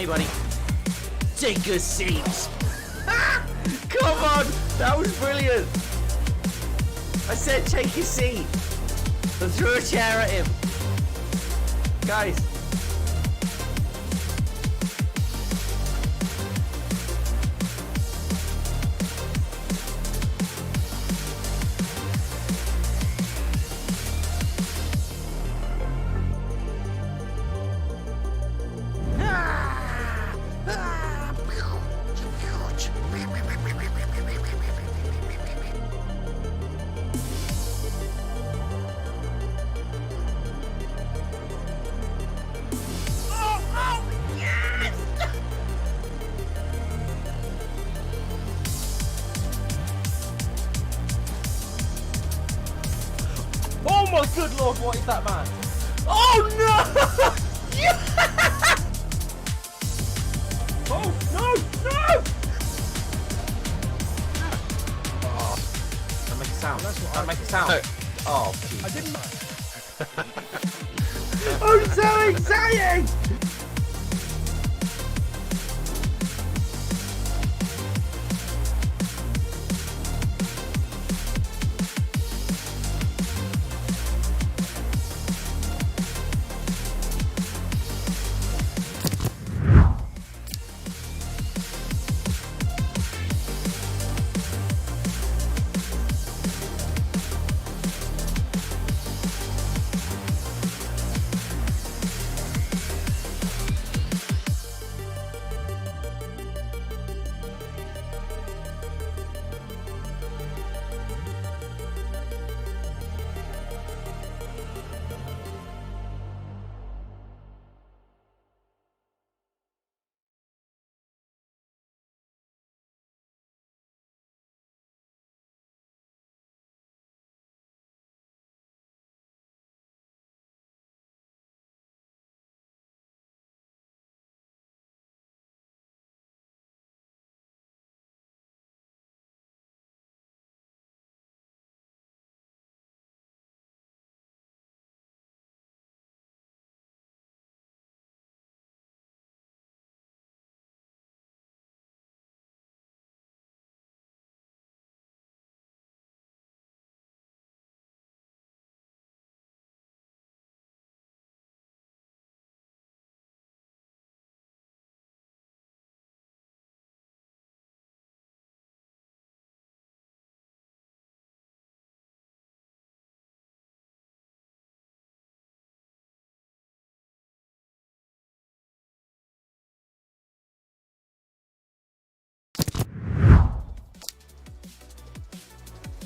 buddy. Take a seat. Come on, that was brilliant. I said take a seat. I threw a chair at him. Guys. Oh my good lord, what is that, man? Oh no! Yeah! Oh no, no! Oh, that makes a sound. That makes a sound. No. Oh, Jesus. I didn't. I'm so excited!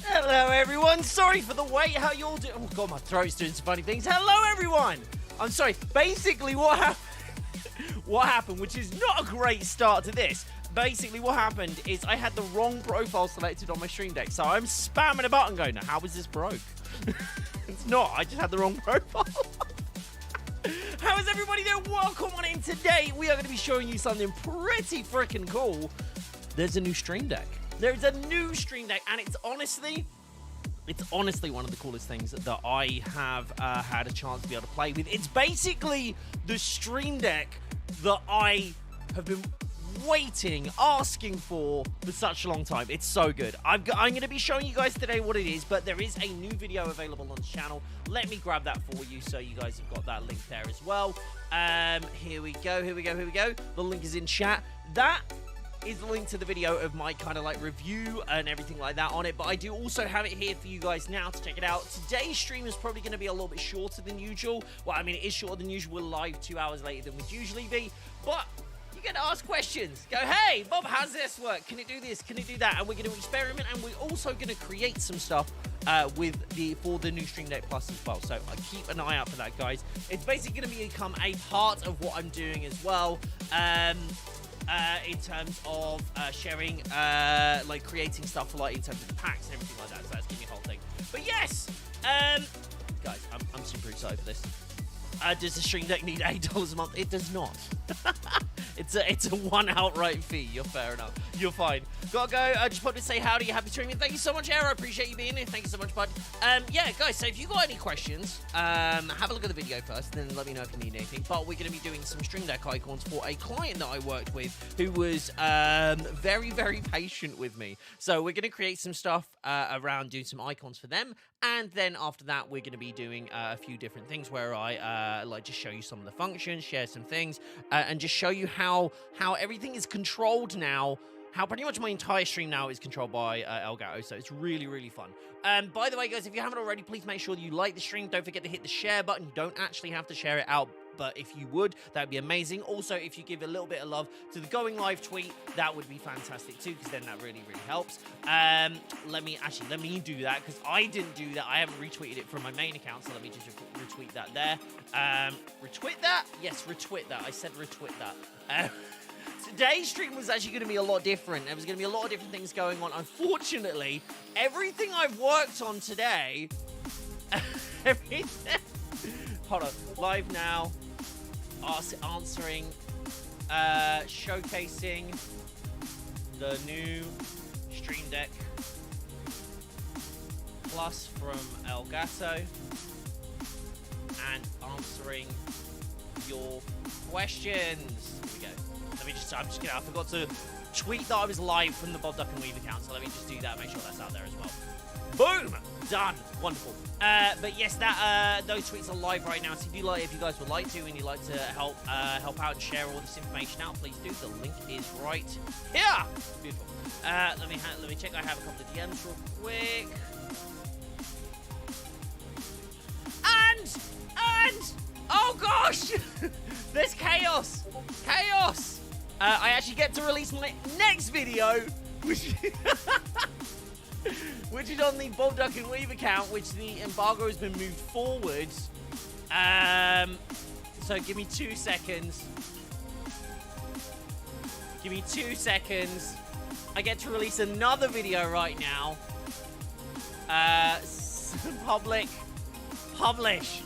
Hello everyone, sorry for the wait, how you all doing? Oh god, my throat's doing some funny things. Hello everyone! I'm sorry, basically what happened, which is not a great start to this. Basically what happened is I had the wrong profile selected on my stream deck, so I'm spamming a button going, how is this broke? It's not, I just had the wrong profile. How is everybody doing? Welcome on in. Today we are going to be showing you something pretty freaking cool. There's a new stream deck. There's a new stream deck, and it's honestly one of the coolest things that I have had a chance to be able to play with. It's basically the stream deck that I have been asking for such a long time. It's so good. I'm going to be showing you guys today what it is, but there is a new video available on the channel. Let me grab that for you so you guys have got that link there as well. Here we go. The link is in chat. That is the link to the video of my kind of like review and everything like that on it, but I do also have it here for you guys now to check it out. Today's stream is probably going to be a little bit shorter than usual. Well, I mean, it is shorter than usual. We're live 2 hours later than we'd usually be, but you get to ask questions. Go, hey, Bob, how's this work? Can it do this? Can it do that? And we're going to experiment, and we're also going to create some stuff for the new Stream Deck Plus as well. So keep an eye out for that, guys. It's basically going to become a part of what I'm doing as well. In terms of sharing, like creating stuff, like in terms of packs and everything like that. So that's gonna be a whole thing. But yes, guys, I'm super excited for this. Does the Stream Deck need $8 a month? It does not. It's a one outright fee. You're fair enough. You're fine. Gotta go. I just wanted to say howdy. Happy streaming. Thank you so much, Aero. I appreciate you being here. Thank you so much, bud. Yeah, guys. So if you got any questions, have a look at the video first, then let me know if you need anything. But we're gonna be doing some Stream Deck icons for a client that I worked with who was very, very patient with me. So we're gonna create some stuff around doing some icons for them, and then after that, we're gonna be doing a few different things where I like just show you some of the functions, share some things, and just show you how everything is controlled now. How pretty much my entire stream now is controlled by Elgato, so it's really, really fun. By the way, guys, if you haven't already, please make sure that you like the stream. Don't forget to hit the share button. You don't actually have to share it out, but if you would, that would be amazing. Also, if you give a little bit of love to the going live tweet, that would be fantastic too, because then that really, really helps. Let me do that, because I didn't do that. I haven't retweeted it from my main account, so let me just retweet that there. Retweet that? Yes, retweet that. I said retweet that. Today's stream was actually going to be a lot different. There was going to be a lot of different things going on. Unfortunately, everything I've worked on today... Hold on. Live now. Answering. Showcasing the new Stream Deck Plus from Elgato. And answering your questions. Here we go. I forgot to tweet that I was live from the Bob Duck and Weave account, so let me just do that, make sure that's out there as well. Boom! Done. Wonderful. But yes, those tweets are live right now, so if you guys would like to, and you'd like to help out and share all this information out, please do. The link is right here. Beautiful. Let me check. I have a couple of DMs real quick. And oh gosh, there's chaos. I actually get to release my next video, which is on the Bob Duck and Weave account, which the embargo has been moved forward. So give me 2 seconds. I get to release another video right now. Publish.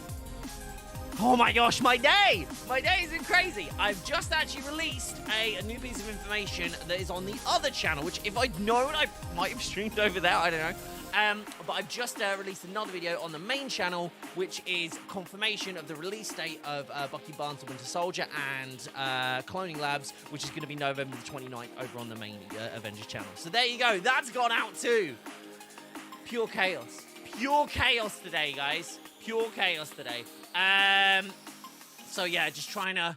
Oh my gosh, my day has been crazy. I've just actually released a new piece of information that is on the other channel, which if I'd known, I might have streamed over there, I don't know. But I've just released another video on the main channel, which is confirmation of the release date of Bucky Barnes and Winter Soldier and Cloning Labs, which is going to be November the 29th over on the main Avengers channel. So there you go, that's gone out too. Pure chaos. Pure chaos today, guys. Pure chaos today. So yeah, just trying to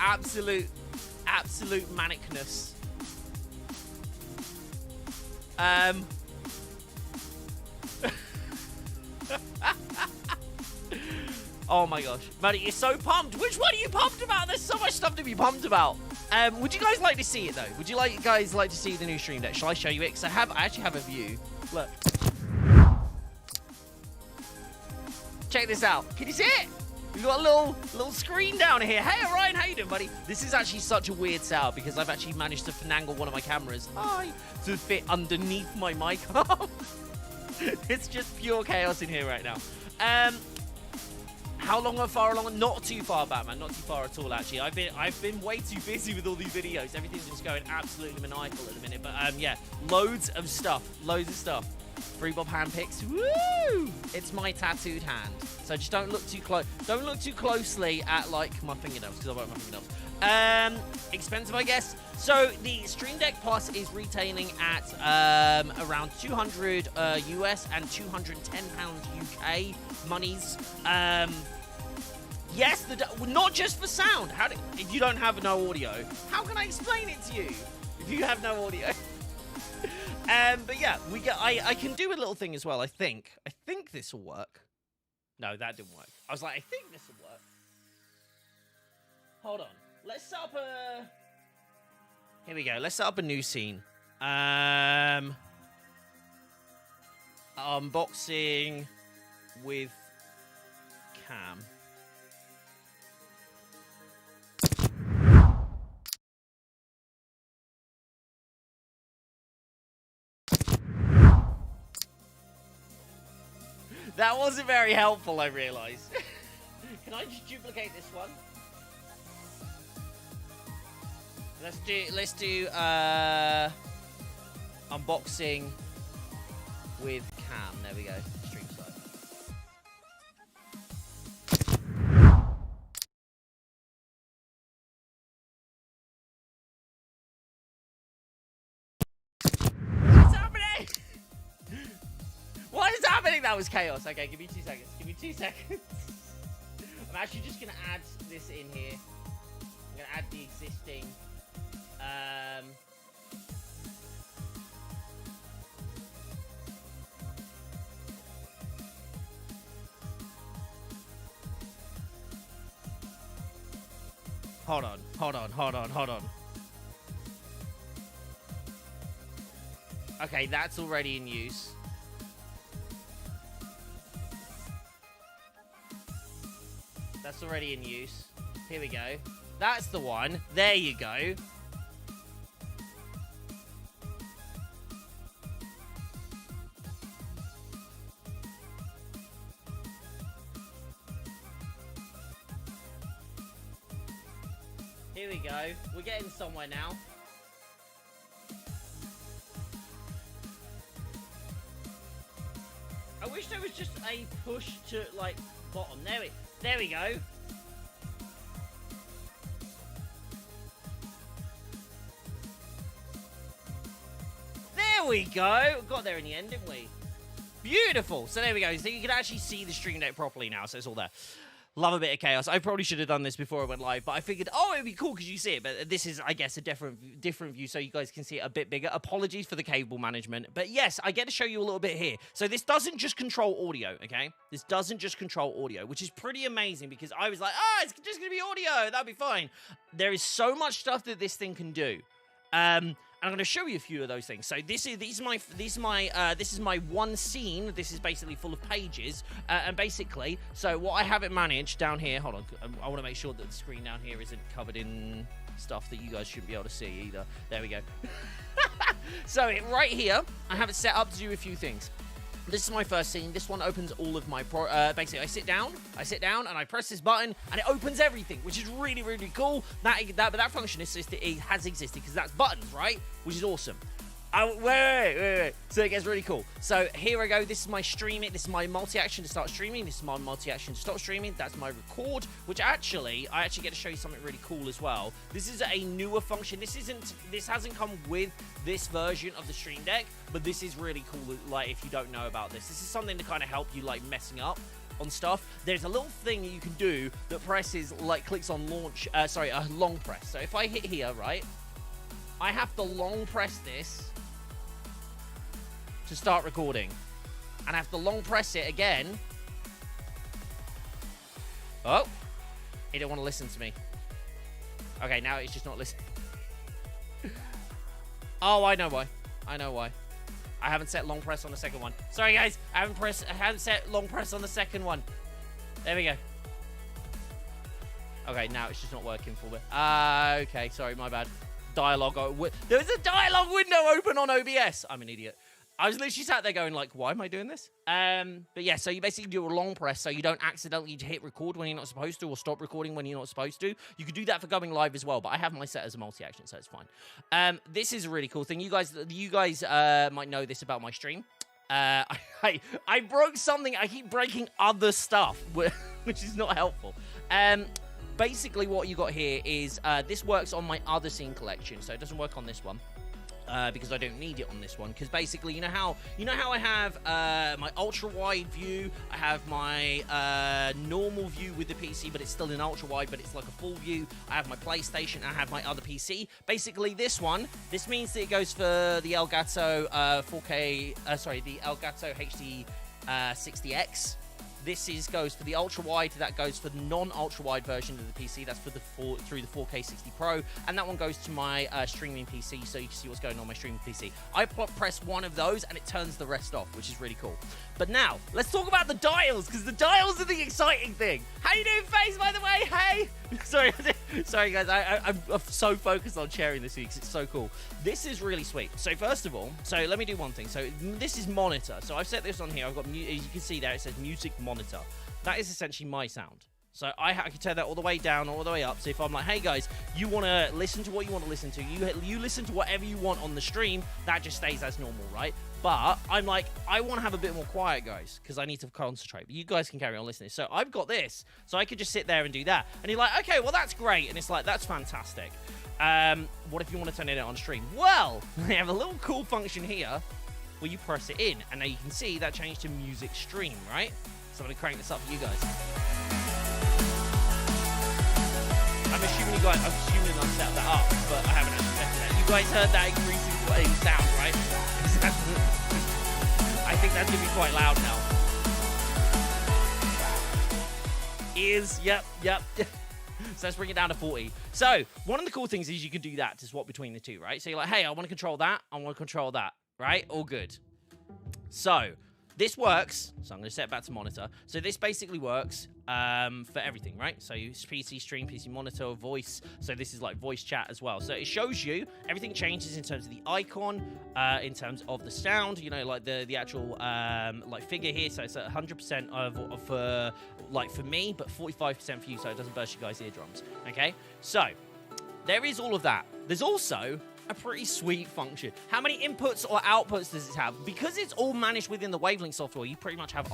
absolute manicness. Oh my gosh, Maddie, you're so pumped. Which one are you pumped about? There's so much stuff to be pumped about. Would you guys like to see it though? Would you guys like to see the new Stream Deck? Shall I show you it? Because I actually have a view. Look. Check this out. Can you see it? We've got a little screen down here. Hey, Ryan, how you doing, buddy? This is actually such a weird setup because I've actually managed to finagle one of my cameras to fit underneath my mic arm. It's just pure chaos in here right now. How far along? Not too far, Batman. Not too far at all, actually. I've been way too busy with all these videos. Everything's just going absolutely maniacal at the minute. But yeah, loads of stuff. Free Bob hand picks. Woo! It's my tattooed hand. So just don't look too close. Don't look too closely at like my fingernails because I won't my fingernails. Expensive, I guess. So the Stream Deck Plus is retailing at around 200 US and 210 pounds UK monies. Yes, not just for sound. If you don't have no audio, how can I explain it to you if you have no audio? But yeah, I can do a little thing as well. I think this will work. No, that didn't work. I was like, I think this will work. Hold on. Let's set up a. Here we go. Let's set up a new scene. Unboxing with Cam. That wasn't very helpful, I realise. Can I just duplicate this one? Let's do unboxing with Cam. There we go. Streamsight. What's happening? What is happening? That was chaos. Okay, give me 2 seconds. Give me 2 seconds. I'm actually just gonna add this in here. I'm gonna add the existing. Hold on. Okay, that's already in use. That's already in use. Here we go. That's the one. There you go. Here we go. We're getting somewhere now. I wish there was just a push to, like, bottom. There we go. There we go. Got there in the end, didn't we? Beautiful. So there we go. So you can actually see the stream deck properly now. So it's all there. Love a bit of chaos. I probably should have done this before I went live, but I figured, oh, it'd be cool because you see it. But this is, I guess, a different view, so you guys can see it a bit bigger. Apologies for the cable management. But yes, I get to show you a little bit here. So this doesn't just control audio, okay? This doesn't just control audio, which is pretty amazing because I was like, oh, it's just going to be audio. That'll be fine. There is so much stuff that this thing can do. And I'm going to show you a few of those things. So this is my one scene. This is basically full of pages, and basically, so what I have it managed down here. Hold on, I want to make sure that the screen down here isn't covered in stuff that you guys shouldn't be able to see either. There we go. So right here, I have it set up to do a few things. This is my first scene. This one opens all of my basically, I sit down, and I press this button, and it opens everything, which is really, really cool. But that function has existed because that's buttons, right? Which is awesome. Wait. So it gets really cool. So here I go. This is my streaming. This is my multi-action to start streaming. This is my multi-action to stop streaming. That's my record, which I actually get to show you something really cool as well. This is a newer function. This hasn't come with this version of the Stream Deck, but this is really cool. Like, if you don't know about this is something to kind of help you, like, messing up on stuff. There's a little thing that you can do that clicks on launch. A long press. So if I hit here, right, I have to long press this to start recording, and I have to long press it again. Oh, it didn't want to listen to me. Okay, now it's just not listening. Oh, I know why. I haven't set long press on the second one. Sorry guys, I haven't set long press on the second one. There we go. Okay, now it's just not working for me. Okay, sorry, my bad. Dialogue. There's a dialogue window open on OBS. I'm an idiot. I was literally sat there going, like, why am I doing this? But yeah, so you basically do a long press so you don't accidentally hit record when you're not supposed to, or stop recording when you're not supposed to. You could do that for going live as well, but I have my set as a multi-action, so it's fine. This is a really cool thing. You guys might know this about my stream. I broke something. I keep breaking other stuff, which is not helpful. Basically, what you got here is this works on my other scene collection, so it doesn't work on this one. Because I don't need it on this one. Because basically, you know how I have my ultra wide view, I have my normal view with the PC, but it's still an ultra wide, but it's like a full view. I have my PlayStation, I have my other PC. Basically, this means that it goes for the Elgato 4K, the Elgato HD 60X. This goes for the ultra-wide, that goes for the non-ultra-wide version of the PC, that's for through the 4K 60 Pro, and that one goes to my streaming PC, so you can see what's going on my streaming PC. I press one of those, and it turns the rest off, which is really cool. But now, let's talk about the dials, because the dials are the exciting thing. How you doing, FaZe, by the way? Hey! Sorry, Sorry, guys. I'm so focused on sharing this because it's so cool. This is really sweet. So first of all, let me do one thing. So this is monitor. So I've set this on here. I've got, as you can see there, it says music monitor. That is essentially my sound. So I can turn that all the way down, all the way up. So if I'm like, hey guys, you want to listen to what you want to listen to, you listen to whatever you want on the stream, that just stays as normal, right? But I'm like, I want to have a bit more quiet, guys, because I need to concentrate. But you guys can carry on listening. So I've got this, so I could just sit there and do that. And you're like, okay, well that's great. And it's like, that's fantastic. What if you want to turn it on stream? Well, they have a little cool function here where you press it in, and now you can see that changed to music stream, right? So I'm gonna crank this up for you guys. I'm assuming I've set that up, but I haven't actually set it. You guys heard that increasing sound, right? I think that's gonna be quite loud now. Yep. So let's bring it down to 40. So one of the cool things is you can do that to swap between the two, right? So you're like, hey, I want to control that. I want to control that, right? All good. So this works. So I'm going to set it back to monitor. So this basically works for everything, right? So you PC stream, PC monitor, voice. So this is like voice chat as well. So it shows you everything changes in terms of the icon, in terms of the sound, you know, like the actual like figure here. So it's at 100% for like for me, but 45% for you, so it doesn't burst you guys' eardrums. Okay, so there is all of that. There's also a pretty sweet function. How many inputs or outputs does it have? Because it's all managed within the Wavelink software, you pretty much have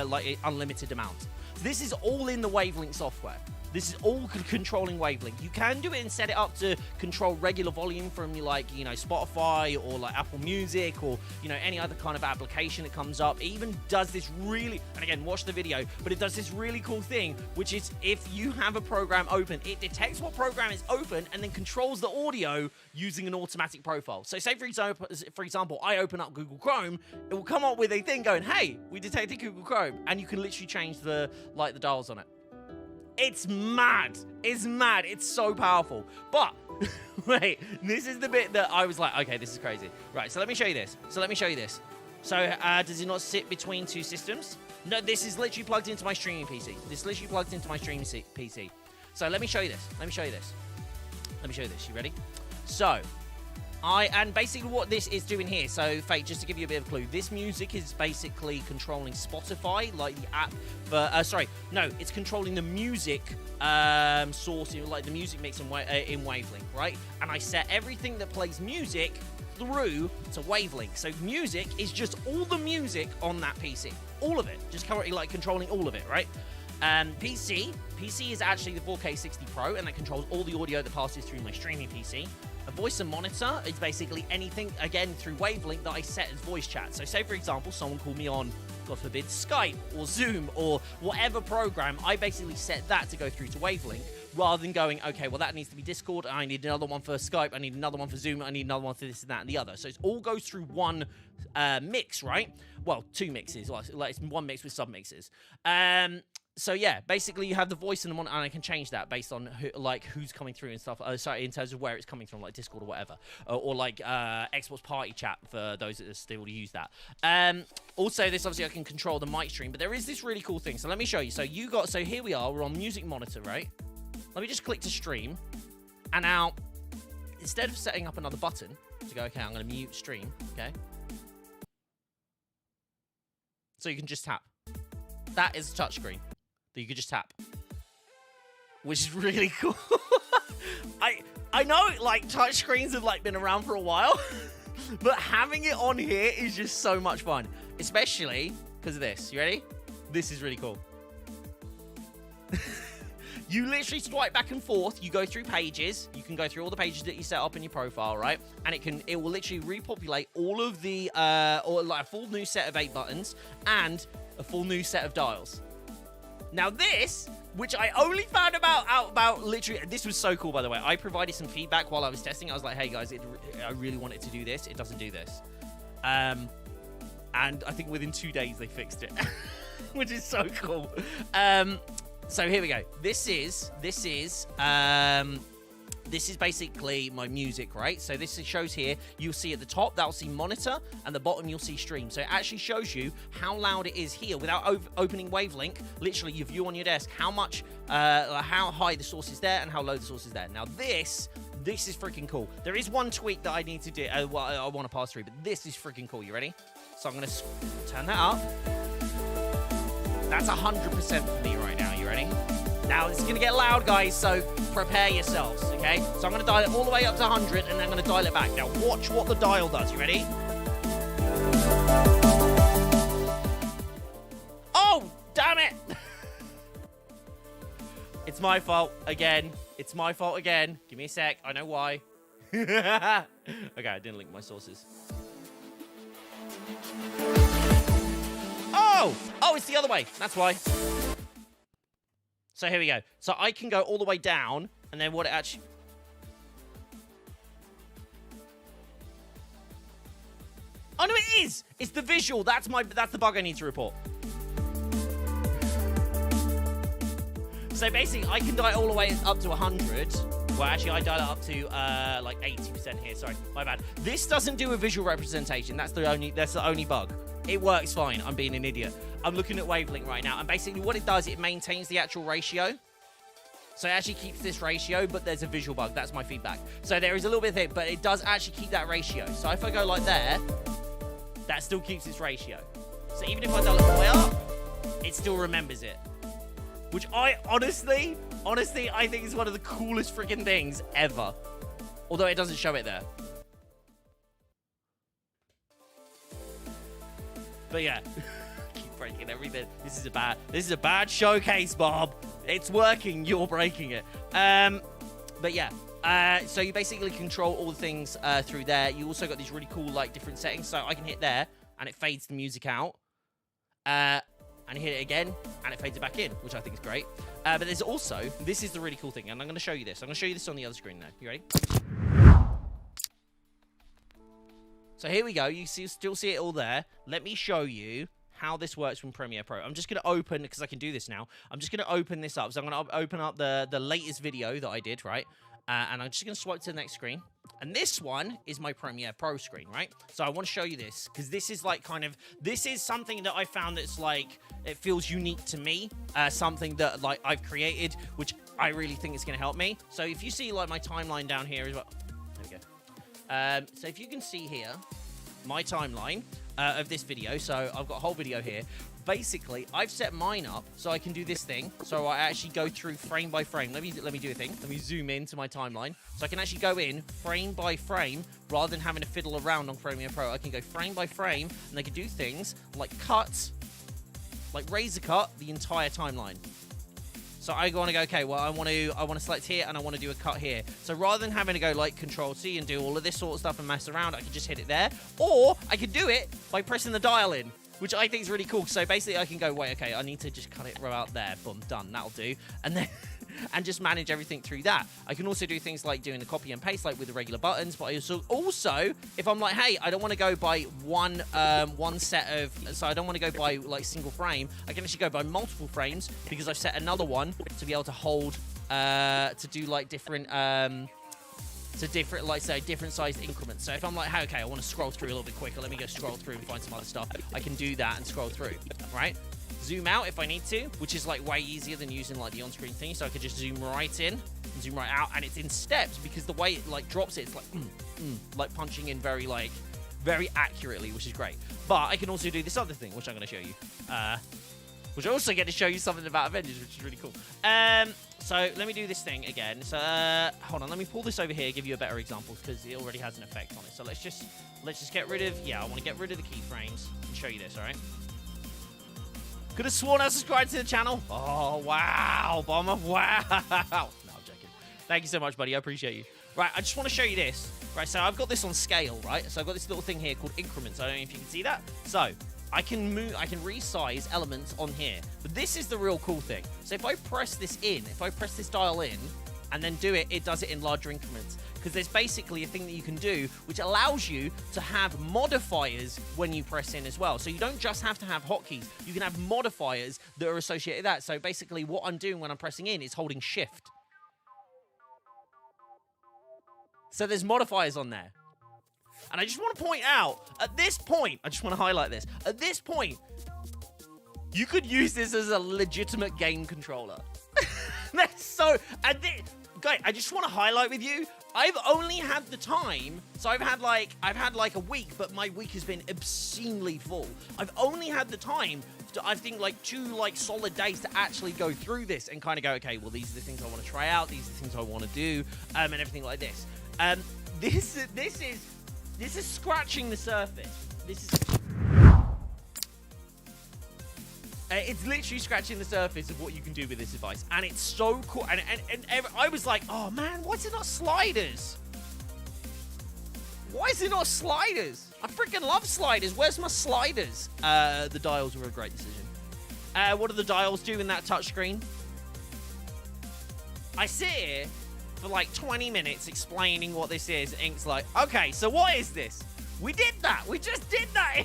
like an unlimited amount. So this is all in the Wavelink software. This is all controlling Wavelink. You can do it and set it up to control regular volume from like, you know, Spotify or like Apple Music or, you know, any other kind of application that comes up. It even does this really, and again, watch the video, but it does this really cool thing, which is if you have a program open, it detects what program is open and then controls the audio using an automatic profile. So say, for example, I open up Google Chrome, it will come up with a thing going, hey, we detected Google Chrome, and you can literally change the dials on it. It's mad. It's mad. It's so powerful. But, wait, this is the bit that I was like, okay, this is crazy. Right, so let me show you this. So does it not sit between two systems? No, this is literally plugged into my streaming PC. So let me show you this. You ready? So, and basically what this is doing here, so Fate, just to give you a bit of a clue, this music is basically controlling Spotify, like the app, it's controlling the music source, like the music mix in Wavelink, right? And I set everything that plays music through to Wavelink. So music is just all the music on that PC. All of it. Just currently like controlling all of it, right? PC is actually the 4K 60 Pro, and that controls all the audio that passes through my streaming PC. A voice and monitor is basically anything, again, through Wavelink that I set as voice chat. So say, for example, someone called me on, God forbid, Skype or Zoom or whatever program, I basically set that to go through to Wavelink rather than going, okay, well, that needs to be Discord. I need another one for Skype. I need another one for Zoom. I need another one for this and that and the other. So it all goes through one mix, right? Well, two mixes. Like it's one mix with sub-mixes. So yeah, basically you have the voice and the monitor, and I can change that based on who's coming through and stuff. In terms of where it's coming from, like Discord or whatever, or like Xbox Party Chat for those that still use that. Also, this obviously I can control the mic stream, but there is this really cool thing. So let me show you. So here we are. We're on Music Monitor, right? Let me just click to stream, and now instead of setting up another button to go, okay, I'm going to mute stream, okay. So you can just tap. That is a touchscreen. You could just tap, which is really cool. I know like touchscreens have like been around for a while, but having it on here is just so much fun, especially because of this. You ready? This is really cool. You literally swipe back and forth. You go through pages. You can go through all the pages that you set up in your profile, right? And it will literally repopulate all of the or like a full new set of 8 buttons and a full new set of dials. Now this, which I only found out about literally, this was so cool, by the way. I provided some feedback while I was testing. I was like, hey guys, I really want it to do this. It doesn't do this. And I think within 2 days they fixed it, which is so cool. So here we go. This is this is basically my music, right? So this shows here, you'll see at the top, that'll see monitor, and the bottom you'll see stream. So it actually shows you how loud it is here without opening Wavelink. Literally, your view on your desk, how high the source is there and how low the source is there. Now this is freaking cool. There is one tweak that I need to do, I want to pass through, but this is freaking cool. You ready? So I'm going to turn that up. That's 100% for me right now. You ready? Now, this is going to get loud, guys, so prepare yourselves, okay? So I'm going to dial it all the way up to 100, and then I'm going to dial it back. Now, watch what the dial does. You ready? Oh, damn it! It's my fault again. It's my fault again. Give me a sec. I know why. Okay, I didn't link my sources. Oh, it's the other way. That's why. So here we go. So I can go all the way down, and then what it actually... Oh, no, it is! It's the visual. That's the bug I need to report. So basically, I can dial it all the way up to 100. Well, actually, I dial it up to like 80% here. Sorry, my bad. This doesn't do a visual representation. That's the only bug. It works fine. I'm being an idiot. I'm looking at Wavelink right now, and basically what it does, it maintains the actual ratio. So it actually keeps this ratio, but there's a visual bug. That's my feedback. So there is a little bit of it, but it does actually keep that ratio. So if I go like there, that still keeps its ratio. So even if I dial it all the way up, it still remembers it. Which I honestly, I think is one of the coolest freaking things ever. Although it doesn't show it there. But yeah, keep breaking everything. This is a bad showcase, Bob. It's working. You're breaking it. But yeah. So you basically control all the things through there. You also got these really cool like different settings. So I can hit there and it fades the music out. And hit it again and it fades it back in, which I think is great. But there's also, this is the really cool thing, and I'm going to show you this. I'm going to show you this on the other screen now. You ready? So here we go. You still see it all there. Let me show you how this works from Premiere Pro. I'm just going to open, because I can do this now. I'm just going to open this up. So I'm going to open up the latest video that I did, right? And I'm just going to swipe to the next screen. And this one is my Premiere Pro screen, right? So I want to show you this, because this is like this is something that I found that's like, it feels unique to me. Something that like I've created, which I really think is going to help me. So if you see like my timeline down here as well. There we go. So if you can see here, my timeline of this video. So I've got a whole video here. Basically, I've set mine up so I can do this thing. So I actually go through frame by frame. Let me do a thing. Let me zoom into my timeline. So I can actually go in frame by frame rather than having to fiddle around on Premiere Pro. I can go frame by frame, and I can do things like cut, like razor cut the entire timeline. So I want to go, okay, well, I want to select here, and I want to do a cut here. So rather than having to go like Control-C and do all of this sort of stuff and mess around, I can just hit it there. Or I could do it by pressing the dial in, which I think is really cool. So basically I can go, wait, okay, I need to just cut it right out there. Boom, done. That'll do. And then and just manage everything through that. I can also do things like doing the copy and paste, like with the regular buttons. But I also, if I'm like, hey, I don't want to go by one set of, so I don't want to go by like single frame, I can actually go by multiple frames, because I've set another one to be able to hold, to do like different, like say different sized increments. So if I'm like, hey, okay, I want to scroll through a little bit quicker, let me go scroll through and find some other stuff, I can do that and scroll through, right? Zoom out if I need to, which is like way easier than using like the on-screen thing. So I could just zoom right in and zoom right out, and it's in steps, because the way it like drops it, it's like like punching in very accurately, which is great. But I can also do this other thing, which I'm going to show you, which I also get to show you something about Avengers, which is really cool. So let me do this thing again. So hold on, let me pull this over here, give you a better example, because it already has an effect on it. So let's just get rid of, I want to get rid of the keyframes and show you this, all right? Could have sworn I subscribed to the channel. Oh, wow, Bomber, wow. No, I'm joking. Thank you so much, buddy. I appreciate you. Right, I just want to show you this. Right, so I've got this on scale, right? So I've got this little thing here called increments. I don't know if you can see that. So I can resize elements on here. But this is the real cool thing. So if I press this in, if I press this dial in, and then do it, it does it in larger increments. Because there's basically a thing that you can do which allows you to have modifiers when you press in as well. So you don't just have to have hotkeys. You can have modifiers that are associated with that. So basically what I'm doing when I'm pressing in is holding shift. So there's modifiers on there. And I just want to point out, at this point, I just want to highlight this. At this point, you could use this as a legitimate game controller. That's so... Guys, I just want to highlight with you, I've only had the time, so I've had like a week, but my week has been obscenely full. I've only had the time to, I think, like 2 solid days to actually go through this and kind of go, okay, well, these are the things I want to try out, these are the things I want to do, and everything like this. This is scratching the surface. It's literally scratching the surface of what you can do with this device, and it's so cool. And I was like, oh man, why is it not sliders? Why is it not sliders? I freaking love sliders. Where's my sliders? The dials were a great decision. What do the dials do in that touchscreen? I sit here for like 20 minutes explaining what this is. Ink's like, okay, so what is this? We did that. We just did that.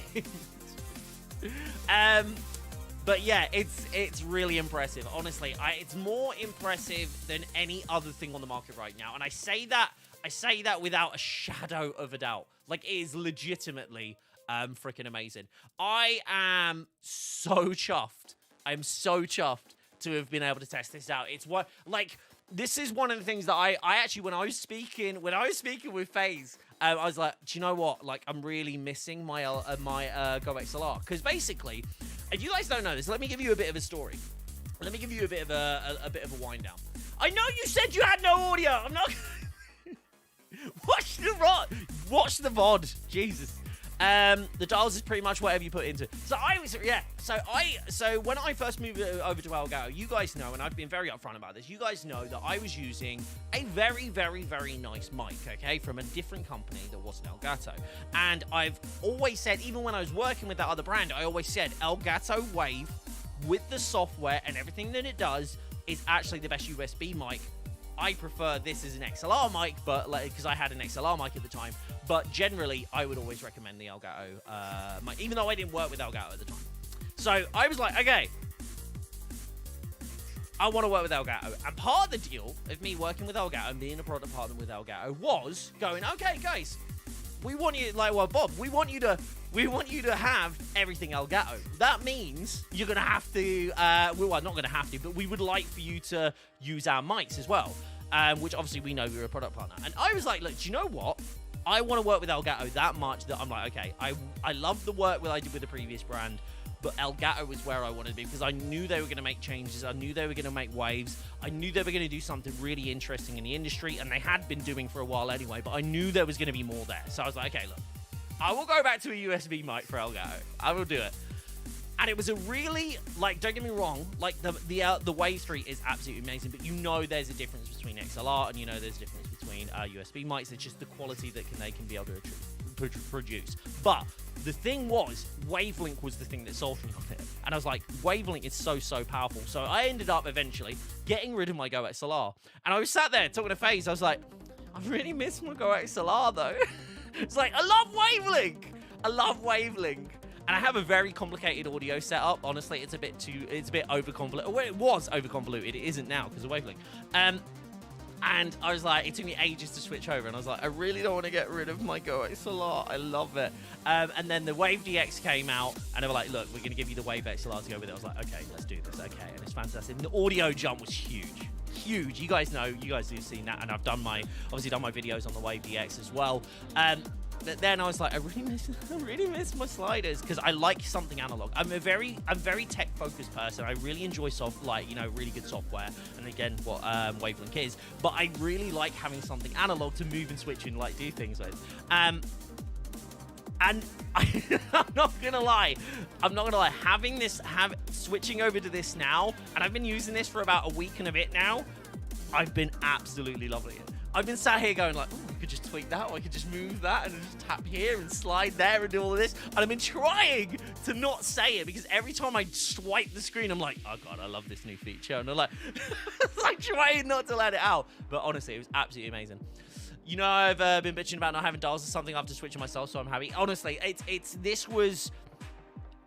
But yeah, it's really impressive. Honestly, it's more impressive than any other thing on the market right now. And I say that without a shadow of a doubt. Like, it is legitimately freaking amazing. I am so chuffed. I'm so chuffed to have been able to test this out. It's what, like, this is one of the things that I actually, when I was speaking with FaZe, I was like, do you know what? Like, I'm really missing my Go XLR. Because basically, if you guys don't know this, let me give you a bit of a story. Let me give you a bit of a wind down. I know you said you had no audio. I'm not. Watch the VOD. Jesus. The dials is pretty much whatever you put into. So So when I first moved over to Elgato, you guys know, and I've been very upfront about this, you guys know that I was using a very, very, very nice mic, okay, from a different company that wasn't Elgato. And I've always said, even when I was working with that other brand, I always said Elgato Wave, with the software and everything that it does, is actually the best USB mic. I prefer this as an XLR mic, but because I had an XLR mic at the time. But generally, I would always recommend the Elgato mic, even though I didn't work with Elgato at the time. So I was like, okay, I want to work with Elgato. And part of the deal of me working with Elgato and being a product partner with Elgato was going, okay, guys, we want you, Bob, we want you to have everything Elgato. That means you're going to have to, well, not going to have to, but we would like for you to use our mics as well, which obviously we know we're a product partner. And I was like, look, do you know what? I want to work with Elgato that much that I'm like, okay, I love the work that I did with the previous brand, but Elgato was where I wanted to be because I knew they were going to make changes. I knew they were going to make waves. I knew they were going to do something really interesting in the industry, and they had been doing for a while anyway, but I knew there was going to be more there. So I was like, okay, look, I will go back to a USB mic for Elgato. I will do it. And it was a really, like, don't get me wrong, like, the Wave 3 is absolutely amazing, but you know there's a difference between XLR, and you know there's a difference between USB mics. It's just the quality that they can be able to produce. But the thing was, Wavelink was the thing that sold me on it. And I was like, Wavelink is so, so powerful. So I ended up eventually getting rid of my Go XLR. And I was sat there talking to FaZe. I was like, I really miss my Go XLR, though. It's like, I love Wavelink. I love Wavelink. And I have a very complicated audio setup. Honestly, it's a bit overconvoluted. Well, it was overconvoluted. It isn't now because of Wavelink. And I was like, it took me ages to switch over. And I was like, I really don't want to get rid of my Go XLR. I love it. And then the Wave DX came out. And they were like, look, we're going to give you the Wave XLR to go with it. I was like, okay, let's do this. Okay. And it's fantastic. And the audio jump was huge. Huge. You guys know. You guys have seen that. And I've obviously done my videos on the Wave DX as well. But then I was like, I really miss my sliders because I like something analog. I'm very tech focused person. I really enjoy really good software. And again, what Wavelink is. But I really like having something analog to move and switch and do things with. And I'm not gonna lie, switching over to this now, and I've been using this for about a week and a bit now. I've been absolutely loving it. I've been sat here going like, oh, I could just tweak that, or I could just move that, and just tap here and slide there and do all of this. And I've been trying to not say it because every time I swipe the screen, I'm like, oh god, I love this new feature, and I'm like, like trying not to let it out. But honestly, it was absolutely amazing. You know, I've been bitching about not having dials or something after switching myself, so I'm happy. Honestly,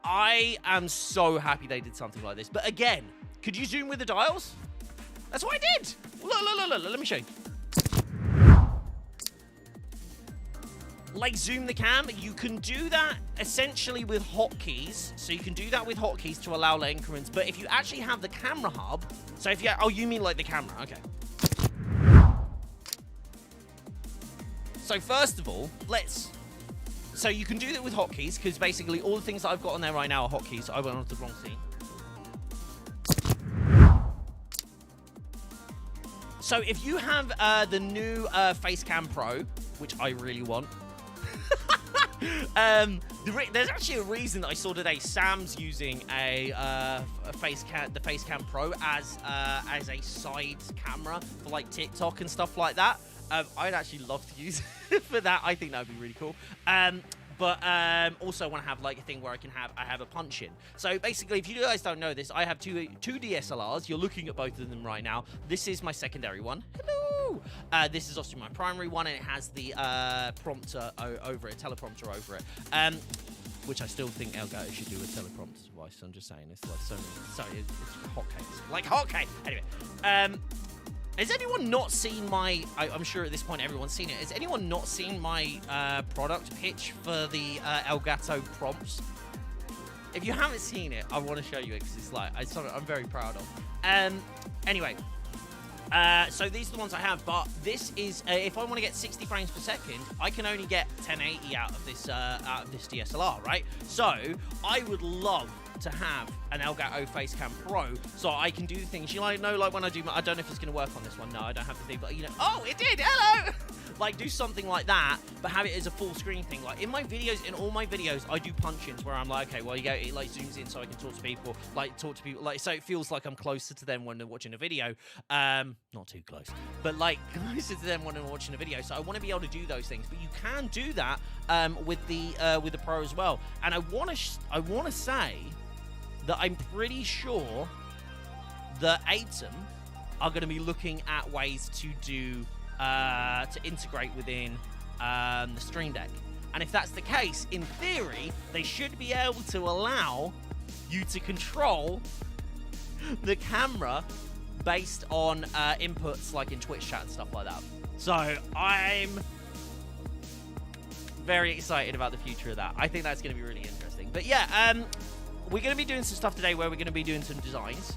I am so happy they did something like this. But again, could you zoom with the dials? That's what I did. Look, let me show you. like zoom the cam, you can do that essentially with hotkeys. So you can do that with hotkeys to allow increments. But if you actually have the camera hub, so if you, oh, you mean like the camera? Okay. So first of all, so you can do that with hotkeys, because basically all the things that I've got on there right now are hotkeys. I went onto the wrong scene. So if you have the new Facecam Pro, which I really want, there's actually a reason that I saw today Sam's using the Facecam Pro as a side camera for like TikTok and stuff like that. I'd actually love to use it for that. I think that would be really cool. But also want to have like a thing where I have a punch in. So basically, if you guys don't know this, I have two DSLRs. You're looking at both of them right now. This is my secondary one. Hello. This is also my primary one, and it has the prompter over it, teleprompter over it. Which I still think Elgato should do a teleprompter device. I'm just saying, it's like so many. Sorry, it's hotcakes, like hotcakes. Anyway, has anyone not seen my... I'm sure at this point everyone's seen it. Has anyone not seen my product pitch for the Elgato prompts? If you haven't seen it, I want to show you it because it's like... it's something I'm very proud of. Anyway, so these are the ones I have, but this is... if I want to get 60 frames per second, I can only get 1080 out of this DSLR, right? So I would love to have an Elgato Facecam Pro so I can do things, you know, like when I do I don't know if it's going to work on this one. No, I don't have to think, but you know, oh, it did, hello. Like do something like that, but have it as a full screen thing. Like in my videos, in all my videos, I do punch-ins where I'm like, okay, well, it like zooms in so I can talk to people, like so it feels like I'm closer to them when they're watching a video. Not too close, but like closer to them when they're watching a video. So I want to be able to do those things, but you can do that with the Pro as well. And I want to say that I'm pretty sure that ATEM are going to be looking at ways to do to integrate within the Stream Deck. And if that's the case, in theory, they should be able to allow you to control the camera based on inputs like in Twitch chat and stuff like that. So I'm very excited about the future of that. I think that's going to be really interesting. But yeah, we're going to be doing some stuff today where we're going to be doing some designs.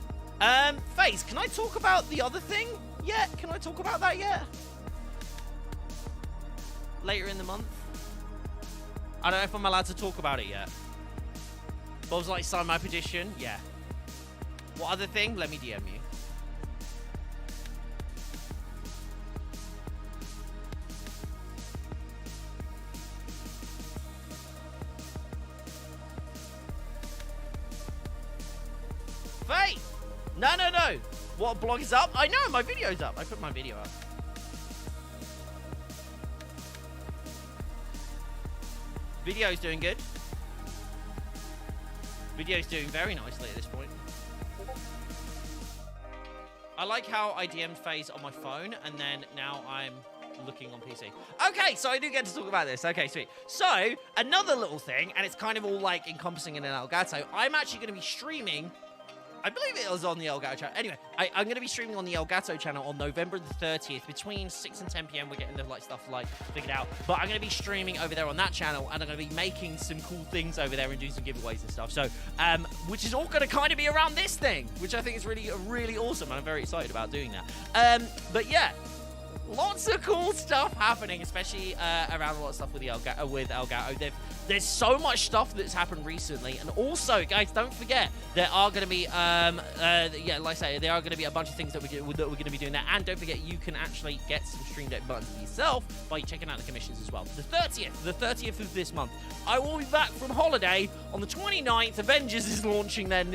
Face, can I talk about the other thing yet? Can I talk about that yet? Later in the month? I don't know if I'm allowed to talk about it yet. Bob's like, sign my petition? Yeah. What other thing? Let me DM you. Faith! No. What blog is up? I know, my video's up. I put my video up. Video's doing good. Video's doing very nicely at this point. I like how I DM'd FaZe on my phone, and then now I'm looking on PC. Okay, so I do get to talk about this. Okay, sweet. So, another little thing, and it's kind of all like encompassing in an Elgato. I'm actually going to be streaming... I believe it was on the Elgato channel. Anyway, I'm going to be streaming on the Elgato channel on November the 30th. Between 6 and 10 p.m. we're getting the stuff figured out. But I'm going to be streaming over there on that channel, and I'm going to be making some cool things over there and doing some giveaways and stuff. So, which is all going to kind of be around this thing, which I think is really awesome, and I'm very excited about doing that. But yeah, lots of cool stuff happening, especially around a lot of stuff with Elgato. There's so much stuff that's happened recently, and also, guys, don't forget there are going to be, like I say, there are going to be a bunch of things that we're going to be doing there, and don't forget you can actually get some Stream Deck buttons for yourself by checking out the commissions as well. The 30th of this month, I will be back from holiday on the 29th. Avengers is launching their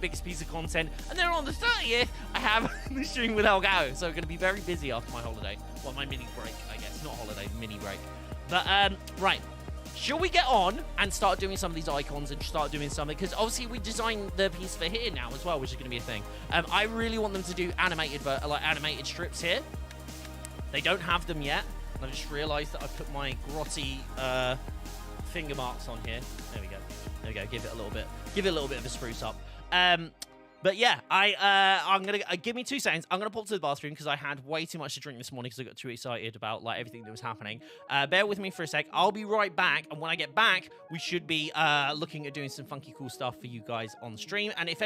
biggest piece of content, and then on the 30th, I have the stream with Elgato, so I'm going to be very busy after my holiday. Well, my mini break, I guess. Not holiday, mini break. But, right. Shall we get on and start doing some of these icons and start doing something? Because obviously we designed the piece for here now as well, which is going to be a thing. I really want them to do animated strips here. They don't have them yet. And I just realised that I put my grotty finger marks on here. There we go. Give it a little bit of a spruce up. But yeah, I'm gonna give me 2 seconds. I'm gonna pop to the bathroom because I had way too much to drink this morning because I got too excited about like everything that was happening. Bear with me for a sec. I'll be right back, and when I get back, we should be looking at doing some funky cool stuff for you guys on stream. And if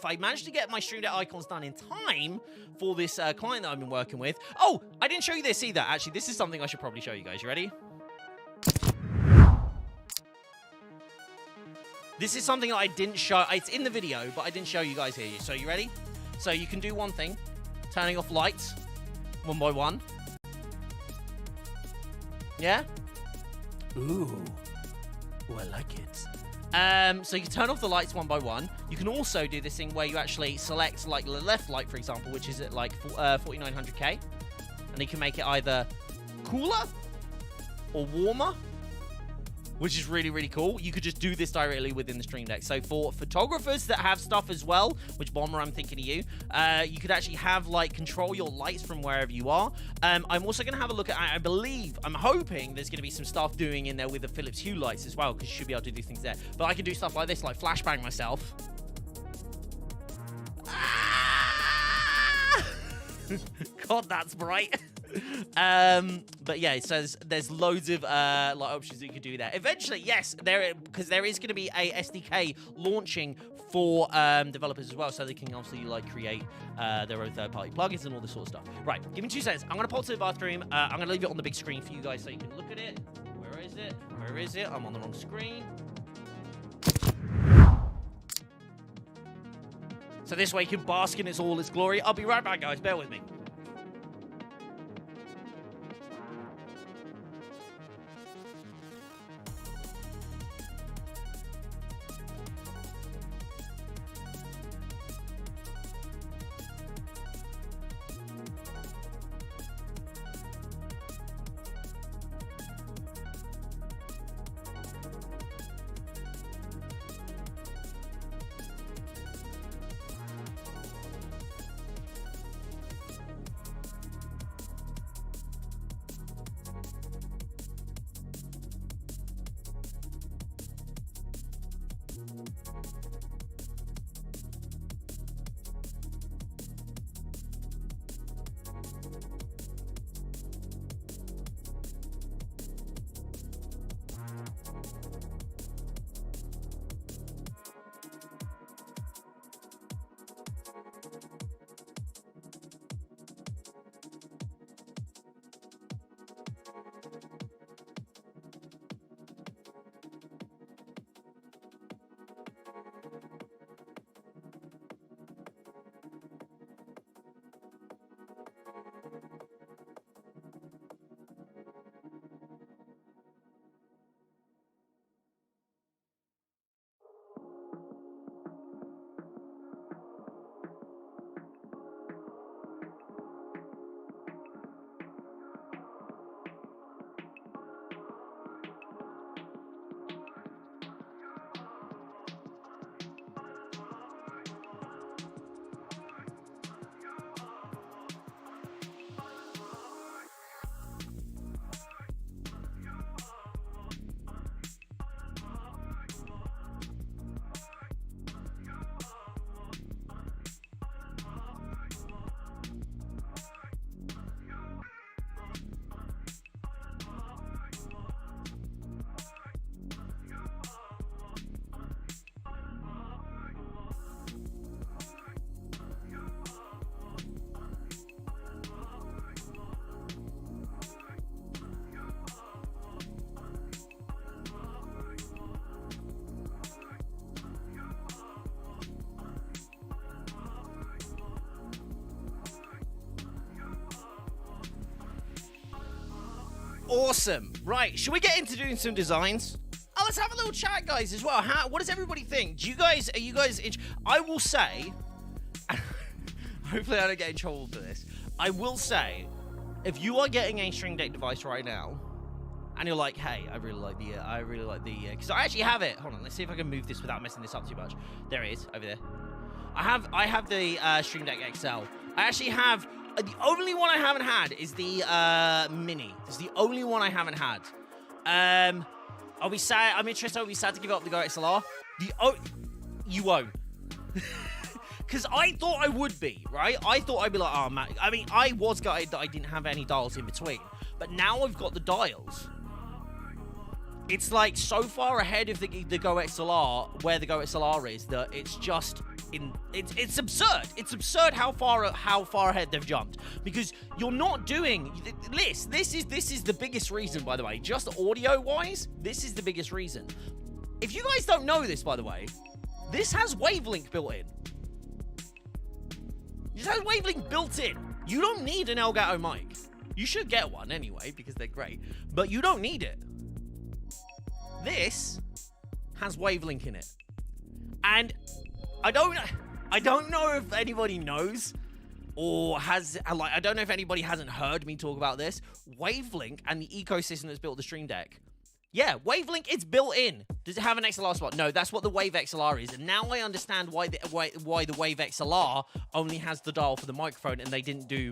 I manage to get my Stream Deck icons done in time for this client that I've been working with. Oh, I didn't show you this either. Actually, this is something I should probably show you guys. You ready? This is something that I didn't show. It's in the video, but I didn't show you guys here. So you ready? So you can do one thing. Turning off lights. One by one. Yeah? Ooh. Ooh, I like it. So you can turn off the lights one by one. You can also do this thing where you actually select like the left light, for example, which is at like 4900K. And you can make it either cooler or warmer, which is really, really cool. You could just do this directly within the Stream Deck. So for photographers that have stuff as well, which Bomber, I'm thinking of you, you could actually have, like, control your lights from wherever you are. I'm also going to have a look at, I'm hoping there's going to be some stuff doing in there with the Philips Hue lights as well, because you should be able to do things there. But I can do stuff like this, like flashbang myself. God, that's bright. But yeah, it says there's loads of like options that you can do there. Eventually, yes, because there is going to be a SDK launching for developers as well, so they can obviously like create their own third-party plugins and all this sort of stuff. Right, give me 2 seconds. I'm gonna pop to the bathroom. I'm gonna leave it on the big screen for you guys so you can look at it. Where is it? Where is it? I'm on the wrong screen. So this way you can bask in all its glory. I'll be right back, guys. Bear with me. Awesome. Right, should we get into doing some designs? Oh, let's have a little chat, guys, as well. What does everybody think? Are you guys I will say, hopefully I don't get in trouble for this. I will say, if you are getting a Stream Deck device right now, and you're like, hey, I really like the, because I actually have it. Hold on, let's see if I can move this without messing this up too much. There it is, over there. I have the Stream Deck XL. I actually have, the only one I haven't had is the Mini. It's the only one I haven't had. I'll be sad. I'm interested. I'll be sad to give up the Go XLR. You won't. because I thought I would be, right? I thought I'd be like, oh, man. I mean, I was gutted that I didn't have any dials in between. But now I've got the dials. It's like so far ahead of the Go XLR, where the Go XLR is, that it's just it's absurd. It's absurd how far ahead they've jumped, because you're not doing this. This is the biggest reason, by the way. Just audio wise, this is the biggest reason. If you guys don't know this, by the way, this has wavelength built in. This has wavelength built in. You don't need an Elgato mic. You should get one anyway, because they're great, but you don't need it. This has wavelength in it, and I don't know if anybody knows or has, like, I don't know if anybody hasn't heard me talk about this. Wavelength and the ecosystem that's built the Stream Deck. Yeah, wavelength, it's built in. Does it have an XLR spot? No, that's what the Wave XLR is. And now I understand why the Wave XLR only has the dial for the microphone, and they didn't do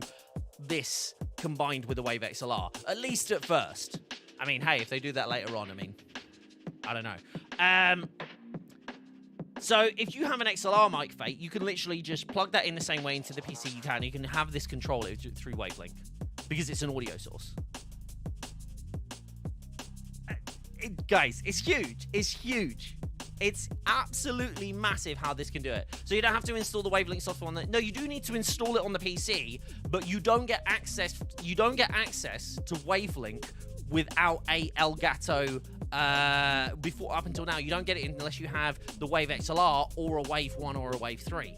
this combined with the Wave XLR, at least at first. I mean, hey, if they do that later on, I mean, I don't know. So if you have an XLR mic, Fate, you can literally just plug that in the same way into the PC you can. You can have this control through wavelength, because it's an audio source. Guys, it's huge. It's huge. It's absolutely massive how this can do it. So you don't have to install the wavelength software on the... No, you do need to install it on the PC, but you don't get access. You don't get access to wavelength without a Elgato. Up until now, you don't get it unless you have the Wave XLR or a Wave 1 or a Wave 3.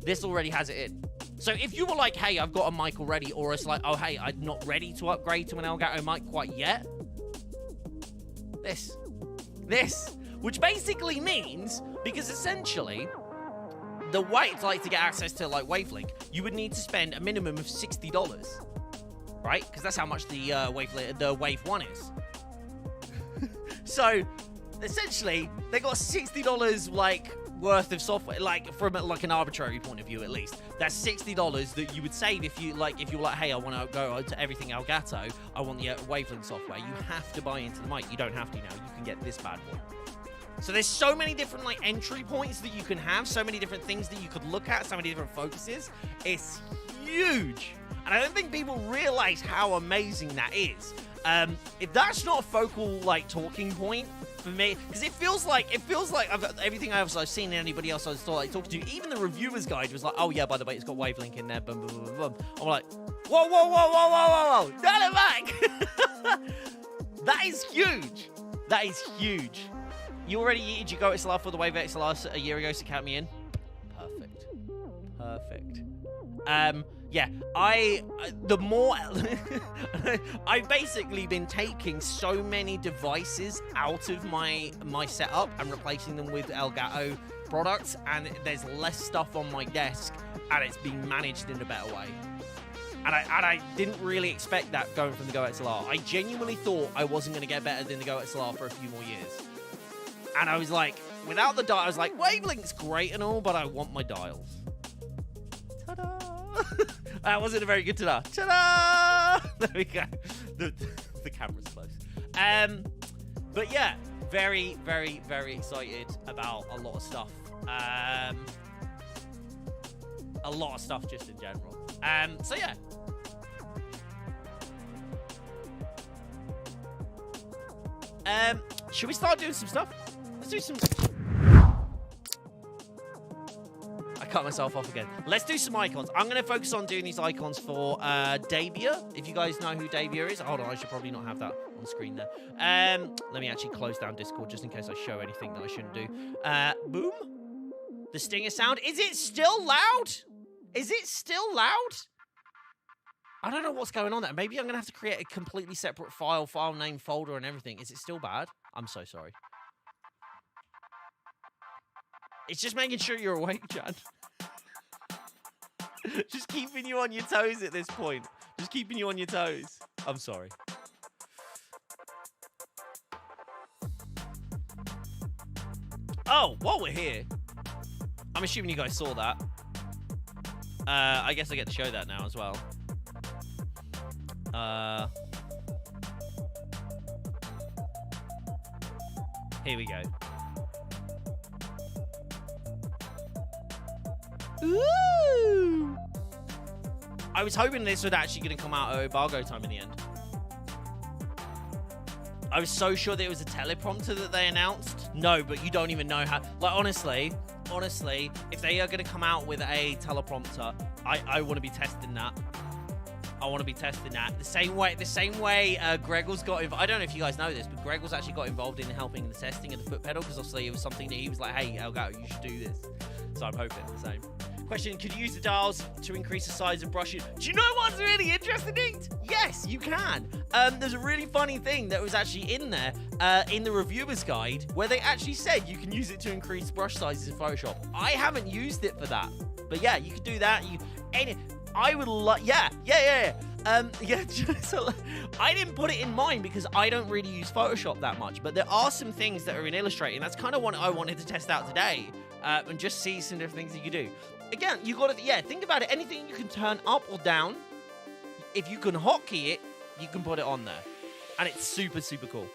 This already has it in. So if you were like, hey, I've got a mic already, or it's like, oh, hey, I'm not ready to upgrade to an Elgato mic quite yet, this, which basically means, because essentially, the way it's like to get access to like wavelength, you would need to spend a minimum of $60, right? Because that's how much the Wave 1 is. So, essentially, they got $60 like worth of software, like from like an arbitrary point of view at least. That's $60 that you would save if you were like, hey, I want to go to everything Elgato, I want the wavelength software. You have to buy into the mic. You don't have to now. You can get this bad boy. So there's so many different like entry points that you can have, so many different things that you could look at, so many different focuses. It's huge. And I don't think people realize how amazing that is. If that's not a focal like talking point for me, because it feels like everything I've seen and anybody else I was like talking to, even the reviewer's guide was like, oh yeah, by the way, it's got wavelength in there, boom, boom, boom, boom. I'm like, whoa, dial it back. That is huge. That is huge. You already yeeted your Go XLR for the Wave XLR a year ago, so count me in. Perfect. Yeah, I've basically been taking so many devices out of my setup and replacing them with Elgato products, and there's less stuff on my desk, and it's being managed in a better way. And I didn't really expect that going from the Go XLR. I genuinely thought I wasn't going to get better than the Go XLR for a few more years. And I was like, without the dial, I was like, wavelength's great and all, but I want my dials. Ta-da! That wasn't a very good ta-da. Ta-da! There we go. The camera's close. But yeah, very, very, very excited about a lot of stuff. A lot of stuff just in general. So yeah. Should we start doing some stuff? Let's do some... I cut myself off again. Let's do some icons. I'm going to focus on doing these icons for Dabia. If you guys know who Dabia is. Hold on, I should probably not have that on screen there. Let me actually close down Discord just in case I show anything that I shouldn't do. Boom. The stinger sound. Is it still loud? Is it still loud? I don't know what's going on there. Maybe I'm going to have to create a completely separate file name, folder, and everything. Is it still bad? I'm so sorry. It's just making sure you're awake, Chad. Just keeping you on your toes at this point. Just keeping you on your toes. I'm sorry. Oh, while we're here, I'm assuming you guys saw that. I guess I get to show that now as well. Here we go. Ooh! I was hoping this would actually going to come out at embargo time in the end. I was so sure that it was a teleprompter that they announced. No, but you don't even know how. Like, honestly, if they are going to come out with a teleprompter, I want to be testing that. I want to be testing that the same way Greg was got involved. I don't know if you guys know this, but Greg was actually got involved in helping the testing of the foot pedal because obviously it was something that he was like, hey, Elgato, you should do this. So I'm hoping the same. Question, could you use the dials to increase the size of brushes? Do you know what's really interesting? Yes, you can. There's a really funny thing that was actually in there, in the reviewer's guide, where they actually said you can use it to increase brush sizes in Photoshop. I haven't used it for that. But yeah, you could do that. I would like, yeah. So I didn't put it in mine because I don't really use Photoshop that much, but there are some things that are in Illustrator, and that's kind of what I wanted to test out today, and just see some different things that you do. Again, you got to, think about it. Anything you can turn up or down, if you can hotkey it, you can put it on there, and it's super, super cool.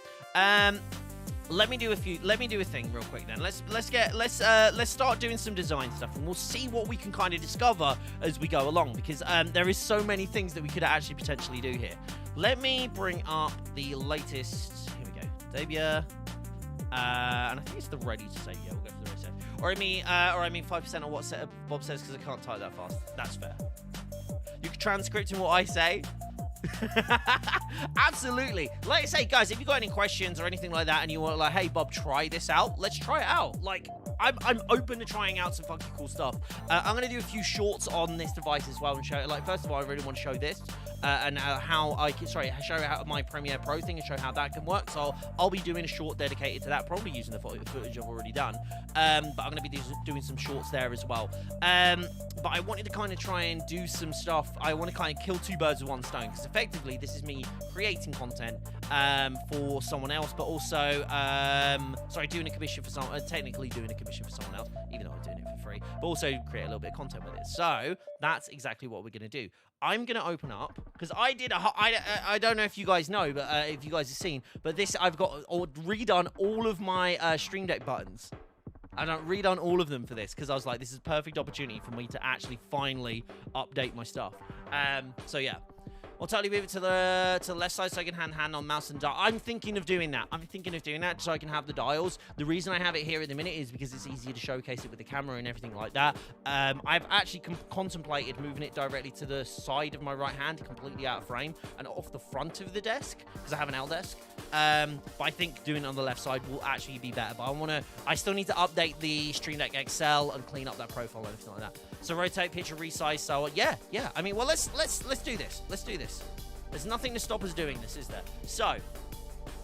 Let me do a thing real quick then. Let's start doing some design stuff, and we'll see what we can kind of discover as we go along, because there is so many things that we could actually potentially do here. Let me bring up the latest. Here we go. Debut. And I think it's the ready to save. Yeah, we'll go for the ready to save. Or I mean 5% on what Bob says because I can't type that fast. That's fair. You can transcript in what I say. Absolutely. Like I say, guys, if you got any questions or anything like that, and you want like, hey Bob, try this out, let's try it out. Like, I'm open to trying out some fucking cool stuff. I'm gonna do a few shorts on this device as well and show it. Like, first of all, I really want to show this and how I can show how my Premiere Pro thing and show how that can work. So I'll be doing a short dedicated to that, probably using the footage I've already done. But I'm gonna be doing some shorts there as well. But I wanted to kind of try and do some stuff. I want to kind of kill two birds with one stone, because effectively this is me creating content for someone else, but also doing a commission for someone. Technically doing a commission for someone else, even though I'm doing it for free, but also create a little bit of content with it. So that's exactly what we're gonna do. I'm gonna open up because I don't know if you guys know, but if you guys have seen, but this I've got redone all of my Stream Deck buttons. I don't redone all of them for this because I was like, this is a perfect opportunity for me to actually finally update my stuff. So yeah. I'll totally move it to the left side so I can hand on mouse and dial. I'm thinking of doing that. So I can have the dials. The reason I have it here at the minute is because it's easier to showcase it with the camera and everything like that. I've actually contemplated moving it directly to the side of my right hand, completely out of frame, and off the front of the desk, because I have an L desk. But I think doing it on the left side will actually be better. But I still need to update the Stream Deck XL and clean up that profile and everything like that. So rotate, picture, resize. So yeah. I mean, well, let's do this. Let's do this. There's nothing to stop us doing this, is there? So,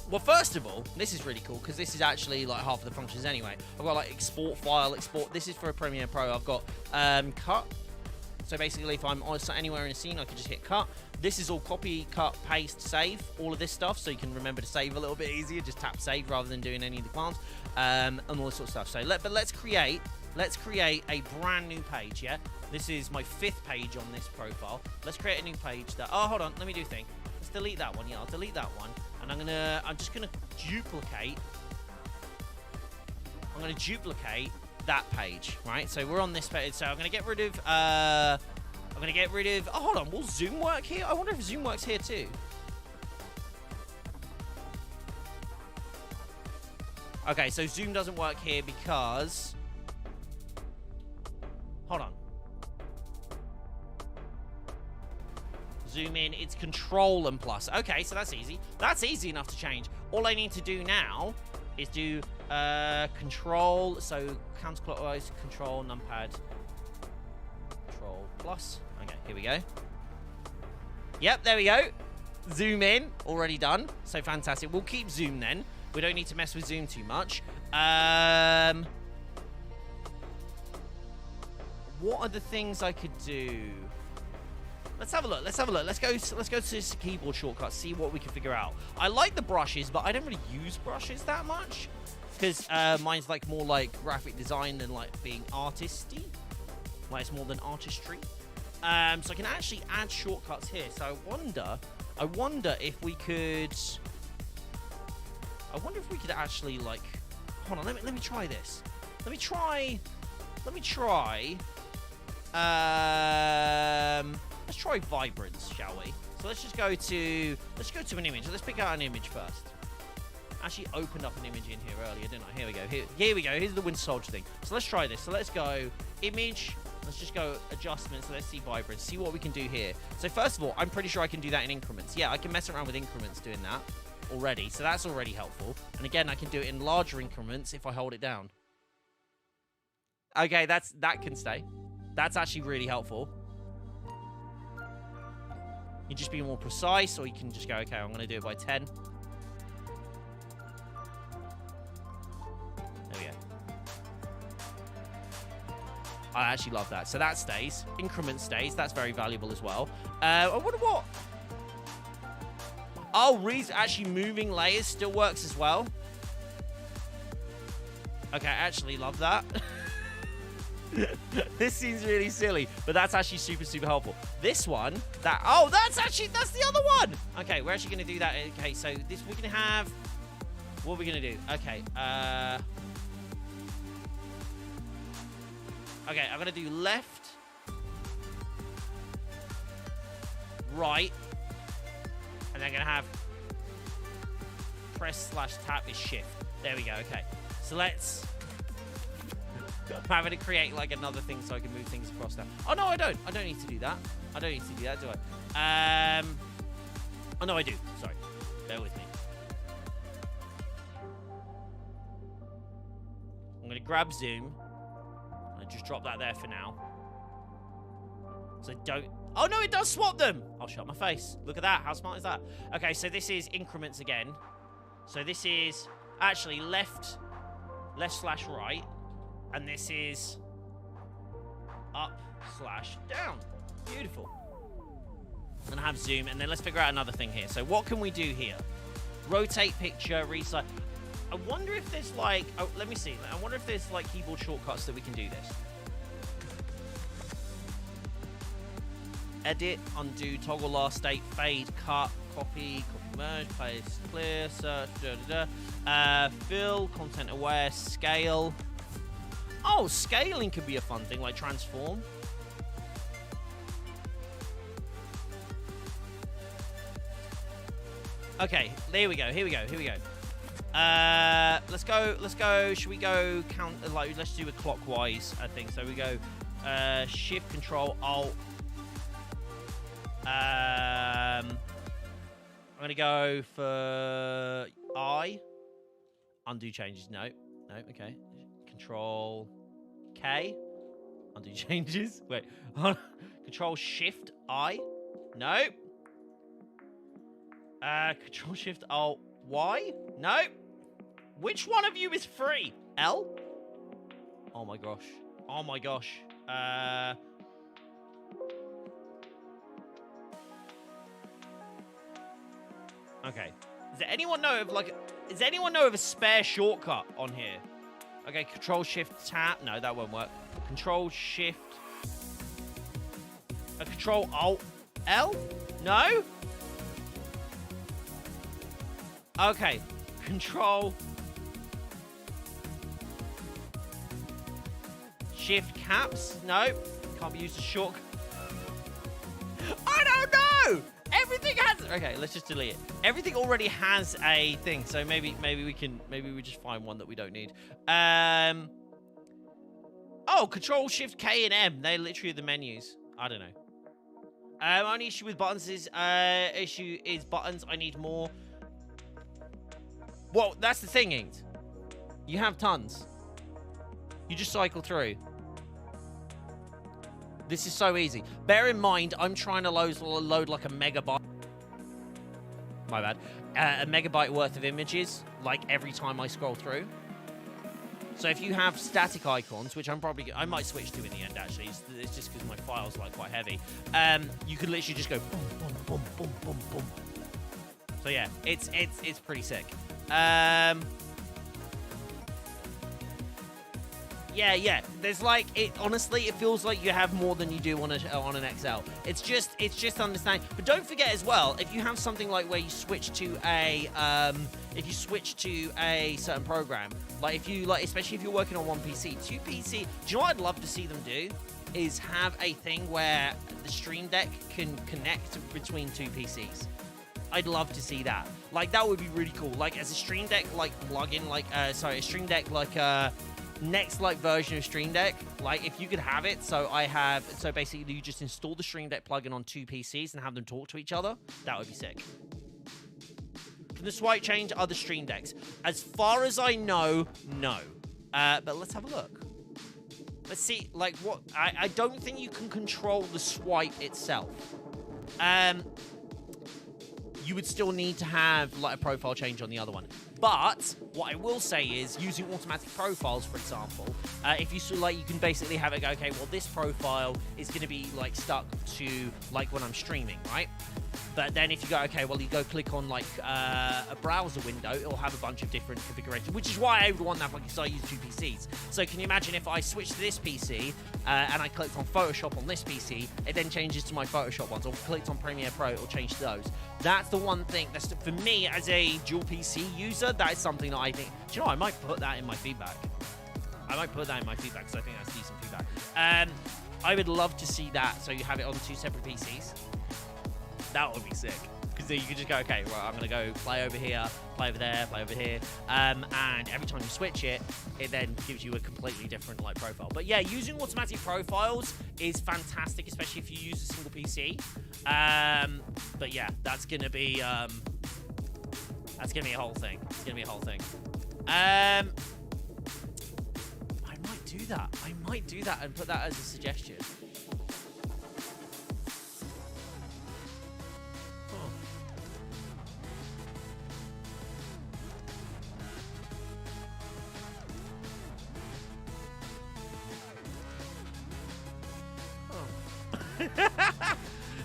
well, first of all, this is really cool because this is actually like half of the functions anyway. I've got like export file, export. This is for a Premiere Pro. I've got cut. So basically, if I'm anywhere in a scene, I can just hit cut. This is all copy, cut, paste, save, all of this stuff, so you can remember to save a little bit easier. Just tap save rather than doing any of the commands, and all this sort of stuff. So let's create a brand new page. Yeah, this is my 5th page on this profile. Let's create a new page. Hold on, let me do a thing. Let's delete that one. Yeah, I'll delete that one, and I'm just gonna duplicate. I'm gonna duplicate that page, right? So we're on this page. So I'm gonna get rid of. Oh, hold on. Will Zoom work here? I wonder if Zoom works here too. Okay, so Zoom doesn't work here because. Hold on. Zoom in. It's Control and plus. Okay, so that's easy. That's easy enough to change. All I need to do now is do Control. So counterclockwise. Control numpad. Control plus. Okay, here we go. Yep, there we go. Zoom in, already done. So fantastic. We'll keep zoom then. We don't need to mess with zoom too much. What are the things I could do? Let's have a look. Let's go to keyboard shortcuts. See what we can figure out. I like the brushes, but I don't really use brushes that much because mine's like more like graphic design than like being artisty. Like it's more than artistry. So I can actually add shortcuts here. So I wonder if we could. I wonder if we could actually like. Hold on. Let me try this. Let me try Let's try vibrance, shall we? So let's go to an image. Let's pick out an image first. Actually opened up an image in here earlier, didn't I? Here we go. Here we go. Here's the Winter Soldier thing. So let's try this. So let's go image. Let's just go adjustments. So let's see vibrance. See what we can do here. So first of all, I'm pretty sure I can do that in increments. Yeah, I can mess around with increments doing that already. So that's already helpful. And again, I can do it in larger increments if I hold it down. Okay, that can stay. That's actually really helpful. You just be more precise, or you can just go, okay, I'm going to do it by 10. There we go. I actually love that. So that stays. Increment stays. That's very valuable as well. I wonder what... Oh, actually moving layers still works as well. Okay, I actually love that. This seems really silly, but that's actually super, super helpful. This one, oh, that's the other one. Okay, we're actually going to do that. Okay, so this, we're going to have, what are we going to do? Okay, okay, I'm going to do left, right, and then I'm going to have press/tap is shift. There we go, okay. So let's... I'm having to create like another thing so I can move things across now. Oh no, I don't. I don't need to do that. I don't need to do that, do I? Oh no, I do. Sorry. Bear with me. I'm gonna grab zoom. And just drop that there for now. So don't. Oh no, it does swap them. I'll shut my face. Look at that. How smart is that? Okay, so this is increments again. So this is actually left/right. And this is up/down. Beautiful. And I have zoom. And then let's figure out another thing here. So what can we do here? Rotate picture, resize. I wonder if there's like... Oh, let me see. I wonder if there's like keyboard shortcuts that we can do this. Edit, undo, toggle last state, fade, cut, copy, merge, paste, clear, search, fill, content aware, scale... Oh, scaling could be a fun thing, like transform. Okay, here we go. Let's go. Should we go count? Like, let's do a clockwise thing. So we go Shift, Control, Alt. I'm gonna go for I. Undo changes. No. Okay. Control K. Undo changes. Wait. Control Shift I. No. Control Shift Alt Y. No. Which one of you is free? L. Oh my gosh. Okay. Does anyone know of a spare shortcut on here? Okay, Control Shift Tap. No, that won't work. Control Shift. Control Alt L. No. Okay. Control Shift Caps. No. Can't be used as shortcut. I don't know. Everything has... Okay, let's just delete it. Everything already has a thing, so maybe we just find one that we don't need. Oh, Control Shift K and M. They're literally the menus. I don't know. Only issue with buttons is buttons. I need more. Well, that's the thing, Inked. You have tons. You just cycle through. This is so easy. Bear in mind, I'm trying to load like a megabyte. My bad. A megabyte worth of images, like every time I scroll through. So if you have static icons, which I might switch to in the end, actually. It's just because my file's like quite heavy. You could literally just go boom, boom, boom, boom, boom, boom. So yeah, it's pretty sick. Yeah. There's like it. Honestly, it feels like you have more than you do on an XL. It's just understanding. But don't forget as well, if you have something like where you switch to a certain program, like if you especially if you're working on one PC, two PC. Do you know what I'd love to see them do? Is have a thing where the Stream Deck can connect between two PCs. I'd love to see that. Like that would be really cool. Like as a Stream Deck plugin, a Stream Deck next version of Stream Deck, like if you could have it, so basically you just install the Stream Deck plugin on two PCs and have them talk to each other. That would be sick. Can the swipe change other Stream Decks? As far as I know, no. But let's have a look. Let's see, like what I don't think you can control the swipe itself. You would still need to have like a profile change on the other one. But what I will say is using automatic profiles, for example, if you you can basically have it go, okay, well this profile is going to be like stuck to like when I'm streaming, right? But then if you go, okay, well you go click on like a browser window, it'll have a bunch of different configurations, which is why I would want that because I use two PCs. So can you imagine if I switch to this PC and I clicked on Photoshop on this PC, it then changes to my Photoshop ones, or clicked on Premiere Pro, it'll change to those. That's the one thing that's for me as a dual PC user. That is something that I think. Do you know? I might put that in my feedback. Because I think that's decent feedback. I would love to see that. So you have it on two separate PCs. That would be sick. Because then you could just go, okay, well, I'm going to go play over here, play over there, play over here. And every time you switch it, it then gives you a completely different like profile. But yeah, using automatic profiles is fantastic, especially if you use a single PC. But yeah, that's going to be a whole thing. It's going to be a whole thing. I might do that and put that as a suggestion.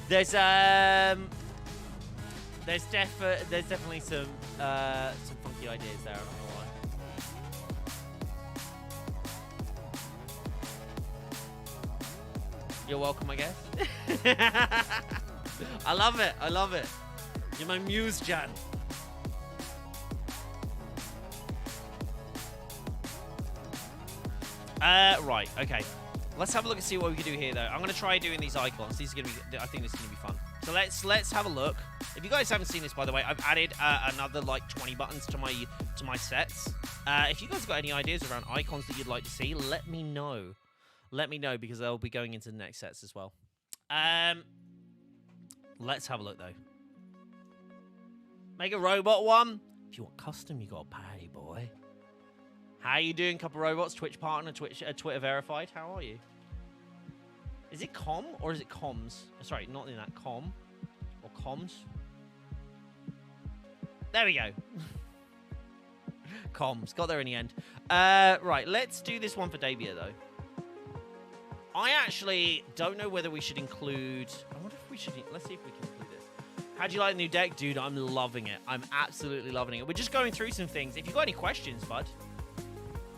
There's definitely some funky ideas there. I don't know why. You're welcome, I guess. I love it. You're my muse, Jan. Right, okay. Let's have a look and see what we can do here, though. I'm going to try doing these icons. These are going to be. I think this is going to be fun. So let's have a look. If you guys haven't seen this, by the way, I've added another like 20 buttons to my sets. If you guys have got any ideas around icons that you'd like to see, let me know. Let me know because they'll be going into the next sets as well. Let's have a look though. Make a robot one. If you want custom, you got to pay, boy. How you doing, Couple Robots? Twitch partner, Twitter verified. How are you? Is it com or is it comms? Sorry, not in that com or comms. There we go. Comms. Got there in the end. Right, let's do this one for Davia though. I actually don't know whether we should include. I wonder if we should. Let's see if we can include this. How do you like the new deck, dude? I'm loving it. I'm absolutely loving it. We're just going through some things. If you've got any questions, bud,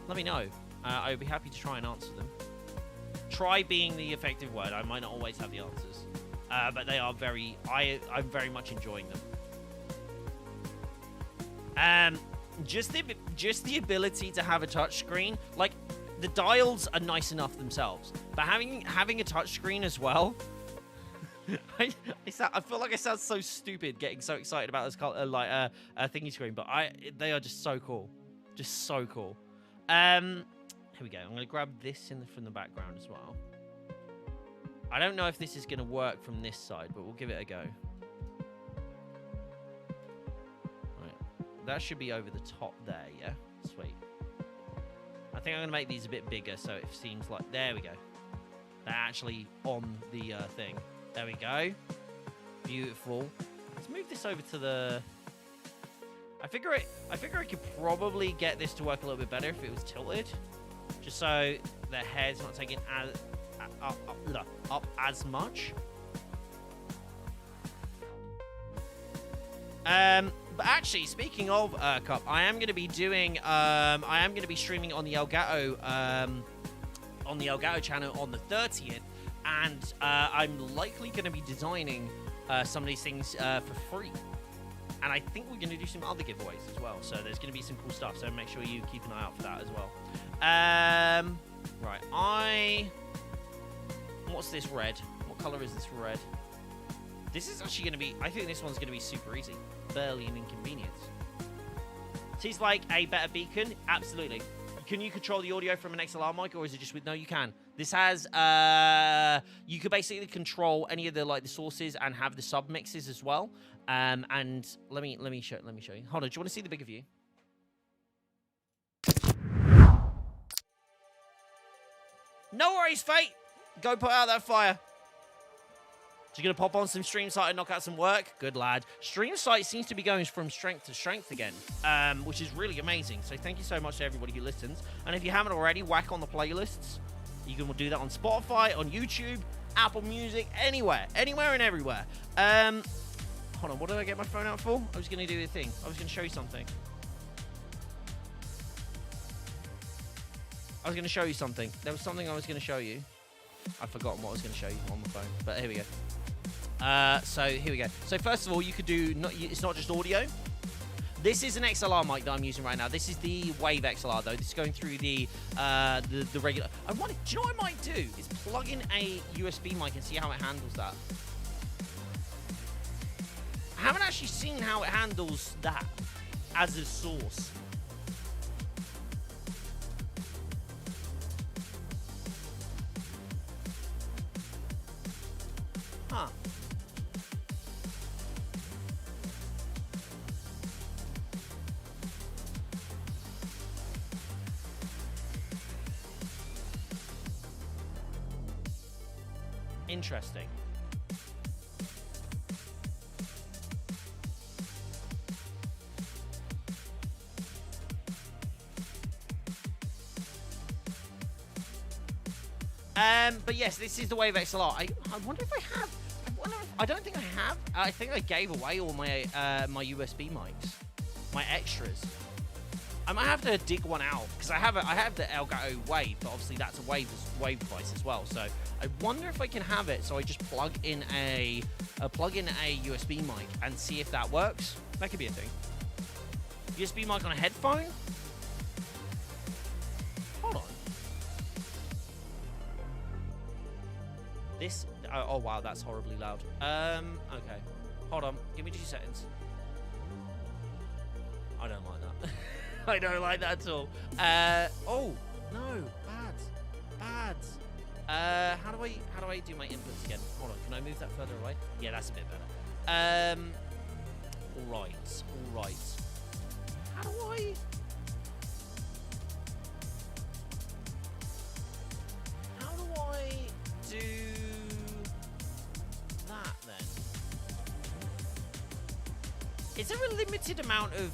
let me know. I would be happy to try and answer them. Try being the effective word. I might not always have the answers, but they are very. I'm very much enjoying them. Just the ability to have a touchscreen, like the dials are nice enough themselves, but having a touchscreen as well. I feel like I sound so stupid getting so excited about this a thingy screen, but they are just so cool, just so cool. Here we go. I'm going to grab this from the background as well. I don't know if this is going to work from this side, but we'll give it a go. Right. That should be over the top there, yeah? Sweet. I think I'm going to make these a bit bigger so it seems like... There we go. They're actually on the thing. There we go. Beautiful. Let's move this over to the... I figure I could probably get this to work a little bit better if it was tilted. Just so the hair's not taking up as much. But actually, speaking of Cup, I am going to be doing I am going to be streaming on the Elgato on the Elgato channel on the 30th, and I'm likely going to be designing some of these things for free. And I think we're going to do some other giveaways as well. So there's going to be some cool stuff. So make sure you keep an eye out for that as well. Right, what's this red? What color is this red? This is actually going to be... I think this one's going to be super easy. Barely an inconvenience. Seems like a better beacon. Absolutely. Can you control the audio from an XLR mic, or is it just with... No, you can. This has... you could basically control any of the the sources and have the sub mixes as well. And let me show you. Hold on. Do you want to see the bigger view? No worries, Fate. Go put out that fire. So you're going to pop on some Streamsight and knock out some work? Good lad. Streamsight seems to be going from strength to strength again, which is really amazing. So thank you so much to everybody who listens. And if you haven't already, whack on the playlists. You can do that on Spotify, on YouTube, Apple Music, anywhere. Anywhere and everywhere. Hold on, what did I get my phone out for? I was going to do the thing. I was going to show you something. I was going to show you something. There was something I was going to show you. I've forgotten what I was going to show you on the phone, but here we go. So here we go. So first of all, you could do, it's not just audio. This is an XLR mic that I'm using right now. This is the Wave XLR though. This is going through the regular. Do you know what I might do? Is plug in a USB mic and see how it handles that. I haven't actually seen how it handles that as a source. Huh. Interesting. But yes, this is the Wave XLR. I wonder if I have. I don't think I have. I think I gave away all my my USB mics, my extras. I might have to dig one out because I have the Elgato Wave, but obviously that's a wave device as well. So I wonder if I can have it. So I just plug in a USB mic and see if that works. That could be a thing. USB mic on a headphone. Hold on. This. Oh wow, that's horribly loud. Okay. Hold on. Give me 2 seconds. I don't like that. I don't like that at all. Oh no, bad. How do I do my inputs again? Hold on. Can I move that further away? Yeah, that's a bit better. All right. How do I? Do that then? Is there a limited amount of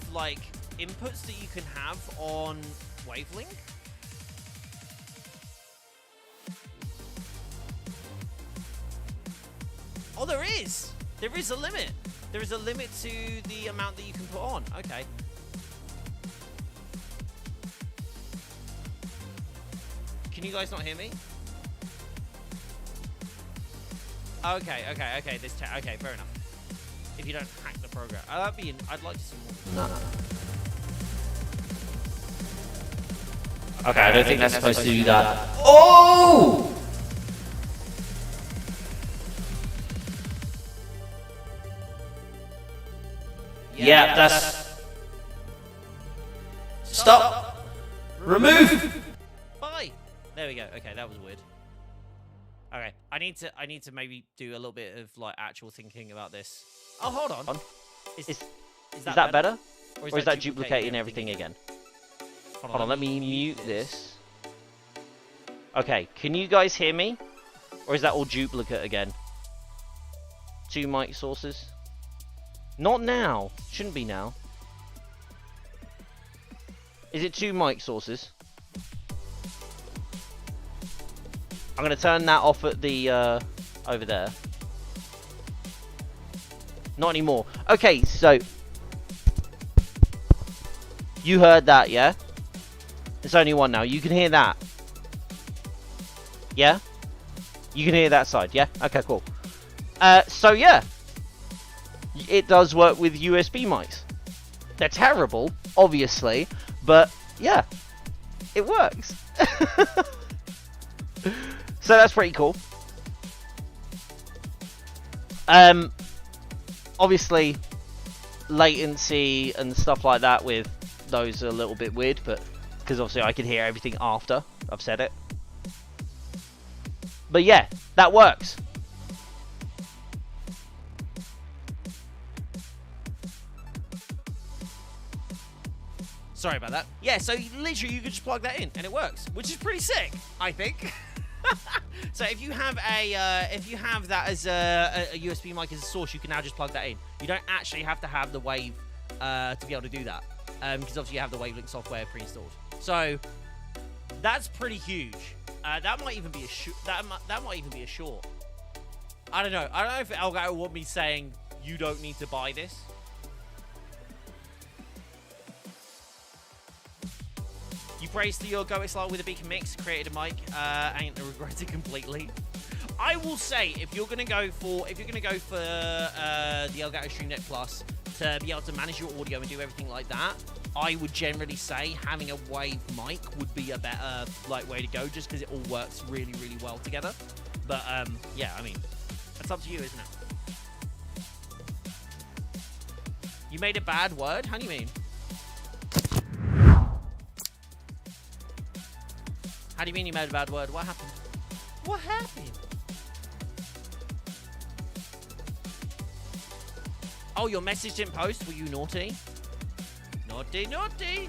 inputs that you can have on Wavelink? Oh, there is. There is a limit. There is a limit to the amount that you can put on. Okay. Can you guys not hear me? Okay. Okay, fair enough. If you don't hack the program, I'd like to see more. No. Okay, I don't think that's supposed to do that. Oh! Yeah, that's. Stop. Remove. Bye. There we go. Okay, that was weird. Okay, I need to maybe do a little bit of actual thinking about this. Oh, hold on. Is that better? Or is that duplicating everything again? Hold on, let me mute this. Okay, can you guys hear me? Or is that all duplicate again? 2 mic sources? Not now. Shouldn't be now. Is it 2 mic sources? I'm going to turn that off at the, over there. Not anymore. Okay, so. You heard that, yeah? There's only one now. You can hear that. Yeah? You can hear that side, yeah? Okay, cool. So yeah, it does work with USB mics. They're terrible, obviously, but yeah, it works. So that's pretty cool. Obviously, latency and stuff like that with those are a little bit weird, but because obviously I can hear everything after I've said it. But yeah, that works. Sorry about that. Yeah, so literally you could just plug that in and it works, which is pretty sick, I think. So if you have that as a USB mic as a source, you can now just plug that in. You don't actually have to have the Wave to be able to do that, because obviously you have the Wavelink software pre-installed. So that's pretty huge. That might even be a that might even be a short. I don't know. I don't know if Elgato want me saying you don't need to buy this. You praised your Go XLR with a beacon mix, created a mic, ain't regret it completely. I will say, if you're gonna go for the Elgato Stream Deck Plus to be able to manage your audio and do everything like that, I would generally say having a Wave mic would be a better way to go, just because it all works really, really well together. But yeah, I mean, that's up to you, isn't it? You made a bad word? How do you mean? How do you mean you made a bad word? What happened? What happened? Oh, your message didn't post? Were you naughty? Naughty, naughty!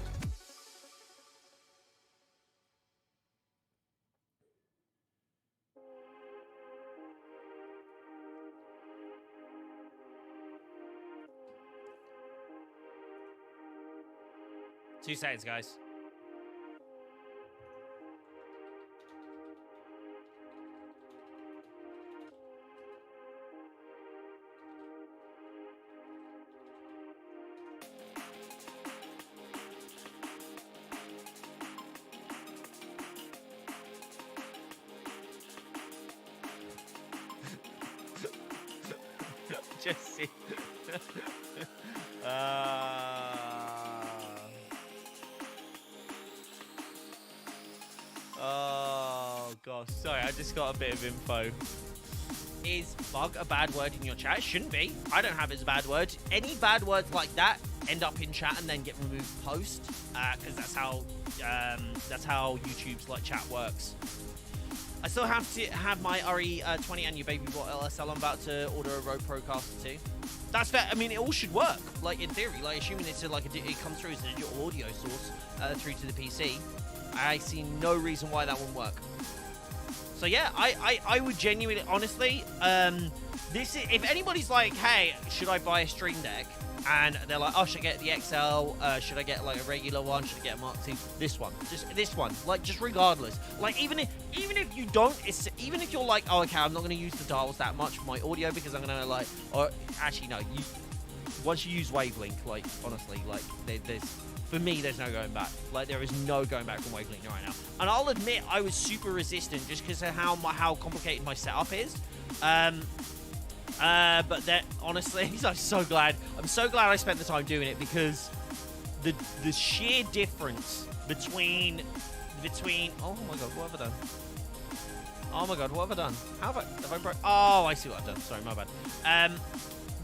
Two seconds, guys. Jesse. Oh gosh, sorry, I just got a bit of info. Is bug a bad word in your chat? It shouldn't be. I don't have it as a bad word. Any bad words like that end up in chat and then get removed post, because that's how YouTube's chat works. I still have to have my RE20 and your baby bought LSL. I'm about to order a Rode Procaster too. That's fair. I mean, it all should work. In theory, assuming it's it comes through as a digital audio source through to the PC. I see no reason why that won't work. So yeah, I would genuinely, honestly, if anybody's like, hey, should I buy a Stream Deck? And they're like, oh, should I get the XL? Should I get a regular one? Should I get a Mark II? This one, just this one. Just regardless. Even if you don't, even if you're like, oh, okay, I'm not gonna use the dials that much for my audio because I'm gonna or actually no, once you use Wavelink, honestly, there's for me, there's no going back. There is no going back from Wavelink right now. And I'll admit, I was super resistant just because of how complicated my setup is. But that honestly, I'm so glad I spent the time doing it, because the sheer difference between oh my god, what have I done? Oh my god, what have I done? Have I broke? Oh, I see what I've done. Sorry, my bad.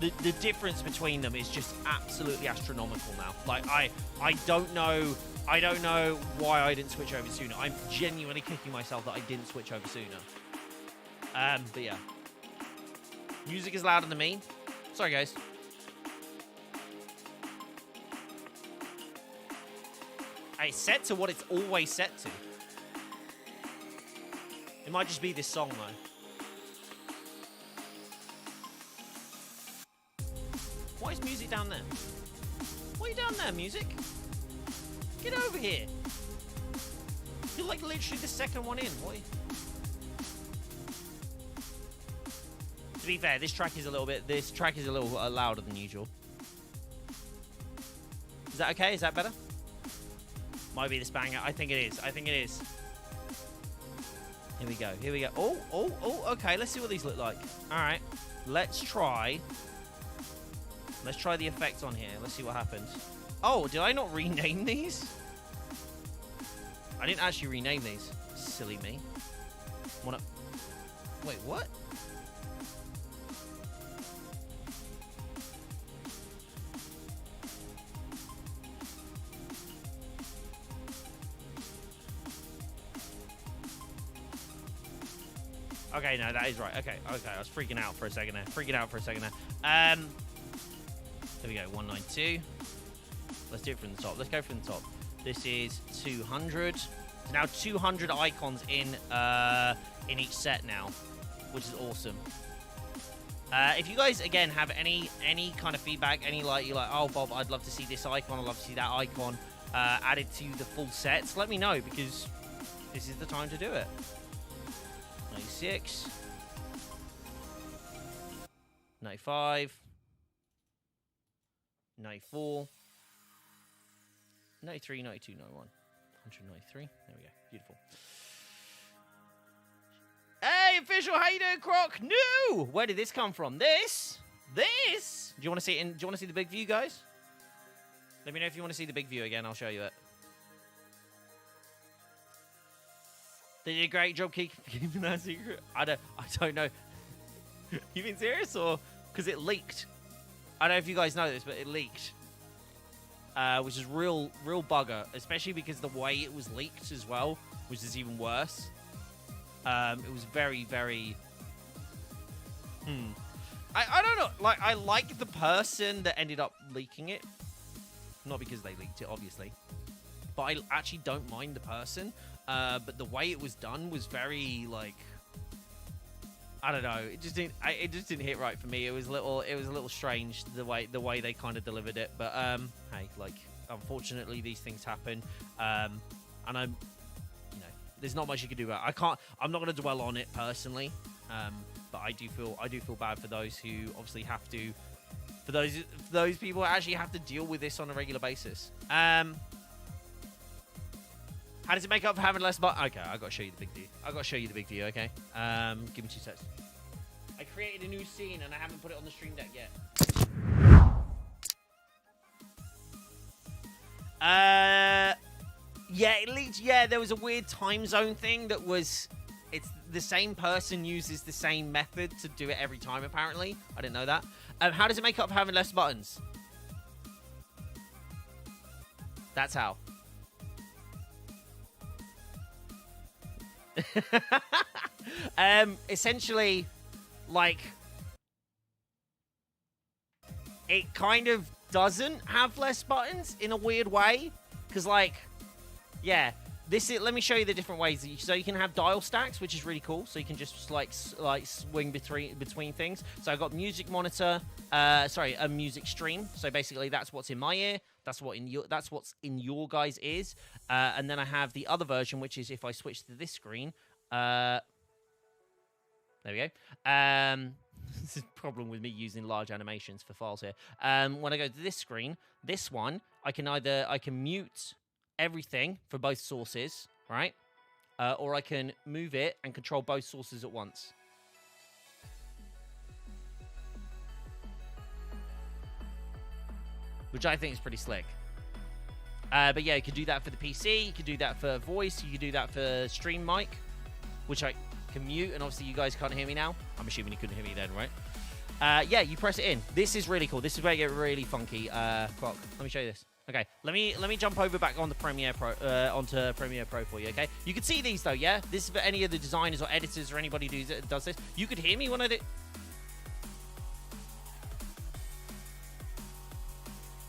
The difference between them is just absolutely astronomical now. I don't know why I didn't switch over sooner. I'm genuinely kicking myself that I didn't switch over sooner. But yeah. Music is louder than me. Sorry, guys. It's set to what it's always set to. It might just be this song, though. Why is music down there? Why are you down there, music? Get over here. You're literally the second one in. What? To be fair, this track is a little louder than usual. Is that okay? Is that better? Might be this banger. I think it is. Here we go. Here we go. Oh, okay. Let's see what these look like. All right. Let's try the effects on here. Let's see what happens. Oh, did I not rename these? I didn't actually rename these. Silly me. Wait, what? Okay, no, that is right. Okay, I was freaking out for a second there. There we go, 192. Let's do it from the top. Let's go from the top. This is 200. So now 200 icons in each set now, which is awesome. If you guys, again, have any kind of feedback, you're like, oh, Bob, I'd love to see this icon, I'd love to see that icon added to the full sets, let me know, because this is the time to do it. 96, 95, 94, 93, 92, 91, 193. There we go. Beautiful. Hey, official, how you doing, Croc? No! Where did this come from? This? Do you want to see it do you want to see the big view, guys? Let me know if you want to see the big view again. I'll show you it. They did a great job keeping that secret. I don't know. You been serious, or because it leaked? I don't know if you guys know this, but it leaked, which is real bugger, especially because the way it was leaked as well, which is even worse. It was very, very. I don't know. Like, I like the person that ended up leaking it, not because they leaked it, obviously, but I actually don't mind the person. But the way it was done was very, like, I don't know. It just didn't hit right for me. It was a little strange the way they kind of delivered it. But hey, like, unfortunately these things happen. And I'm, there's not much you can do about it. I'm not going to dwell on it personally. But I do feel bad for those who obviously have to, for those people who actually have to deal with this on a regular basis. How does it make up for having less buttons? Okay, I gotta show you the big view. Okay. Give me 2 seconds. I created a new scene and I haven't put it on the stream deck yet. Yeah, it leaked. Yeah, there was a weird time zone thing that was. It's the same person uses the same method to do it every time. Apparently, I didn't know that. How does it make up for having less buttons? That's how. Essentially, like, it kind of doesn't have less buttons in a weird way, because, like, yeah, let me show you the different ways. So you can have dial stacks, which is really cool. So you can just like swing between things. So I've got music monitor, a music stream. So basically that's what's in my ear. That's what's in your guys' ears. And then I have the other version, which is if I switch to this screen. There we go. This is a problem with me using large animations for files here. When I go to this screen, this one, I can mute everything for both sources, right? Or I can move it and control both sources at once. Which I think is pretty slick. But yeah, you can do that for the PC, you can do that for voice, you can do that for stream mic, which I can mute, and obviously you guys can't hear me now. I'm assuming you couldn't hear me then, right? Yeah, you press it in. This is really cool. This is where you get really funky. Croc, let me show you this. Okay, let me jump over back onto Premiere Pro for you. Okay, you can see these though. Yeah, this is for any of the designers or editors or anybody who does this. You could hear me when I did.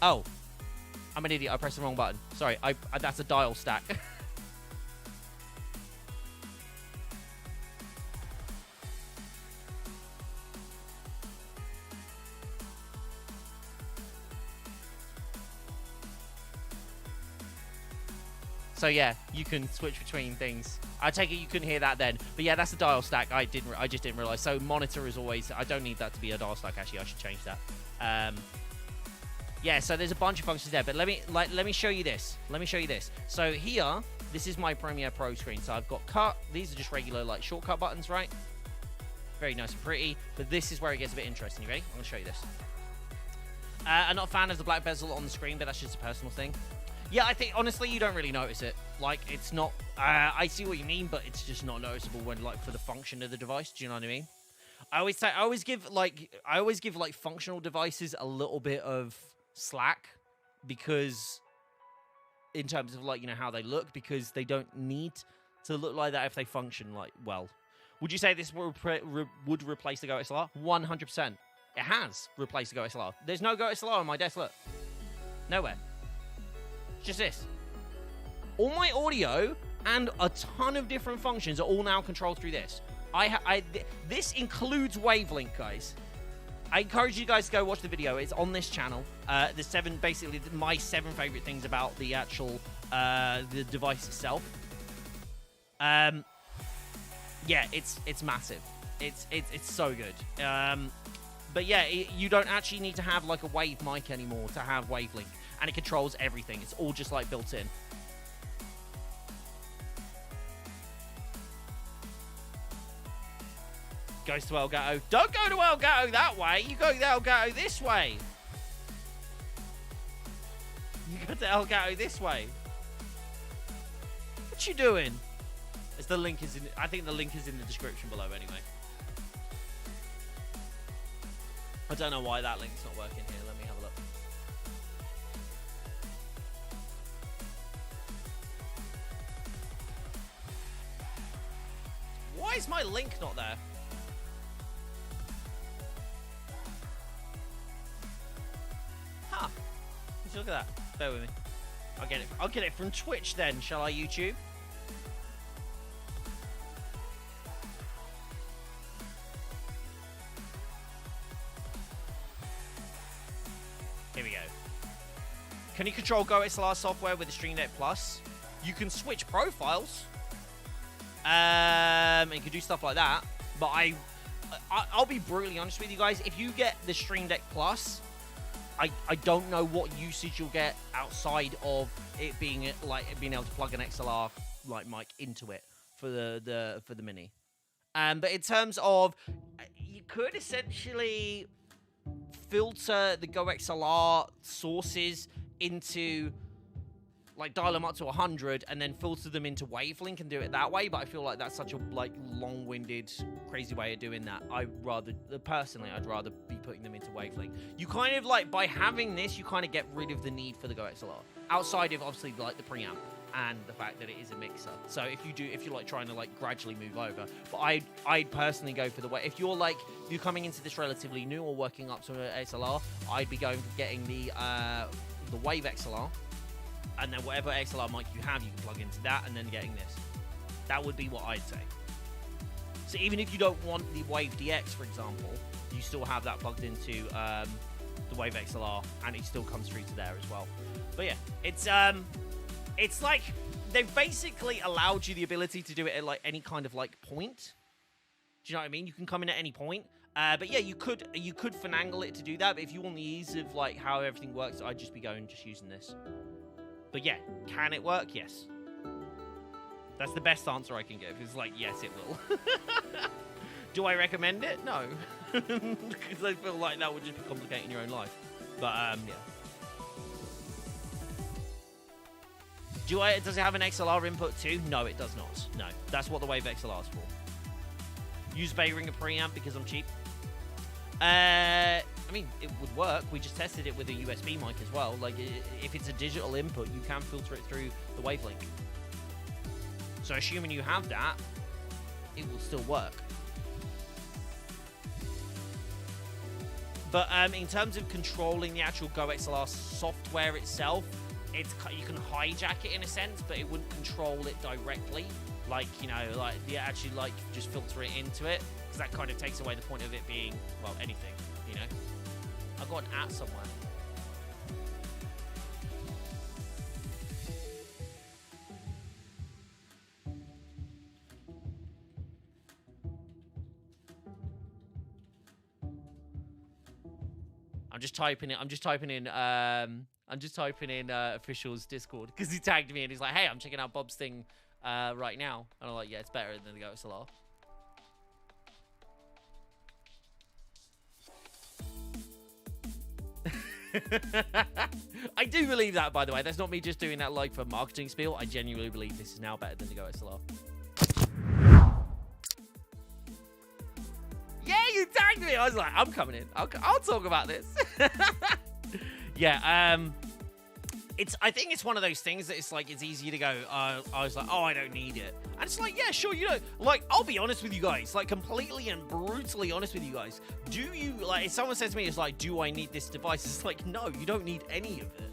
Oh, I'm an idiot. I pressed the wrong button. Sorry, that's a dial stack. So yeah, you can switch between things. I take it you couldn't hear that then, but yeah, that's a dial stack. I just didn't realize. So monitor is always. I don't need that to be a dial stack. Actually, I should change that. Yeah, so there's a bunch of functions there, but let me show you this. So here, This is my Premiere Pro screen. So I've got cut. These are just regular like shortcut buttons, right? Very nice and pretty. But this is where it gets a bit interesting. You ready? I'm going to show you this. I'm not a fan of the black bezel on the screen, but that's just a personal thing. Yeah, I think, honestly, you don't really notice it. Like, it's not... I see what you mean, but it's just not noticeable when, like, for the function of the device. Do you know what I mean? I always give functional devices a little bit of slack because... in terms of, like, you know, how they look, because they don't need to look like that if they function, like, well. Would you say this would replace the Go XLR? 100%. It has replaced the Go XLR. There's no Go XLR on my desk, look. Nowhere. It's just this. All my audio and a ton of different functions are all now controlled through this. This includes Wavelink, guys. I encourage you guys to go watch the video. It's on this channel. Basically my 7 favorite things about the actual, the device itself. Yeah, it's massive. It's so good. But yeah, you don't actually need to have like a wave mic anymore to have Wavelink, and it controls everything. It's all just like built in. Goes to Elgato. Don't go to Elgato that way. You go to Elgato this way. You go to Elgato this way. What you doing? As the link is in. I think the link is in the description below anyway. I don't know why that link's not working here. Let me have a look. Why is my link not there? Huh. Let's look at that. Bear with me. I'll get it from Twitch then, shall I, YouTube? Here we go. Can you control Go XLR software with the Stream Deck Plus? You can switch profiles. And you can do stuff like that. But I'll be brutally honest with you guys. If you get the Stream Deck Plus, I don't know what usage you'll get outside of it being like being able to plug an XLR like mic into it for the Mini. But in terms of, you could essentially filter the Go XLR sources into, like, dial them up to 100 and then filter them into Wavelink and do it that way. But I feel like that's such a like long-winded, crazy way of doing that. Personally, I'd rather be putting them into Wavelink. You kind of like, by having this, you kind of get rid of the need for the Go XLR outside of obviously like the preamp and the fact that it is a mixer. So if you're like trying to like gradually move over, but I'd personally go for the way, if you're coming into this relatively new or working up to an XLR, I'd be going for getting the Wave XLR, and then whatever XLR mic you have, you can plug into that, and then getting this. That would be what I'd say. So even if you don't want the Wave DX, for example, you still have that plugged into the Wave XLR, and it still comes through to there as well. But yeah, it's like they've basically allowed you the ability to do it at like any kind of like point. Do you know what I mean? You can come in at any point. But yeah, you could finagle it to do that. But if you want the ease of like how everything works, I'd just be using this. But yeah, can it work? Yes. That's the best answer I can give. It's like, yes, it will. Do I recommend it? No. Because I feel like that would just be complicating your own life. But yeah. Does it have an XLR input too? No, it does not. No, that's what the Wave XLR is for. Use Behringer preamp because I'm cheap. I mean, it would work. We just tested it with a USB mic as well. Like, if it's a digital input, you can filter it through the Wavelink. So assuming you have that, it will still work. But in terms of controlling the actual Go XLR software itself, you can hijack it in a sense, but it wouldn't control it directly. Like, you know, like you actually like just filter it into it, because that kind of takes away the point of it being, well, anything, you know. I've got an @ somewhere. I'm just typing in I'm just typing in officials Discord because he tagged me and he's like, hey, I'm checking out Bob's thing right now. And I'm like, yeah, it's better than the Go SLR. I do believe that, by the way. That's not me just doing that like for marketing spiel. I genuinely believe this is now better than the Go SLR. Yeah, you tagged me. I was like, I'm coming in. I'll talk about this. Yeah, I think it's one of those things that it's like, it's easy to go, I was like, oh, I don't need it. And it's like, yeah, sure, you know, like, I'll be honest with you guys, like, completely and brutally honest with you guys. Do you, like, if someone says to me, it's like, do I need this device? It's like, no, you don't need any of it.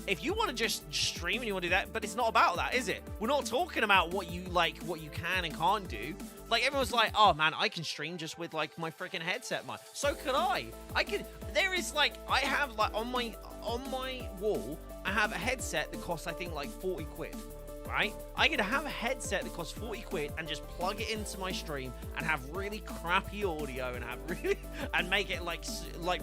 If you want to just stream and you want to do that, but it's not about that, is it? We're not talking about what you, like, what you can and can't do. Like, everyone's like, oh, man, I can stream just with, like, my freaking headset, man. So could I. There is, like, I have, like, on my wall, I have a headset that costs, I think, like 40 quid, right? I could have a headset that costs 40 quid and just plug it into my stream and have really crappy audio and have really, and make it like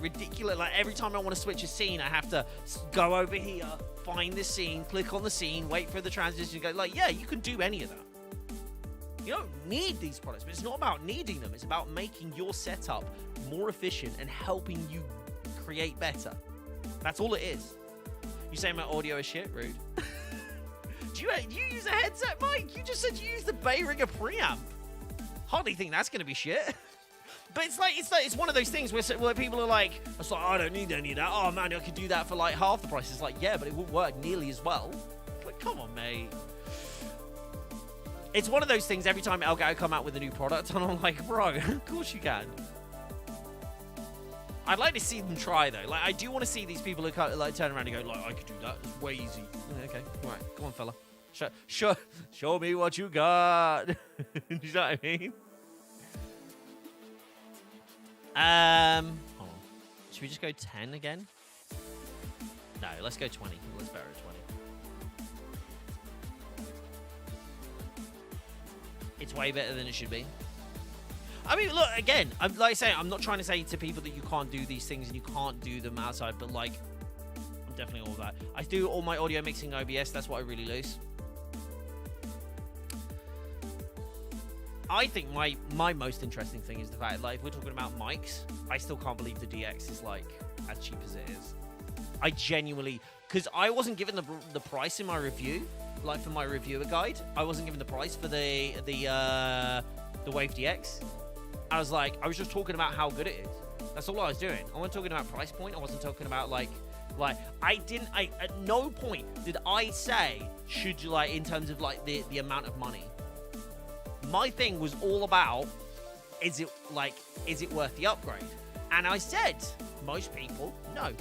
ridiculous. Like every time I want to switch a scene, I have to go over here, find the scene, click on the scene, wait for the transition to go. Like, yeah, you can do any of that. You don't need these products, but it's not about needing them. It's about making your setup more efficient and helping you create better. That's all it is. You say my audio is shit? Rude. Do you use a headset, Mike? You just said you use the Behringer preamp. Hardly think that's going to be shit. But it's one of those things where people are like, it's like, oh, I don't need any of that. Oh, man, I could do that for like half the price. It's like, yeah, but it wouldn't work nearly as well. Like, come on, mate. It's one of those things every time Elgato come out with a new product, and I'm like, bro, of course you can. I'd like to see them try, though. Like, I do want to see these people who like turn around and go, like, I could do that. It's way easy. Okay, all right, come on, fella. Show me what you got. You know what I mean? Hold on. Should we just go 10 again? No, let's go 20. Let's better at 20. It's way better than it should be. I mean, look, again, I'm like saying, I'm not trying to say to people that you can't do these things and you can't do them outside, but like, I'm definitely all that. I do all my audio mixing OBS. That's what I really lose. I think my most interesting thing is the fact, like, if we're talking about mics, I still can't believe the DX is like as cheap as it is. I genuinely, because I wasn't given the price in my review, like for my reviewer guide. I wasn't given the price for the Wave DX. I was just talking about how good it is. That's all I was doing. I wasn't talking about price point. I wasn't talking about like at no point did I say should you, like, in terms of like the amount of money. My thing was all about, is it worth the upgrade? And I said, most people, no.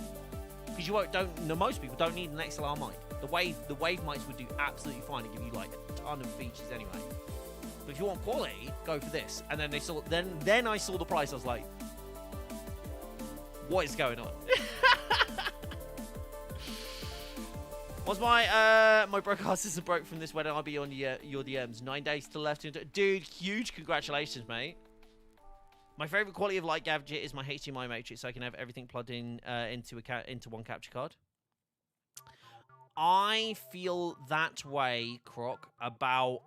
Because most people don't need an XLR mic. The Wave mics would do absolutely fine and give you like a ton of features anyway. But if you want quality, go for this. And then then I saw the price. I was like, what is going on? What's my broadcast isn't broke from this when I'll be on your DMs. 9 days still left. Dude, huge congratulations, mate. My favorite quality of light gadget is my HDMI matrix, so I can have everything plugged in into one capture card. I feel that way, Croc, about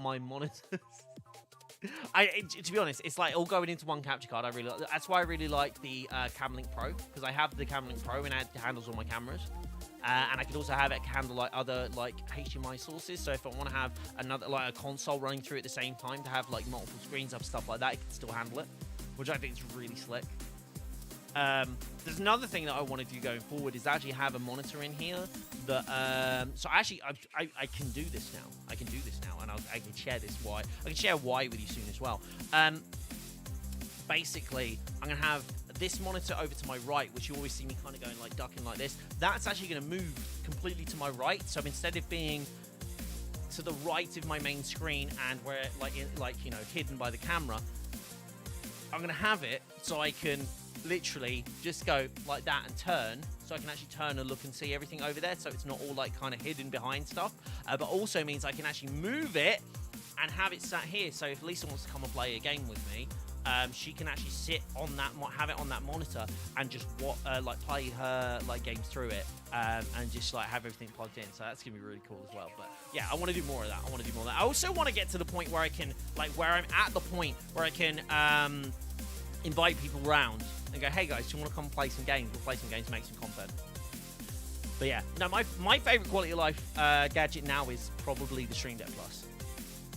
my monitors. To be honest, it's like all going into one capture card. That's why I really like the Camlink Pro, because I have the Camlink Pro and it handles all my cameras. And I could also have it handle like other like HDMI sources. So if I want to have another like a console running through at the same time to have like multiple screens up, stuff like that, it can still handle it, which I think is really slick. There's another thing that I want to do going forward is actually have a monitor in here that so actually I can do this now. I can do this now, and I can share this why. I can share why with you soon as well. Basically, I'm gonna have this monitor over to my right, which you always see me kind of going like ducking like this. That's actually going to move completely to my right. So instead of being to the right of my main screen and where you know, hidden by the camera, I'm going to have it so I can literally just go like that and turn, so I can actually turn and look and see everything over there, so it's not all like kind of hidden behind stuff, but also means I can actually move it and have it sat here, so if Lisa wants to come and play a game with me, she can actually sit on that, have it on that monitor, and just like play her like games through it, and just like have everything plugged in. So that's gonna be really cool as well. But yeah, I want to do more of that. I also want to get to the point where I can, like, where I'm at the point where I can invite people around and go, hey guys, do you want to come play some games? We'll play some games, make some content. But yeah, no, my favorite quality of life gadget now is probably the Stream Deck Plus.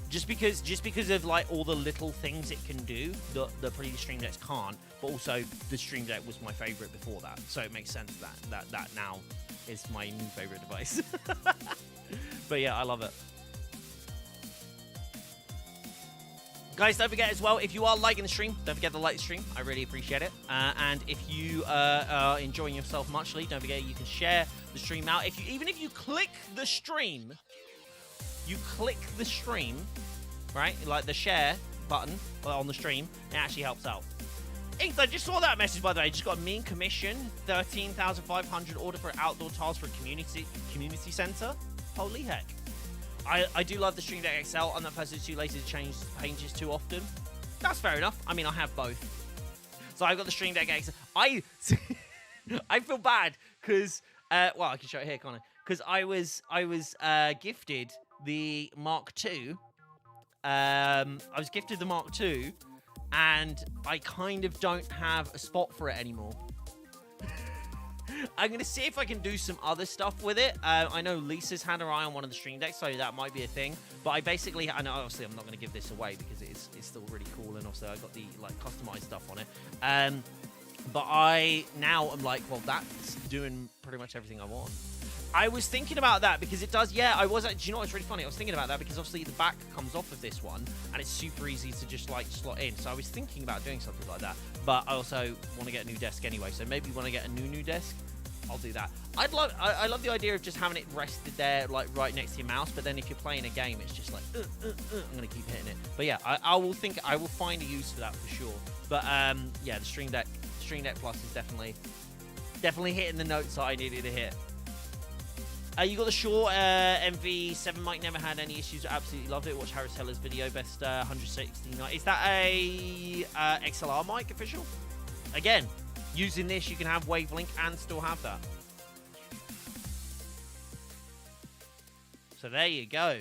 Just because of like all the little things it can do that the previous Stream Decks can't, but also the Stream Deck was my favorite before that, so it makes sense that now is my new favorite device. But yeah, I love it. Guys, don't forget as well, if you are liking the stream, don't forget to like the stream. I really appreciate it. And if you are enjoying yourself muchly, don't forget you can share the stream out. Even if you click the stream, right? Like the share button on the stream, it actually helps out. Inks, I just saw that message, by the way. Just got a mean commission, 13,500 order for outdoor tiles for a community center. Holy heck. I do love the Stream Deck XL. I'm not person who's too lazy to change pages too often. That's fair enough. I mean, I have both. So I've got the Stream Deck XL. I feel bad because, well, I can show it here, can't I? Because I was gifted the Mark II. I was gifted the Mark II, and I kind of don't have a spot for it anymore. I'm going to see if I can do some other stuff with it. I know Lisa's had her eye on one of the Stream Decks, so that might be a thing. But I basically, and obviously I'm not going to give this away because it's still really cool, and also I got the like customized stuff on it. But I now am like, well, that's doing pretty much everything I want. I was thinking about that because it does, yeah, do you know what's really funny? I was thinking about that because obviously the back comes off of this one and it's super easy to just like slot in. So I was thinking about doing something like that, but I also want to get a new desk anyway. So maybe when I get a new desk, I'll do that. I love the idea of just having it rested there, like right next to your mouse. But then if you're playing a game, it's just like, I'm gonna keep hitting it. But yeah, I will find a use for that for sure. But yeah, the Stream Deck Plus is definitely hitting the notes that I needed to hit. You got the Shure MV7 mic, never had any issues, absolutely loved it. Watch Harris Heller's video, best 169. Is that a XLR mic official? Again, using this, you can have wavelength and still have that. So there you go.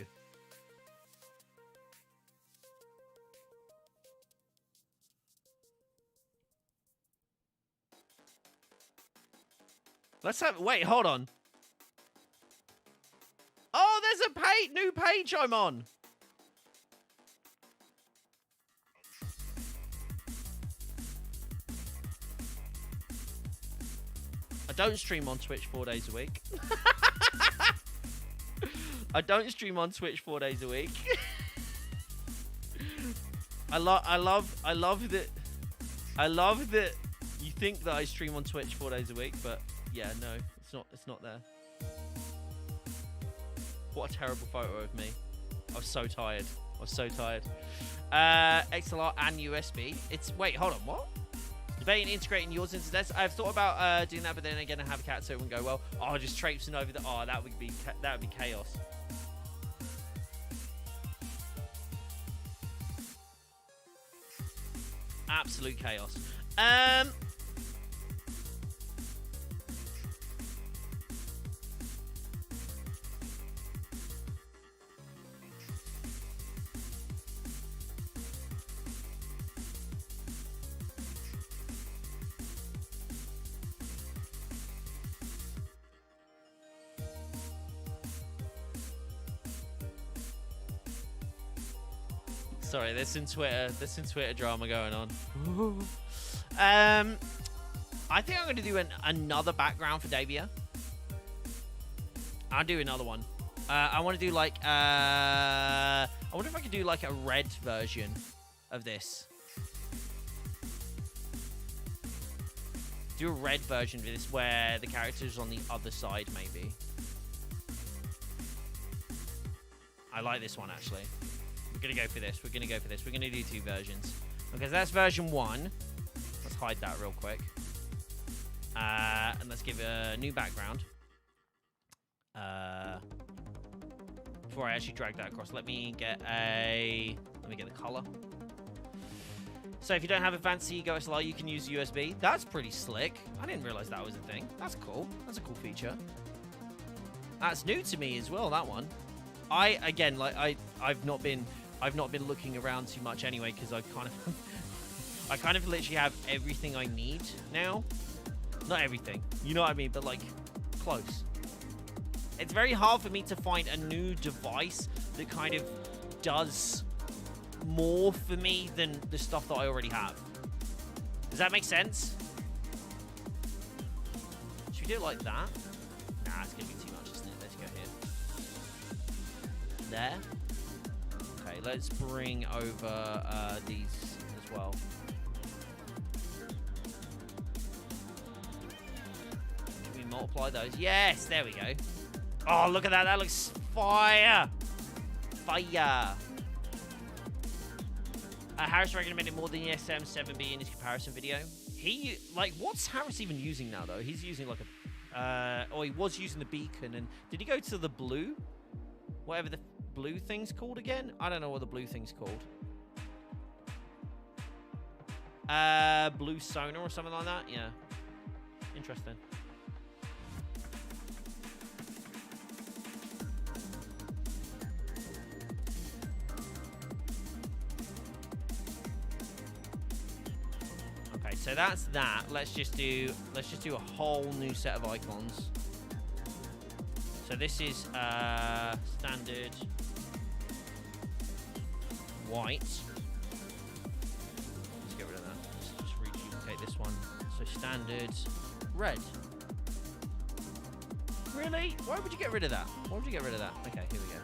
Let's have, wait, hold on. Oh, there's a new page I'm on. I don't stream on Twitch 4 days a week. I don't stream on Twitch 4 days a week. I love that you think that I stream on Twitch 4 days a week, but yeah, no, it's not there. What a terrible photo of me. I was so tired. XLR and USB. Wait, hold on, what? Debating integrating yours into this. I've thought about doing that, but then again, I have a cat, so it wouldn't go well. Oh, just traipsing over the. Oh, that would be chaos. Absolute chaos. Sorry, there's some Twitter drama going on. I think I'm going to do another background for Davia. I'll do another one. I want to do like, I wonder if I could do like a red version of this. Do a red version of this where the character's on the other side, maybe. I like this one, actually. We're going to go for this. We're going to do two versions. Okay, so that's version 1. Let's hide that real quick. And let's give it a new background. Before I actually drag that across, let me get the color. So if you don't have advanced Go SLR, you can use USB. That's pretty slick. I didn't realize that was a thing. That's cool. That's a cool feature. That's new to me as well, that one. I've not been looking around too much anyway, because I kind of literally have everything I need now. Not everything, you know what I mean, but like close. It's very hard for me to find a new device that kind of does more for me than the stuff that I already have. Does that make sense? Should we do it like that? Nah, it's gonna be too much, isn't it? Let's go here. There. Okay, let's bring over these as well. Can we multiply those? Yes, there we go. Oh, look at that. That looks fire. Fire. Harris recommended more than the SM7B in his comparison video. What's Harris even using now, though? He's using like a... he was using the beacon, and... Did he go to the blue? Whatever the blue thing's called again? I don't know what the blue thing's called. Blue sonar or something like that? Yeah. Interesting. Okay, so that's that. Let's just do a whole new set of icons. So this is standard white. Let's get rid of that. Let's just reduplicate this one. So standard red. Really? Why would you get rid of that? Why would you get rid of that? Okay, here we go.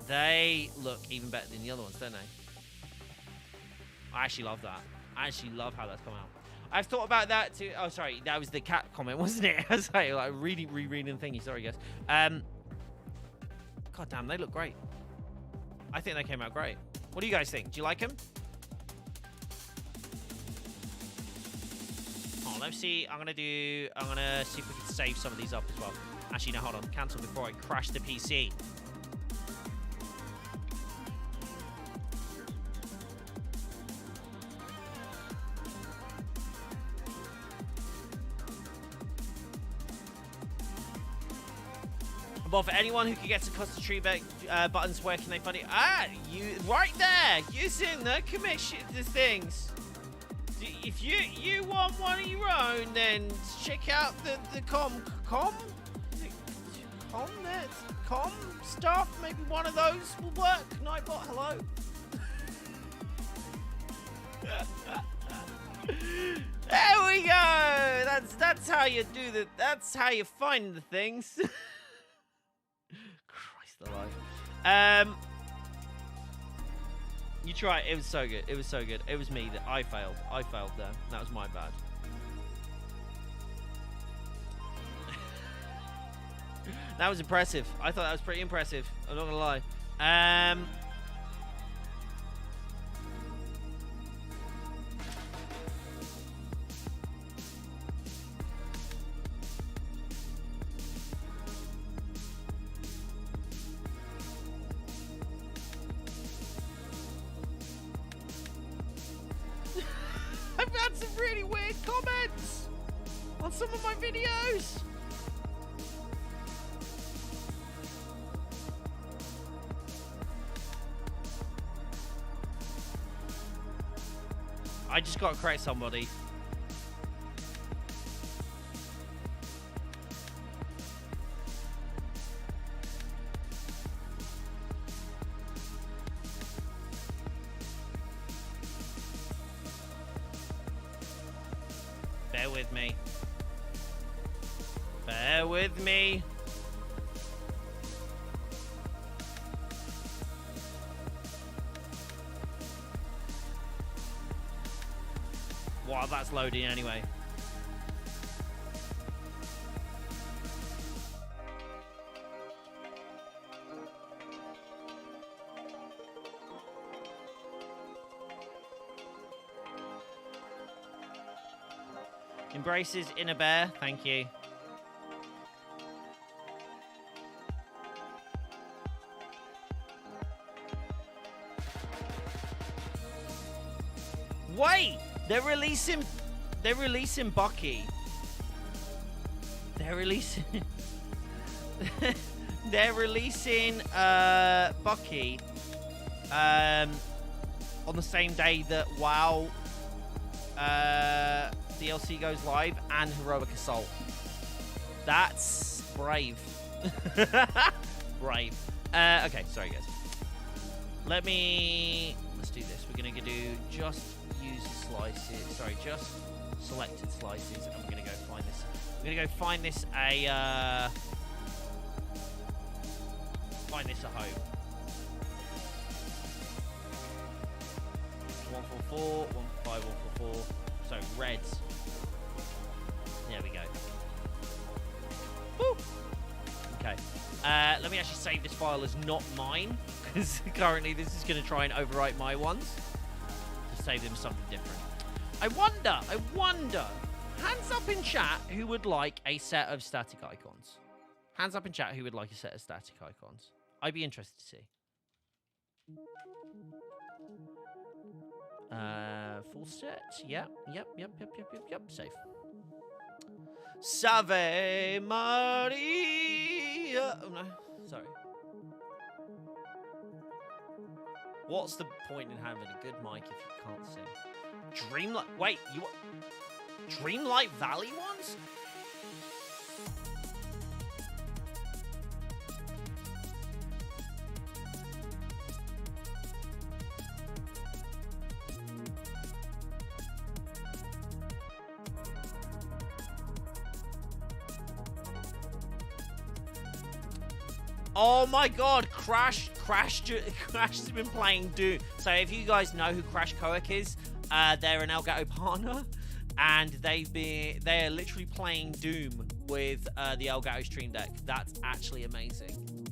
They look even better than the other ones, don't they? I actually love that. I actually love how that's come out. I've thought about that too. Oh, sorry, that was the cat comment, wasn't it? I was like rereading thingy. Sorry, guys. God damn, they look great. I think they came out great. What do you guys think? Do you like them? Oh, let's see. I'm gonna see if we can save some of these up as well. Actually, no, hold on. Cancel before I crash the PC. But for anyone who can get to custom tree buttons, where can they find it? You right there, using the commission the things. If you want one of your own, then check out the com stuff. Maybe one of those will work. Nightbot, hello. There we go. That's how you do the. That's how you find the things. You try it. It was so good. It was so good. It was me that I failed. I failed there. That was my bad. That was impressive. I thought that was pretty impressive. I'm not gonna lie. I've had some really weird comments on some of my videos. I just gotta correct somebody. Bear with me. Bear with me. While that's loading anyway. Embraces inner bear. Thank you. Wait! They're releasing Bucky. They're releasing they're releasing Bucky on the same day that WoW DLC goes live and Heroic Assault. That's brave. Brave. Okay, sorry guys. Let's do this. We're gonna do just use slices. Sorry, just selected slices, and we're gonna go find this. We're gonna go find this a home. 144, 145, 144. So reds. There we go. Woo! Okay. Let me actually save this file as not mine, because currently this is going to try and overwrite my ones to save them something different. I wonder, hands up in chat who would like a set of static icons. Hands up in chat who would like a set of static icons. I'd be interested to see. Full set. Yep. Safe. Salve Maria. Oh no, sorry. What's the point in having a good mic if you can't sing? Dreamlight. Wait, you. Dreamlight Valley ones? Oh my god, Crash has been playing Doom. So if you guys know who Crash Koak is, they're an Elgato partner, and they're literally playing Doom with the Elgato Stream Deck. That's actually amazing.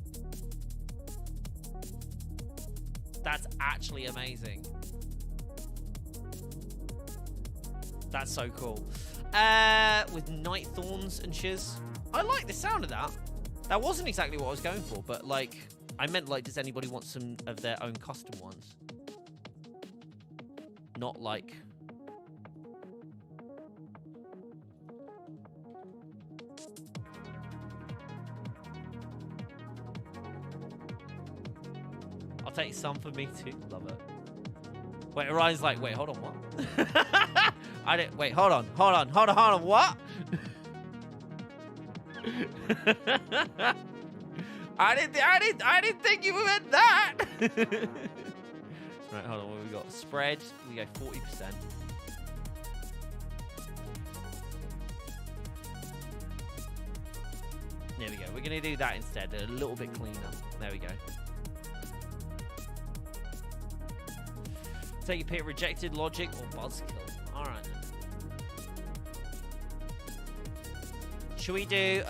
That's actually amazing. That's so cool. With Night Thorns and shiz. I like the sound of that. That wasn't exactly what I was going for, but, like, I meant, like, does anybody want some of their own custom ones? Not, like... I'll take some for me, too. Love it. Wait, Orion's like, wait, hold on, what? Wait, hold on, what? I didn't think you meant that. Right, hold on. What have we got? Spread. We go 40%. There we go. We're gonna do that instead. A little bit cleaner. There we go. Take a pick. Rejected logic or buzzkill. All right. Should we do,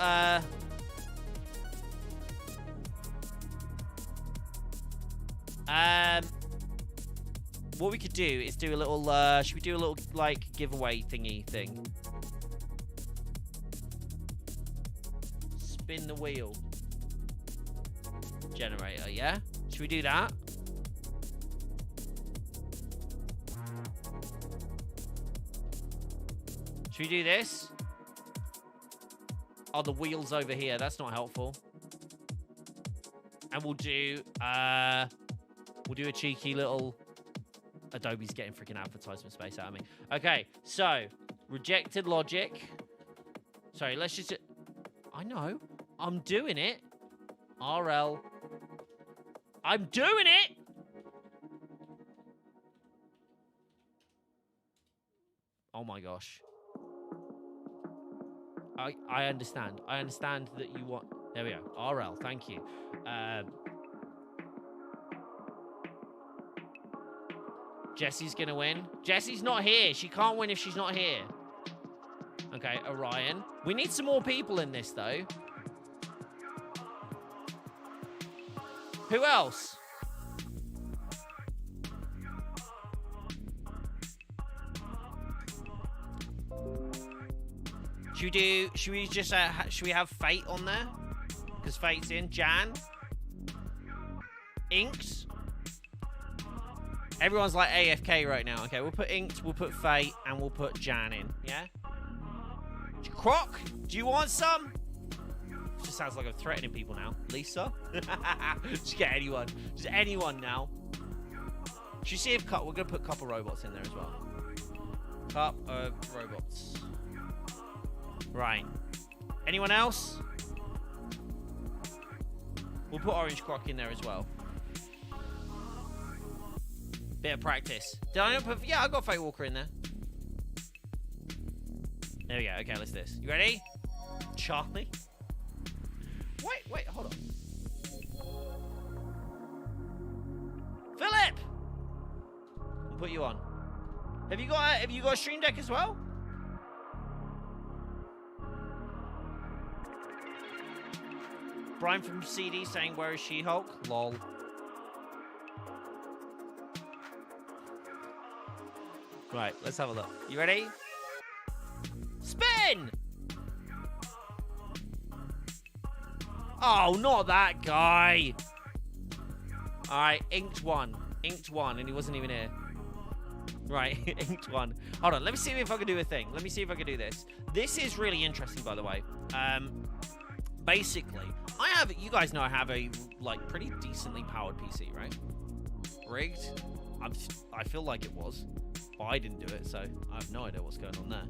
what we could do is do a little, should we do a little, like, giveaway thingy thing? Spin the wheel. Generator, yeah? Should we do that? Should we do this? Oh, the wheel's over here. That's not helpful. And we'll do a cheeky little... Adobe's getting freaking advertisement space out of me. Okay, so rejected logic. Sorry, let's just... I know. I'm doing it. RL. I'm doing it! Oh my gosh. I understand. I understand that you want... There we go. RL, thank you. Jessie's gonna win. Jessie's not here. She can't win if she's not here. Okay, Orion. We need some more people in this, though. Who else? Should we have Fate on there? Because Fate's in. Jan. Inks. Everyone's like AFK right now. Okay, we'll put Inks, we'll put Fate, and we'll put Jan in. Yeah? Croc, do you want some? Just sounds like I'm threatening people now. Lisa? Just get anyone. Just anyone now. Should you see if we're going to put couple robots in there as well. Cup of robots. Right. Anyone else? We'll put Orange Croc in there as well. Bit of practice. Did I not put... Yeah, I got Fate Walker in there. There we go. Okay, let's do this. You ready? Charlie? Wait, hold on. Philip! I'll put you on. Have you got a stream deck as well? Brian from CD saying, where is She-Hulk? Lol. Right, let's have a look. You ready? Spin! Oh, not that guy. Alright, inked one, and he wasn't even here. Right, inked one. Hold on, let me see if I can do a thing. Let me see if I can do this. This is really interesting, by the way. Basically, you guys know I have a, like, pretty decently powered PC, right? Rigged? I feel like it was. But I didn't do it, so I have no idea what's going on there.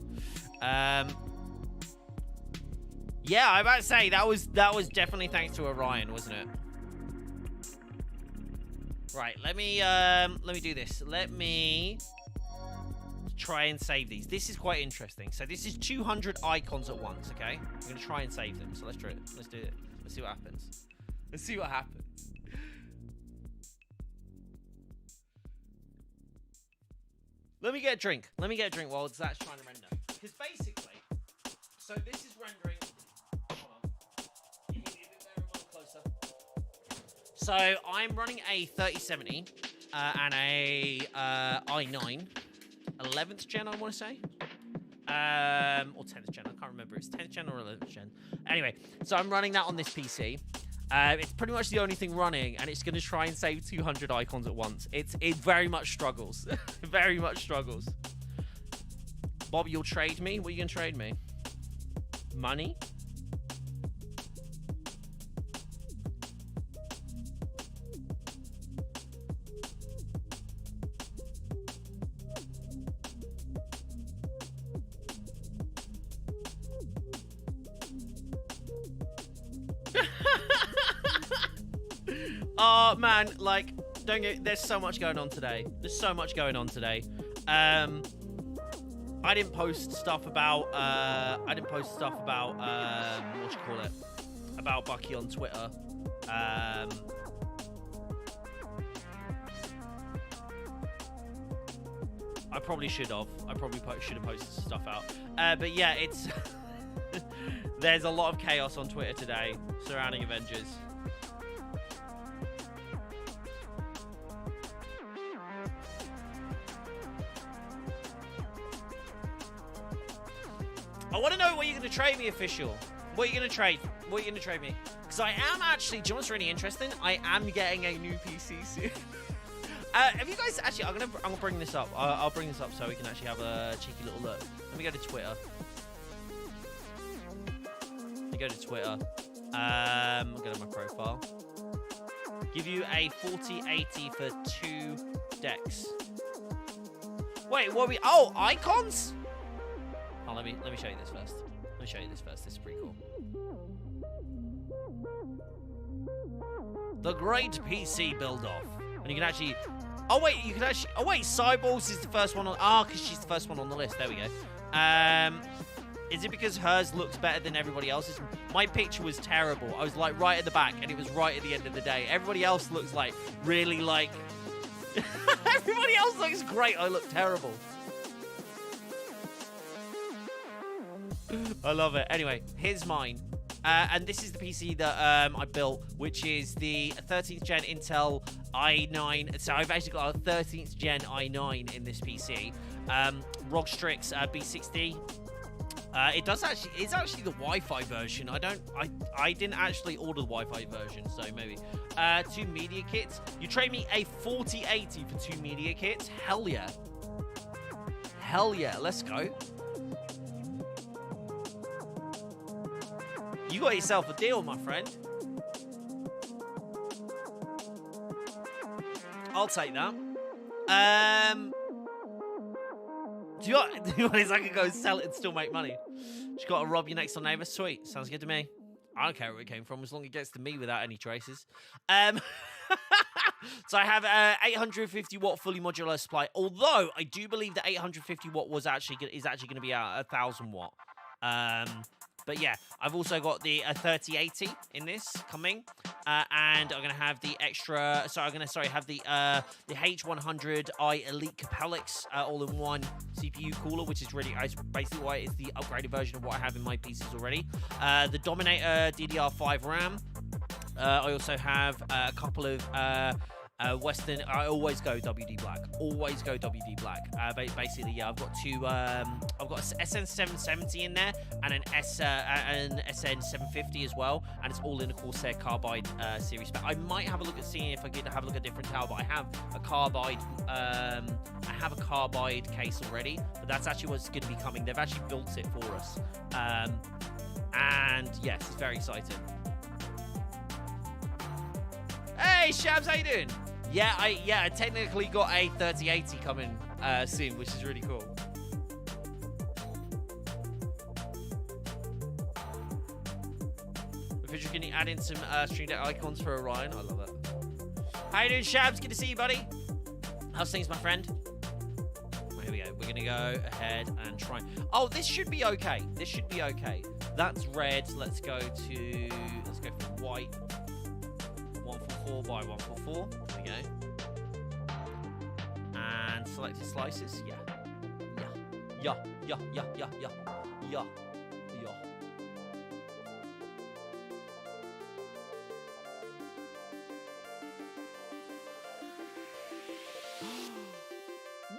Yeah, I'm about to say that was definitely thanks to Orion, wasn't it? Right, let me do this. Let me try and save these. This is quite interesting. So this is 200 icons at once, okay? I'm gonna try and save them. So let's try it. Let's do it. Let's see what happens. Let's see what happens. Let me get a drink. Let me get a drink while Zach's trying to render. Because basically, so this is rendering. Hold on. You can be a bit more closer. So I'm running a 3070 and a i9, 11th gen, I want to say. Or 10th gen. I can't remember. It's 10th gen or 11th gen. Anyway, so I'm running that on this PC. It's pretty much the only thing running, and it's going to try and save 200 icons at once. It very much struggles. Very much struggles. Bob, you'll trade me? What are you going to trade me? Money? Oh man, like, there's so much going on today. There's so much going on today. I didn't post stuff about what you call it, about Bucky on Twitter. I probably should have. I probably should have posted stuff out. But yeah, it's there's a lot of chaos on Twitter today surrounding Avengers. I want to know what you're going to trade me, official. What are you going to trade? What are you going to trade me? Because I am actually, do you know what's really interesting? I am getting a new PC soon. Have you guys, actually, I'm gonna bring this up. I'll bring this up so we can actually have a cheeky little look. Let me go to Twitter. Let me go to Twitter. I'll go to my profile. Give you a 4080 for 2 decks. Wait, what are we, oh, icons? Oh, let me show you this first. Let me show you this first. This is pretty cool. The Great PC Build-Off. And you can actually... Oh, wait, you can actually... Oh, wait, Cyballs is the first one on... Oh, because she's the first one on the list. There we go. Is it because hers looks better than everybody else's? My picture was terrible. I was, like, right at the back, and it was right at the end of the day. Everybody else looks, like, really, like... Everybody else looks great. I look terrible. I love it. Anyway, here's mine. And this is the PC that I built, which is the 13th gen Intel i9. So I've actually got a 13th gen i9 in this PC. ROG Strix B60. It does actually. It's actually the Wi-Fi version. I didn't actually order the Wi-Fi version, so maybe. 2 media kits. You trade me a 4080 for 2 media kits. Hell yeah. Hell yeah. Let's go. You got yourself a deal, my friend. I'll take that. Do you want I can go sell it and still make money? Just got to rob your next door neighbor. Sweet. Sounds good to me. I don't care where it came from as long as it gets to me without any traces. So I have 850 watt fully modular supply. Although I do believe that 850 watt is actually going to be a 1000 watt. But yeah, I've also got the 3080 in this coming, and I'm gonna have the extra. So I'm gonna have the H100i Elite Capellix all-in-one CPU cooler, which is basically why it's the upgraded version of what I have in my PCs already. The Dominator DDR5 RAM. I also have a couple of Western. I always go WD Black. Always go WD Black. Basically, yeah, I've got two. I've got an SN770 in there and an SN750 as well, and it's all in a Corsair Carbide series spec. I might have a look at seeing if I could have a look at different tower, but I have a Carbide. I have a Carbide case already, but that's actually what's going to be coming. They've actually built it for us, and yes, it's very exciting. Hey, Shabs, how you doing? Yeah, I technically got a 3080 coming soon, which is really cool. If you're just going to add in some Stream Deck icons for Orion, I love it. How you doing, Shabs? Good to see you, buddy. How's things, my friend? Well, here we go. We're going to go ahead and try. Oh, this should be okay. This should be okay. That's red. Let's go for white. 144 by 144. There we go. And selected slices. Yeah.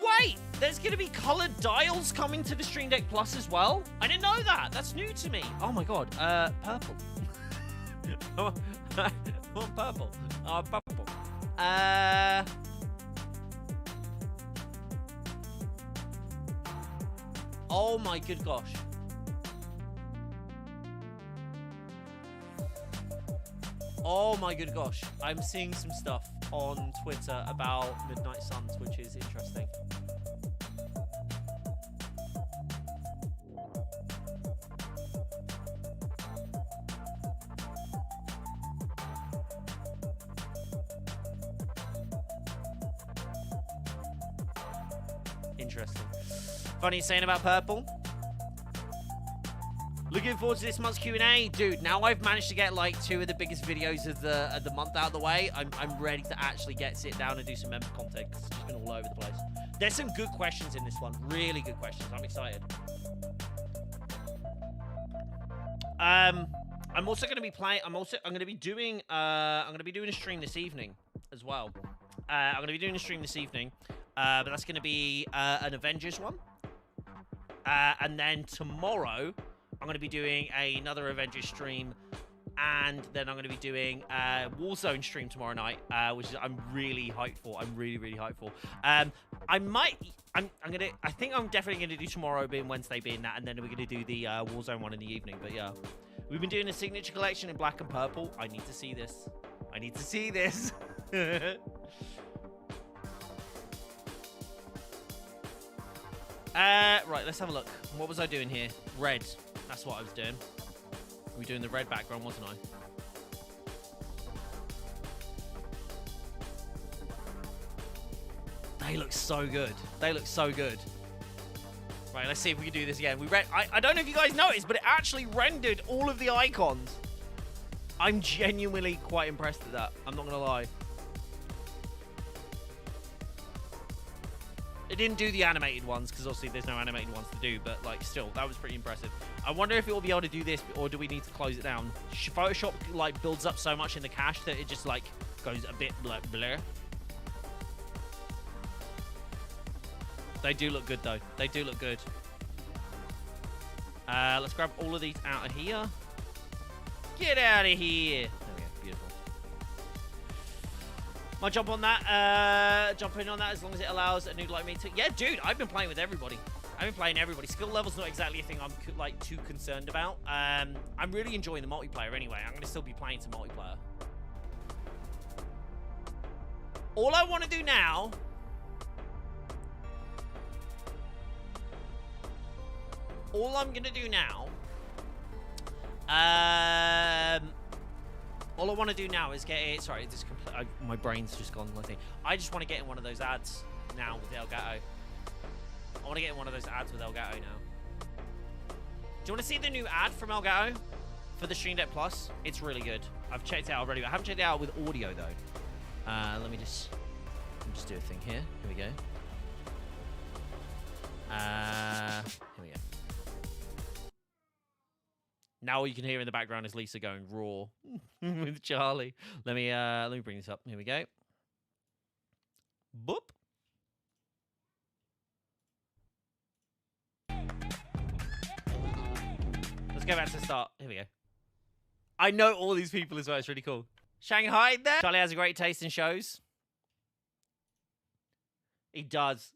Wait! There's going to be colored dials coming to the Stream Deck Plus as well? I didn't know that. That's new to me. Oh my god. Purple. What purple? Oh, purple. Oh my good gosh. Oh my good gosh. I'm seeing some stuff on Twitter about Midnight Suns, which is interesting. Interesting. Funny saying about purple. Looking forward to this month's Q&A. Dude, now I've managed to get like 2 of the biggest videos of the month out of the way. I'm ready to actually sit down and do some member content because it's just been all over the place. There's some good questions in this one. Really good questions. I'm excited. I'm also going to be playing. I'm going to be doing a stream this evening as well. I'm going to be doing a stream this evening. But that's going to be an Avengers one. And then tomorrow, I'm going to be doing another Avengers stream. And then I'm going to be doing a Warzone stream tomorrow night, which I'm really hyped for. I'm really, really hyped for. I think I'm definitely going to do tomorrow being Wednesday being that. And then we're going to do the Warzone one in the evening. But yeah, we've been doing a signature collection in black and purple. I need to see this. I need to see this. Right, let's have a look. What was I doing here? Red. That's what I was doing. We were doing the red background, wasn't I? They look so good. They look so good. Right, let's see if we can do this again. I don't know if you guys noticed, but it actually rendered all of the icons. I'm genuinely quite impressed at that. I'm not going to lie. It didn't do the animated ones, because obviously there's no animated ones to do, but like still, that was pretty impressive. I wonder if it will be able to do this, or do we need to close it down? Photoshop like builds up so much in the cache that it just like goes a bit like blur. They do look good though. They do look good. Let's grab all of these out of here. Get out of here. There we go. Beautiful. Might jump on that. Jump in on that as long as it allows a noob like me to. Yeah, dude, I've been playing with everybody. I've been playing everybody. Skill level's not exactly a thing I'm like too concerned about. I'm really enjoying the multiplayer anyway. I'm gonna still be playing some multiplayer. All I want to do now. All I'm gonna do now. All I want to do now is get it. Sorry, this my brain's just gone. I just want to get in one of those ads now with Elgato. I want to get in one of those ads with Elgato now. Do you want to see the new ad from Elgato for the Stream Deck Plus? It's really good. I've checked it out already. I haven't checked it out with audio though. Let me just do a thing here. Here we go. Here we go. Now all you can hear in the background is Lisa going raw with Charlie. Let me bring this up. Here we go. Boop. Let's go back to the start. Here we go. I know all these people as well. It's really cool. Shanghai there. Charlie has a great taste in shows. He does.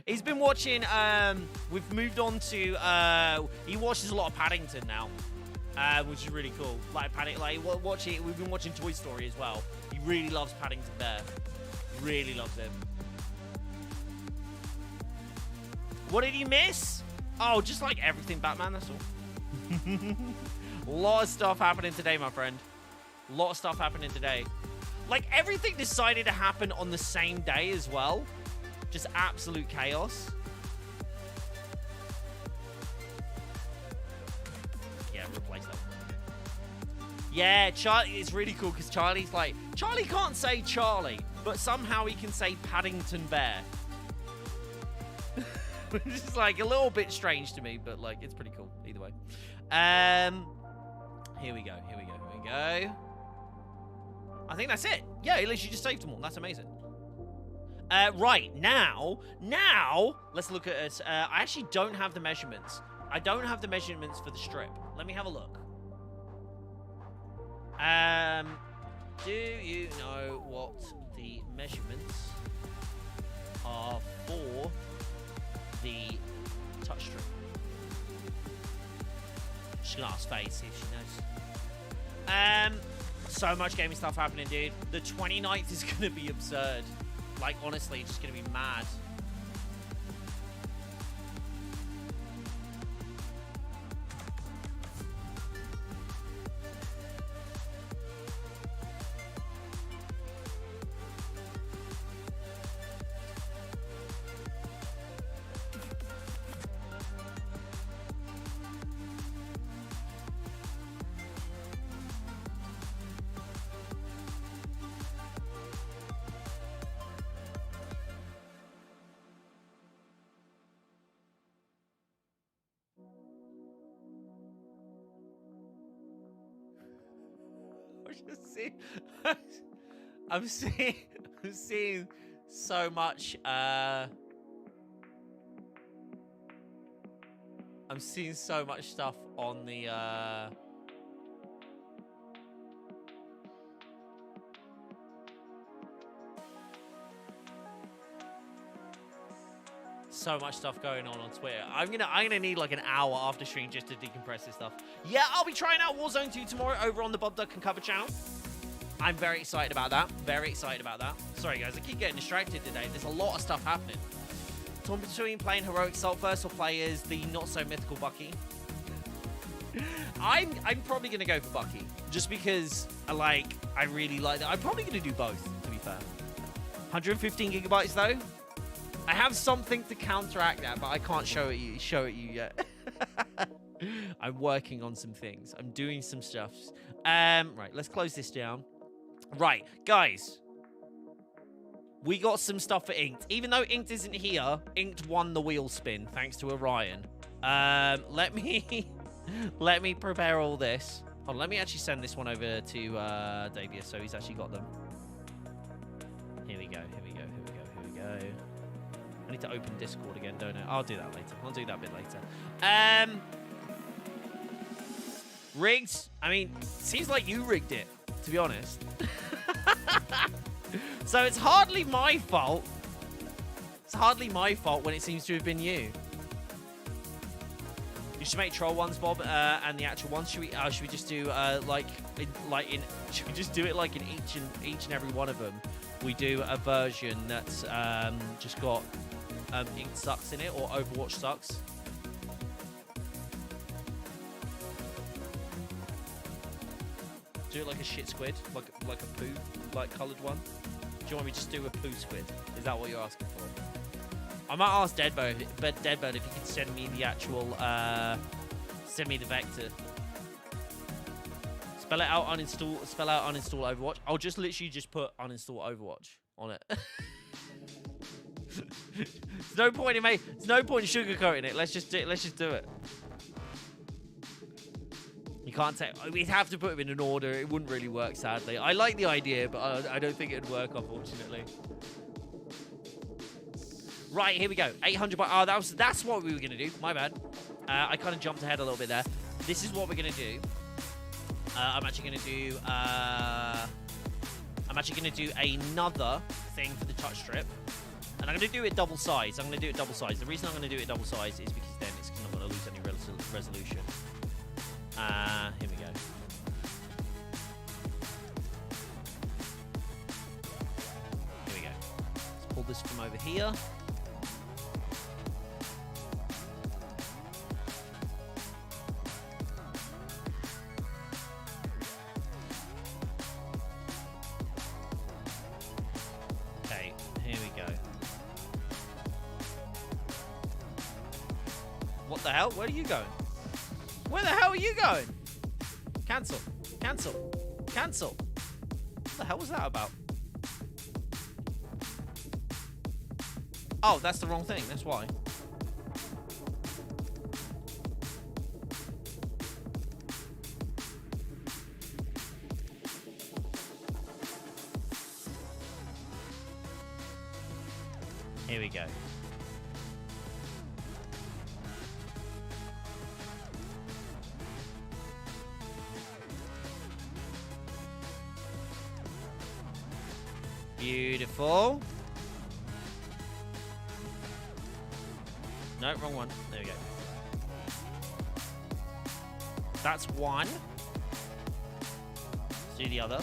He's been watching, we've moved on to, he watches a lot of Paddington now, which is really cool. Like, we've been watching Toy Story as well. He really loves Paddington Bear. Really loves him. What did he miss? Oh, just like everything Batman, that's all. A lot of stuff happening today, my friend. A lot of stuff happening today. Like, everything decided to happen on the same day as well. Just absolute chaos. Yeah, replace that. Yeah, Charlie, it's really cool because Charlie's like, Charlie can't say Charlie, but somehow he can say Paddington Bear. Which is like a little bit strange to me, but like, it's pretty cool either way. Here we go, here we go, here we go. I think that's it. Yeah, he literally just saved them all. That's amazing. Right, now, let's look at it. I actually don't have the measurements. I don't have the measurements for the strip. Let me have a look. Do you know what the measurements are for the touch strip? Just gonna ask Faye, see if she knows. So much gaming stuff happening, dude. The 29th is gonna be absurd. Like, honestly, it's just gonna be mad. I'm seeing so much I'm seeing so much stuff on the so much stuff going on Twitter. I'm gonna need like an hour after stream just to decompress this stuff. Yeah, I'll be trying out Warzone 2 tomorrow over on the Bob Duck and Cover channel. I'm very excited about that. Very excited about that. Sorry guys, I keep getting distracted today. There's a lot of stuff happening. Torn between playing Heroic Salt first or play as the not so mythical Bucky. I'm probably gonna go for Bucky just because I really like that. I'm probably gonna do both, to be fair. 115 gigabytes though. I have something to counteract that, but I can't show it you yet. I'm working on some things. I'm doing some stuff. Right, let's close this down. Right, guys. We got some stuff for Inked. Even though Inked isn't here, Inked won the wheel spin thanks to Orion. Let me prepare all this. Hold on, let me actually send this one over to Davia so he's actually got them. Here we go, here we go, here we go, here we go. I need to open Discord again, don't I? I'll do that later. I'll do that a bit later. Rigged. I mean, seems like you rigged it, to be honest. So it's hardly my fault. It's hardly my fault when it seems to have been you. You should make troll ones, Bob, and the actual ones. Should we just do should we just do it like in each and every one of them? We do a version that's just got ink sucks in it, or Overwatch sucks. Do it like a shit squid, like a poo, coloured one. Do you want me to just do a poo squid? Is that what you're asking for? I might ask Deadbird if he can send me the actual, send me the vector. Spell out uninstall Overwatch. I'll just literally just put uninstall Overwatch on it. There's no point in sugarcoating it. Let's just do it. You can't say we'd have to put them in an order. It wouldn't really work, sadly. I like the idea, but I don't think it'd work, unfortunately. Right, here we go. 800 by... Oh, that's what we were going to do. My bad. I kind of jumped ahead a little bit there. This is what we're going to do. I'm actually going to do another thing for the touch strip. And I'm going to do it double size. The reason I'm going to do it double size is because then it's not going to lose any resolution. Here we go. Here we go. Let's pull this from over here. Okay, here we go. What the hell? Where are you going? Where the hell are you going? Cancel. What the hell was that about? Oh, that's the wrong thing. That's why. Here we go. Beautiful. No, wrong one. There we go. That's one. Let's do the other.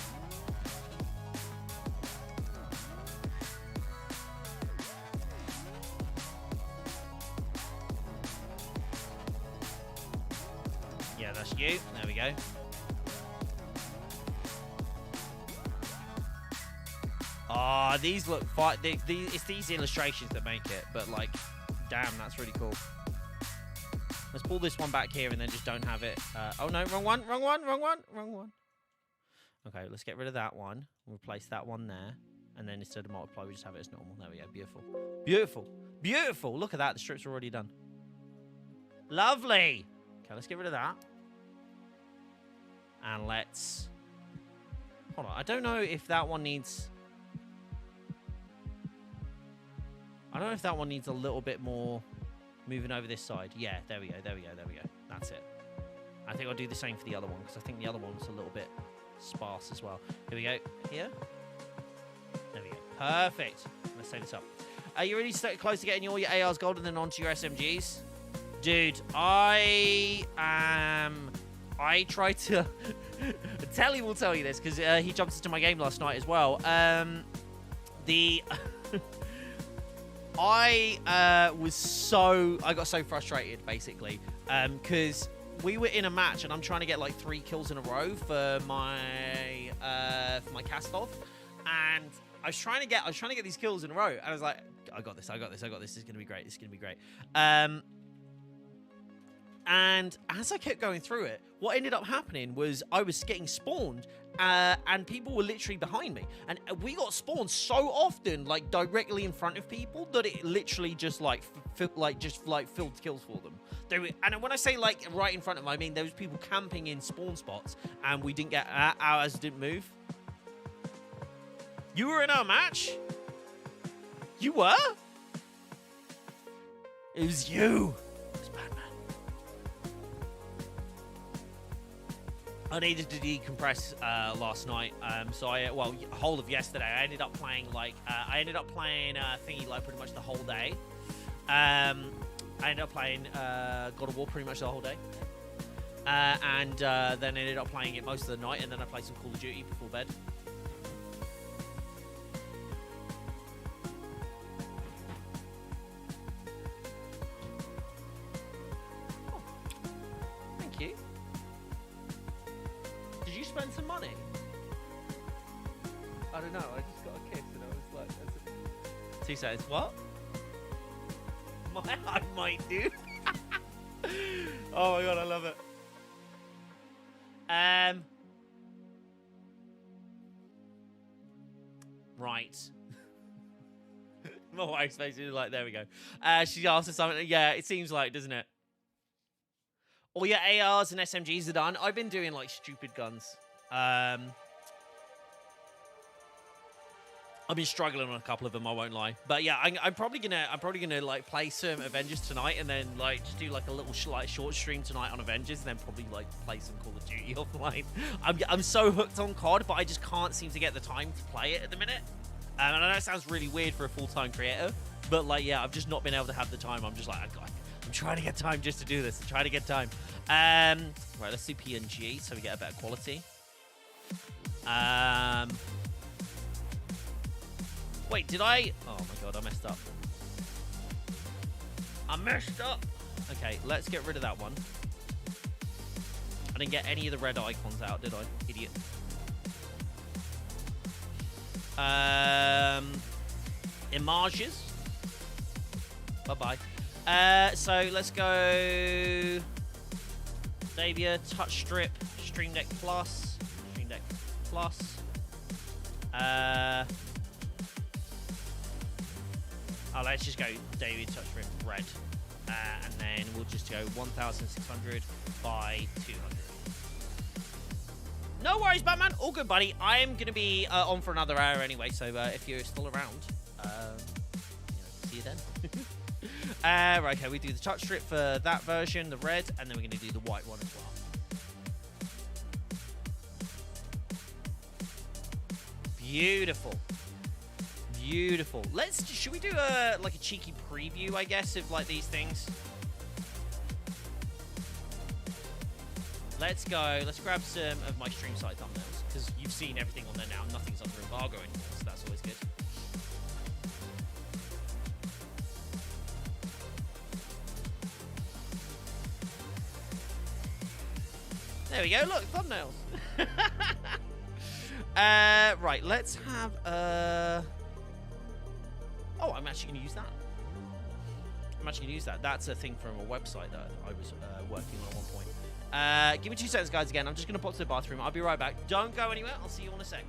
Yeah, that's you. There we go. Ah, these look fine. It's these illustrations that make it, but like, damn, that's really cool. Let's pull this one back here and then just don't have it. Oh no, wrong one. Okay, let's get rid of that one. We'll replace that one there. And then instead of multiply, we just have it as normal. There we go, beautiful. Look at that, the strips are already done. Lovely. Okay, let's get rid of that. And let's... Hold on, I don't know if that one needs... I don't know if that one needs a little bit more moving over this side. Yeah, there we go. That's it. I think I'll do the same for the other one, because I think the other one's a little bit sparse as well. Here we go. Here. There we go. Perfect. Let's set this up. Are you really close to getting all your ARs gold and then onto your SMGs? Dude, I tried to... Telly will tell you this, because he jumped into my game last night as well. I got so frustrated, basically, because we were in a match and I'm trying to get like 3 kills in a row for my cast off, and I was trying to get these kills in a row, and I was like, I got this. This is gonna be great. And as I kept going through it, what ended up happening was I was getting spawned, and people were literally behind me. And we got spawned so often, like directly in front of people, that it literally just filled kills for them. And when I say like right in front of them, I mean there was people camping in spawn spots, and we didn't get ours didn't move. You were in our match? You were? It was you. It was Batman. I needed to decompress last night, so whole of yesterday. I ended up playing thingy like pretty much the whole day. I ended up playing God of War pretty much the whole day, and then ended up playing it most of the night, and then I played some Call of Duty before bed. Oh, thank you. Did you spend some money? I don't know. I just got a kiss and I was like, that's 2 seconds. What? I might do. Oh my god, I love it. Right. My wife's basically like, there we go. She asked us something. Yeah, it seems like, doesn't it? All your ARs and SMGs are done. I've been doing like stupid guns. I've been struggling on a couple of them, I won't lie. But yeah, I'm probably gonna like play some Avengers tonight, and then like just do like a little short stream tonight on Avengers, and then probably like play some Call of Duty offline. I'm so hooked on COD, but I just can't seem to get the time to play it at the minute. And I know it sounds really weird for a full-time creator, but like yeah, I've just not been able to have the time. I'm just like, I'm trying to get time just to do this. I'm trying to get time. Right, let's do PNG so we get a better quality. Wait, did I? Oh my god, I messed up. I messed up. Okay, let's get rid of that one. I didn't get any of the red icons out, did I? Idiot. Images. Bye-bye. So let's go Xavier, Touch Strip, Stream Deck Plus. Oh, let's just go David Touch Strip Red. And then we'll just go 1,600 by 200. No worries, Batman. All good, buddy. I'm going to be on for another hour anyway, so if you're still around, see you then. Right, okay, we do the touch strip for that version, the red, and then we're going to do the white one as well. Beautiful. Beautiful. Should we do like a cheeky preview, I guess, of like these things? Let's grab some of my Streamsight thumbnails, because you've seen everything on there now. Nothing's under embargo anymore, so that's always good. There we go, look, thumbnails. Right, let's have oh, I'm actually going to use that. That's a thing from a website that I was working on at one point. Give me 2 seconds, guys, again. I'm just going to pop to the bathroom. I'll be right back. Don't go anywhere. I'll see you in a sec.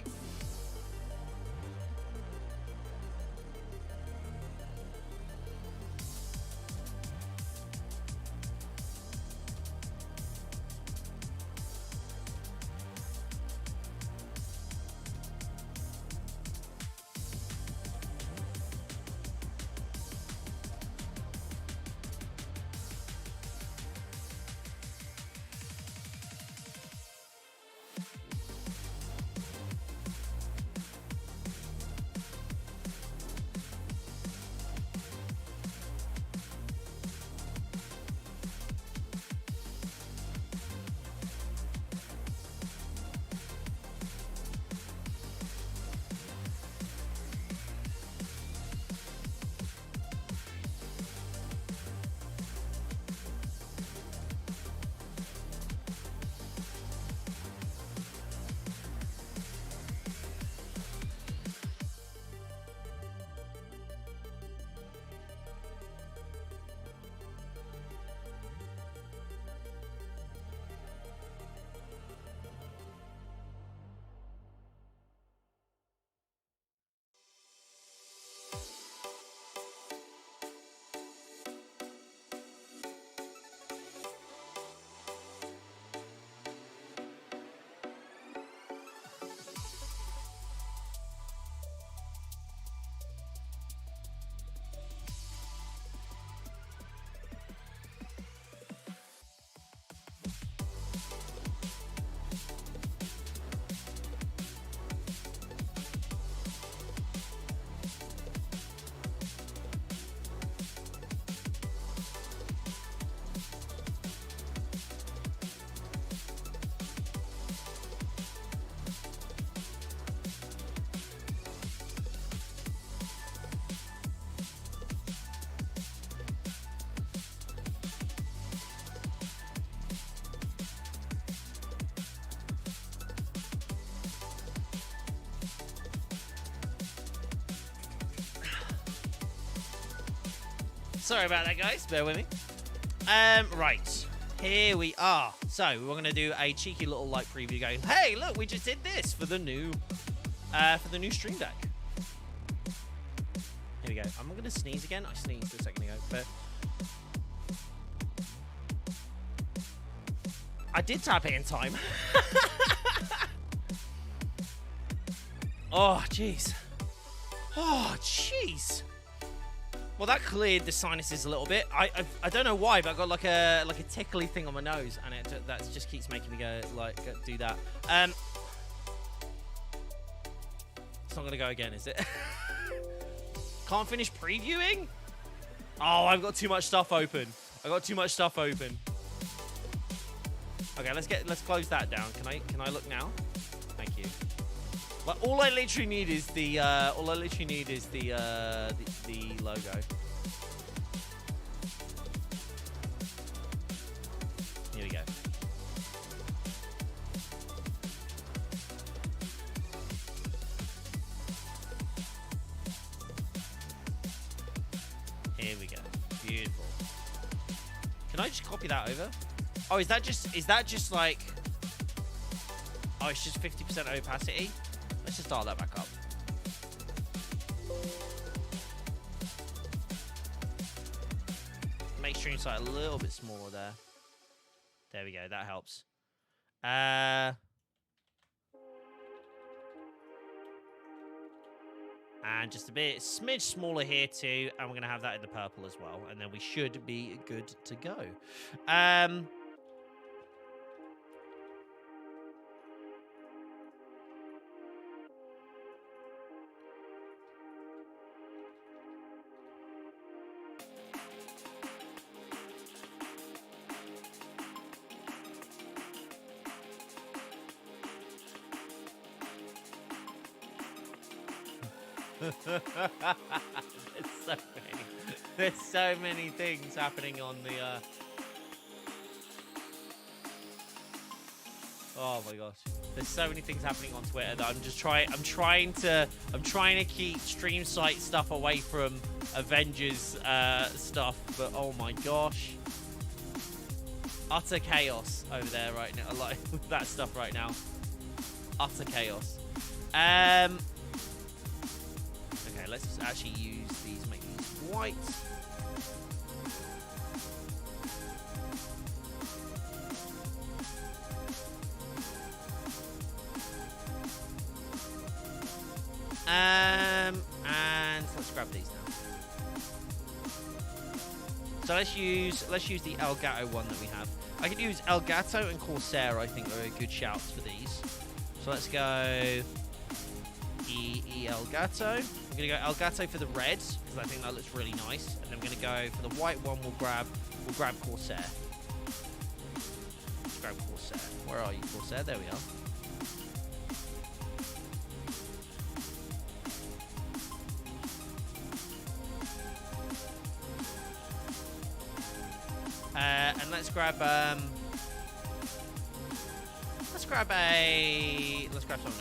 Sorry about that, guys. Bear with me. Right. Here we are. So, we're going to do a cheeky little like preview going, hey, look, we just did this for the new Stream Deck. Here we go. I'm not going to sneeze again. I sneezed a second ago, but I did tap it in time. Oh, jeez. Oh, jeez. Well, that cleared the sinuses a little bit. I don't know why, but I got like a tickly thing on my nose, and that just keeps making me go do that. It's not gonna go again, is it? Can't finish previewing? Oh, I've got too much stuff open. Okay, let's close that down. Can I look now? Thank you. Like, all I literally need is the logo. Here we go. Here we go. Beautiful. Can I just copy that over? Oh, is that just like, oh, it's just 50% opacity? Let's just dial that back up. Make Streamsight a little bit smaller there. There we go. That helps. And just a bit, smidge smaller here too. And we're going to have that in the purple as well. And then we should be good to go. There's so many things happening on the oh my gosh, there's so many things happening on Twitter that I'm trying to keep Streamsight stuff away from Avengers stuff, but oh my gosh, utter chaos over there right now, like with that stuff right now, utter chaos. Okay, let's just actually use these, make these white. And let's grab these now. So let's use the Elgato one that we have. I could use Elgato and Corsair, I think, are good shouts for these. So let's go Elgato. I'm gonna go Elgato for the red because I think that looks really nice, and then we're gonna go for the white one. We'll grab Corsair. Let's grab Corsair. Where are you, Corsair? There we are. And let's grab something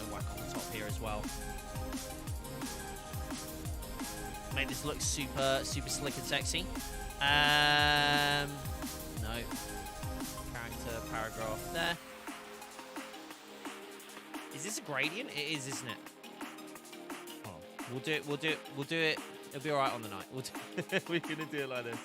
to whack on the top here as well. Make this look super slick and sexy. No. Character paragraph there. Is this a gradient? It is, isn't it? Oh, we'll do it. It'll be alright on the night. We're gonna do it like this.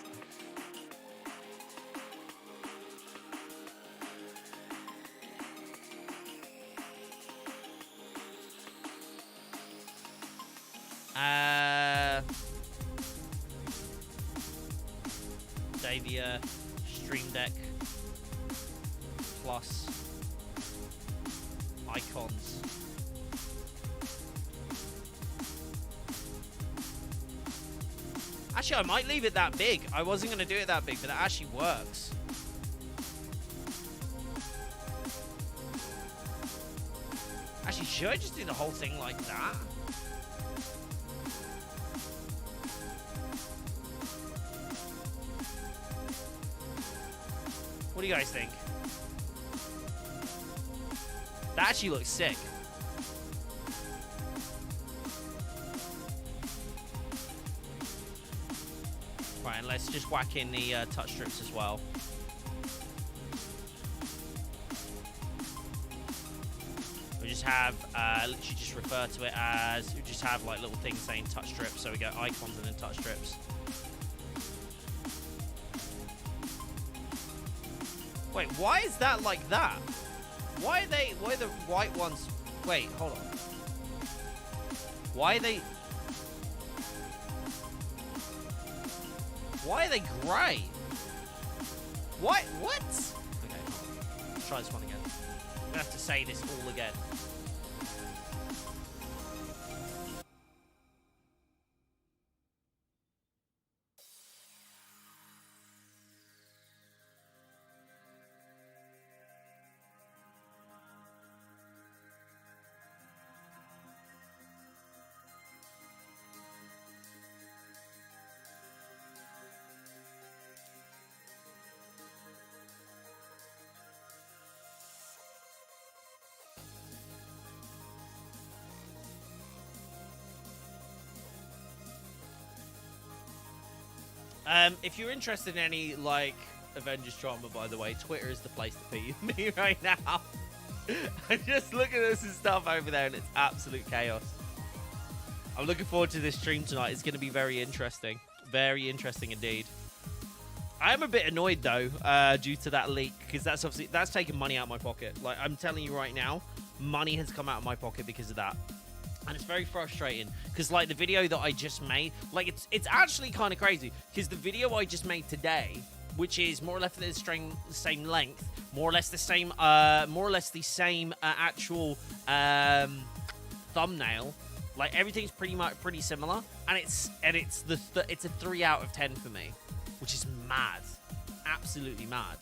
Davia, Stream Deck, plus icons. Actually, I might leave it that big. I wasn't going to do it that big, but it actually works. Actually, should I just do the whole thing like that? What do you guys think? That actually looks sick. Right, and And let's just whack in the touch strips as well. We just have, literally just refer to it as, we just have like little things saying touch strips. So we go icons and then touch strips. Wait, why is that like that? Why are the white ones, wait, hold on. Why are they grey? What? Okay, let's try this one again. I'm gonna have to say this all again. If you're interested in any, like, Avengers drama, by the way, Twitter is the place to be with me right now. I'm just looking at some stuff over there, and it's absolute chaos. I'm looking forward to this stream tonight. It's going to be very interesting. Very interesting indeed. I am a bit annoyed, though, due to that leak, because that's obviously, that's taking money out of my pocket. Like, I'm telling you right now, money has come out of my pocket because of that. And it's very frustrating because, like, the video that I just made, like, it's actually kind of crazy because the video I just made today, which is more or less the same length, more or less the same actual thumbnail, like everything's pretty similar, and it's a 3 out of 10 for me, which is mad, absolutely mad.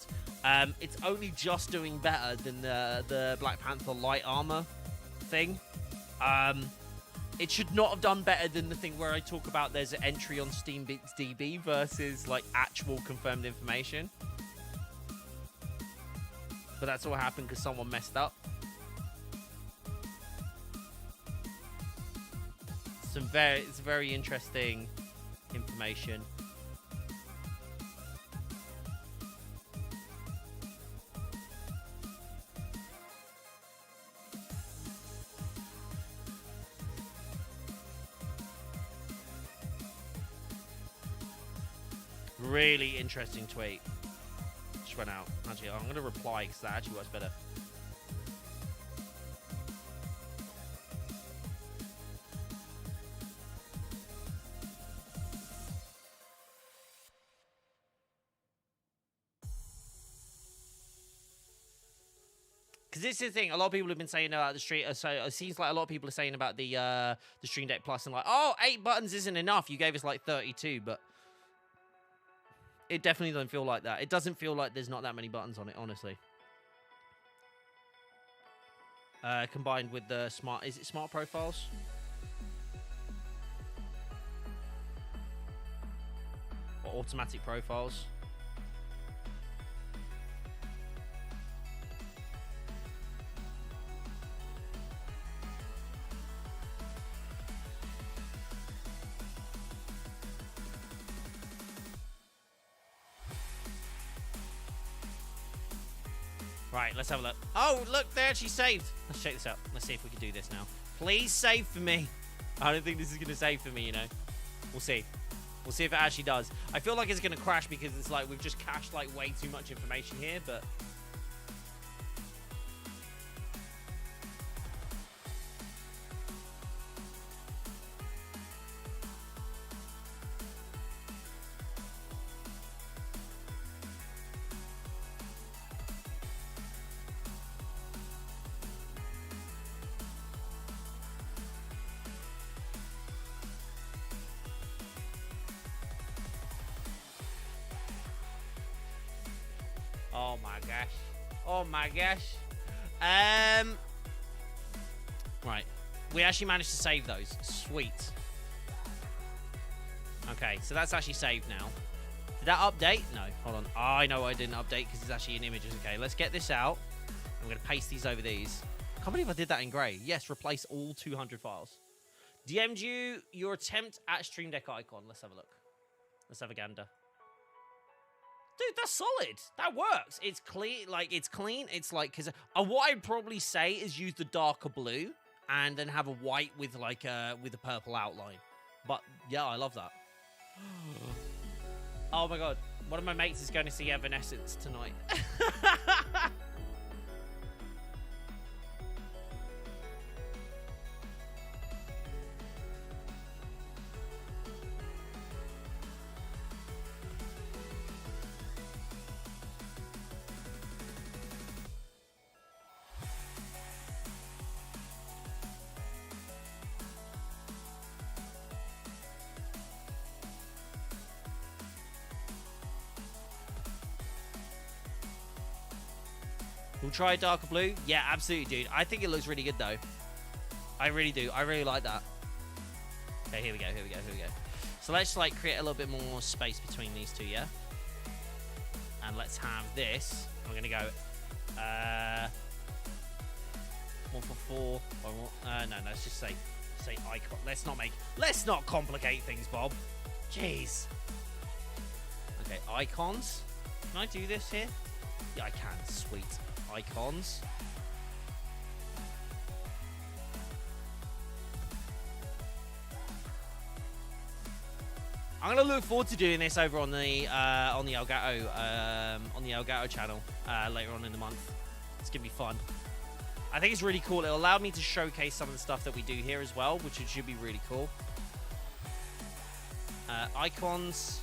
It's only just doing better than the Black Panther light armor thing. It should not have done better than the thing where I talk about there's an entry on SteamBitsDB versus, like, actual confirmed information. But that's all happened because someone messed up. It's very interesting information. Really interesting tweet. Just went out. Actually, I'm going to reply because that actually works better. Because this is the thing, a lot of people have been saying about the stream. So it seems like a lot of people are saying about the Stream Deck Plus and like, oh, 8 buttons isn't enough. You gave us like 32, but it definitely doesn't feel like that. It doesn't feel like there's not that many buttons on it, honestly. Combined with the smart... Is it smart profiles? Or automatic profiles? Right, let's have a look. Oh, look, they actually saved. Let's check this out. Let's see if we can do this now. Please save for me. I don't think this is going to save for me, you know. We'll see. We'll see if it actually does. I feel like it's going to crash because it's like we've just cached like way too much information here, but... Oh my gosh. Oh my gosh. Right. We actually managed to save those. Sweet. Okay, so that's actually saved now. Did that update? No. Hold on. Oh, I know I didn't update because it's actually in images. Okay, let's get this out. I'm going to paste these over these. I can't believe I did that in grey. Yes, replace all 200 files. DM'd you your attempt at Stream Deck icon. Let's have a look. Let's have a gander. Dude, that's solid. That works. It's clean. Like, it's clean. It's like, because what I'd probably say is use the darker blue and then have a white with like with a purple outline. But yeah, I love that. Oh my god. One of my mates is going to see Evanescence tonight. We'll try darker blue. Yeah, absolutely, dude. I think it looks really good, though. I really do. I really like that. Okay, here we go, here we go, here we go. So let's, like, create a little bit more space between these two, yeah? And let's have this. I'm going to go 1 for 4. No, let's just say icon. Let's not complicate things, Bob. Jeez. Okay, icons. Can I do this here? Yeah, I can. Sweet. Icons. I'm gonna look forward to doing this over on the Elgato channel later on in the month. It's gonna be fun. I think it's really cool. It'll allow me to showcase some of the stuff that we do here as well, which should be really cool. Icons.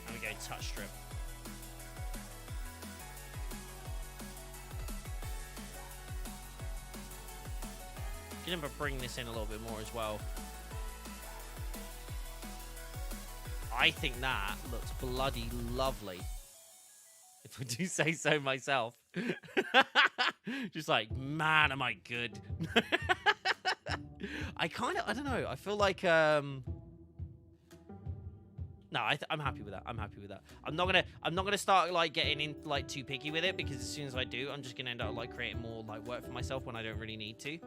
There we go. Touch strip. Can never bring this in a little bit more as well. I think that looks bloody lovely. If I do say so myself. Just like, man, am I good. I don't know. I feel like, no, I'm happy with that. I'm happy with that. I'm not gonna start like getting in like too picky with it, because as soon as I do, I'm just gonna end up like creating more like work for myself when I don't really need to.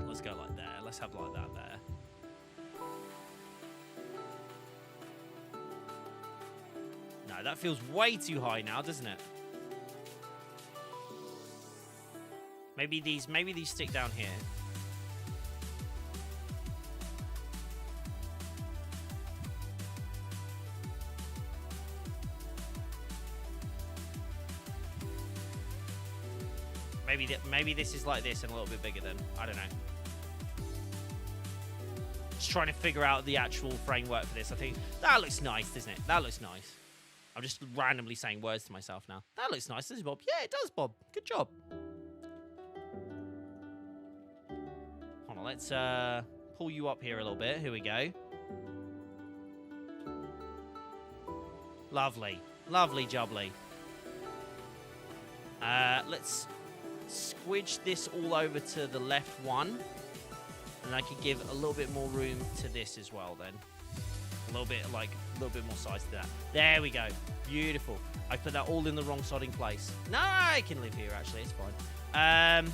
Let's go like there. Let's have like that there. No, that feels way too high now, doesn't it? Maybe these stick down here. Maybe this is like this and a little bit bigger then. I don't know. Just trying to figure out the actual framework for this. I think that looks nice, doesn't it? That looks nice. I'm just randomly saying words to myself now. That looks nice, doesn't it, Bob? Yeah, it does, Bob. Good job. Hold on, let's pull you up here a little bit. Here we go. Lovely. Lovely jubbly. Let's squidge this all over to the left one. And I could give a little bit more room to this as well then. A little bit more size to that. There we go. Beautiful. I put that all in the wrong sodding place. No, I can live here actually. It's fine.